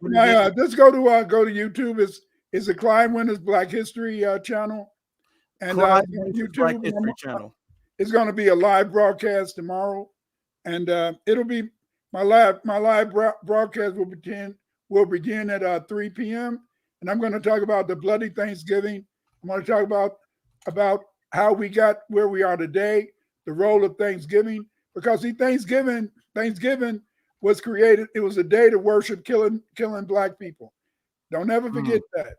Speaker 3: Just go to YouTube. It's the Clyde Winters Black History channel, and YouTube
Speaker 2: Black History channel.
Speaker 3: It's going to be a live broadcast tomorrow, and it'll be my live broadcast will begin at 3 p.m. and I'm going to talk about the Bloody Thanksgiving. I'm going to talk about how we got where we are today. The role of Thanksgiving, because see, Thanksgiving was created. It was a day to worship killing Black people. Don't ever forget that.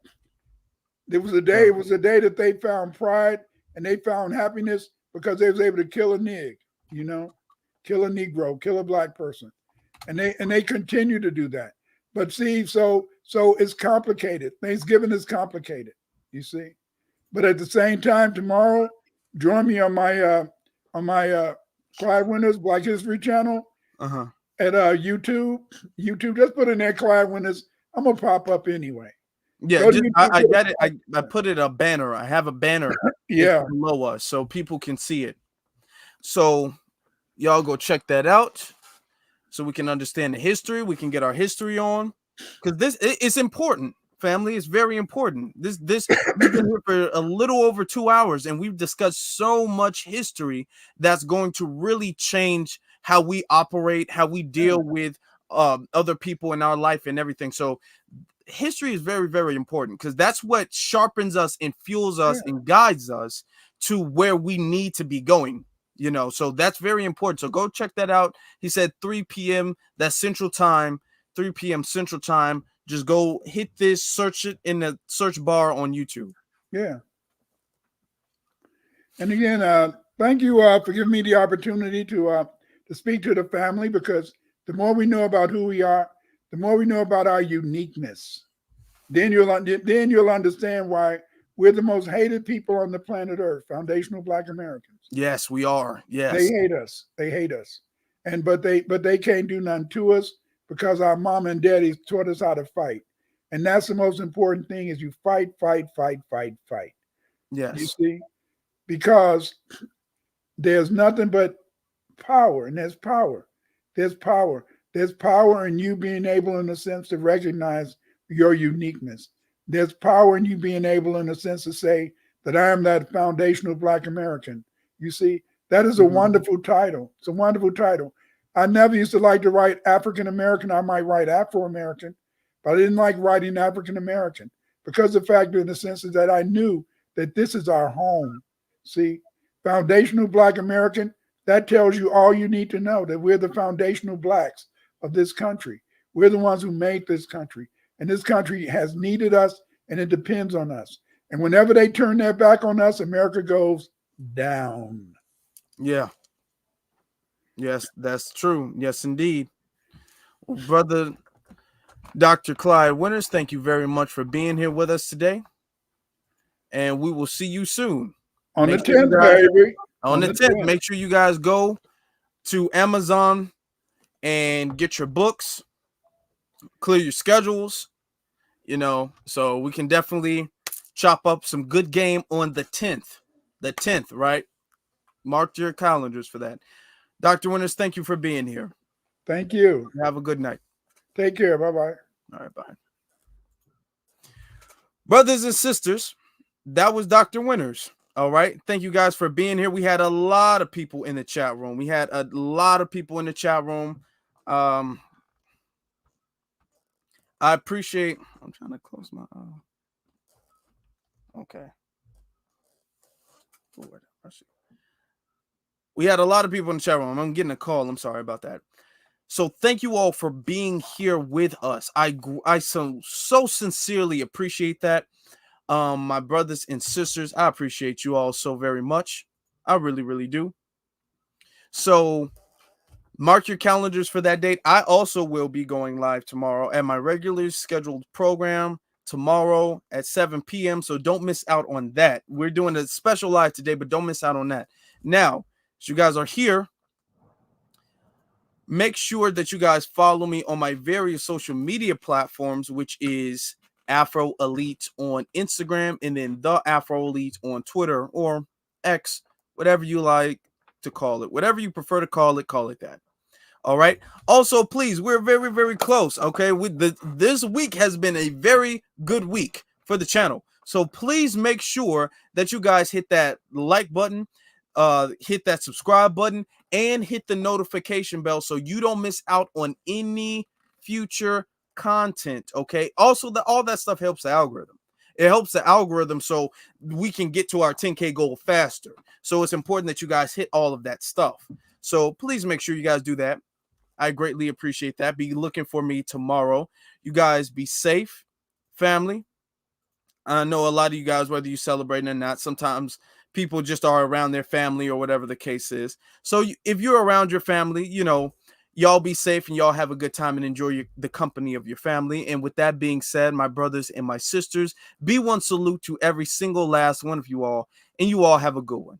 Speaker 3: It was a day. It was a day that they found pride and they found happiness because they was able to kill a nig, kill a Negro, kill a Black person, and they continue to do that. But see, so it's complicated. Thanksgiving is complicated, you see. But at the same time, tomorrow, join me on my Clyde Winters Black History channel at YouTube. Just put in there Clyde Winters. I'm gonna pop up anyway.
Speaker 2: Yeah, I got it. I put it a banner. I have a banner below us so people can see it. So y'all go check that out so we can understand the history. We can get our history on, because this is important. Family is very important. This we've been here for a little over 2 hours, and we've discussed so much history that's going to really change how we operate, how we deal with other people in our life and everything. So history is very, very important, because that's what sharpens us and fuels us and guides us to where we need to be going. So that's very important. So go check that out. He said 3 p.m. That's Central Time, 3 p.m. Central Time. Just go hit this, search it in the search bar on YouTube.
Speaker 3: Yeah. And again, thank you for giving me the opportunity to speak to the family, because the more we know about who we are, the more we know about our uniqueness, then you'll understand why we're the most hated people on the planet Earth, foundational Black Americans.
Speaker 2: Yes, we are. Yes.
Speaker 3: They hate us. But they can't do nothing to us, because our mom and daddy taught us how to fight. And that's the most important thing, is you fight.
Speaker 2: Yes.
Speaker 3: You see? Because there's nothing but power, and there's power. There's power in you being able, in a sense, to recognize your uniqueness. There's power in you being able, in a sense, to say that I am that foundational Black American. You see, that is a wonderful title. It's a wonderful title. I never used to like to write African American. I might write Afro American, but I didn't like writing African American because the fact, in the sense, is that I knew that this is our home. See, foundational Black American, that tells you all you need to know, that we're the foundational Blacks of this country. We're the ones who made this country, and this country has needed us, and it depends on us. And whenever they turn their back on us, America goes down.
Speaker 2: Yeah. Yes, that's true. Yes, indeed. Well, brother Dr. Clyde Winters, thank you very much for being here with us today. And we will see you soon.
Speaker 3: On the 10th, baby.
Speaker 2: On the 10th. Make sure you guys go to Amazon and get your books, clear your schedules, so we can definitely chop up some good game on the 10th. The 10th, right? Mark your calendars for that. Dr. Winters, thank you for being here.
Speaker 3: Thank you.
Speaker 2: Have a good night.
Speaker 3: Take care. Bye-bye.
Speaker 2: All right, bye. Brothers and sisters, that was Dr. Winters. All right. Thank you guys for being here. We had a lot of people in the chat room. I appreciate. I'm trying to close my. Okay. We had a lot of people in the chat room. I'm getting a call. I'm sorry about that. So thank you all for being here with us. I so sincerely appreciate that. My brothers and sisters, I appreciate you all so very much. I really, really do. So mark your calendars for that date. I also will be going live tomorrow at my regularly scheduled program tomorrow at 7 p.m. So don't miss out on that. We're doing a special live today, but don't miss out on that. Now, as you guys are here, make sure that you guys follow me on my various social media platforms, which is Afro Elite on Instagram and then the Afro Elite on Twitter or X, whatever you like to call it. Whatever you prefer to call it that. All right. Also, please, we're very, very close. Okay. This week has been a very good week for the channel. So please make sure that you guys hit that like button, hit that subscribe button, and hit the notification bell so you don't miss out on any future content. Okay. Also, all that stuff helps the algorithm. It helps the algorithm so we can get to our 10K goal faster. So it's important that you guys hit all of that stuff. So please make sure you guys do that. I greatly appreciate that. Be looking for me tomorrow. You guys be safe, family. I know a lot of you guys, whether you celebrate or not, sometimes people just are around their family or whatever the case is. So if you're around your family, y'all be safe and y'all have a good time and enjoy the company of your family. And with that being said, my brothers and my sisters, be one salute to every single last one of you all, and you all have a good one.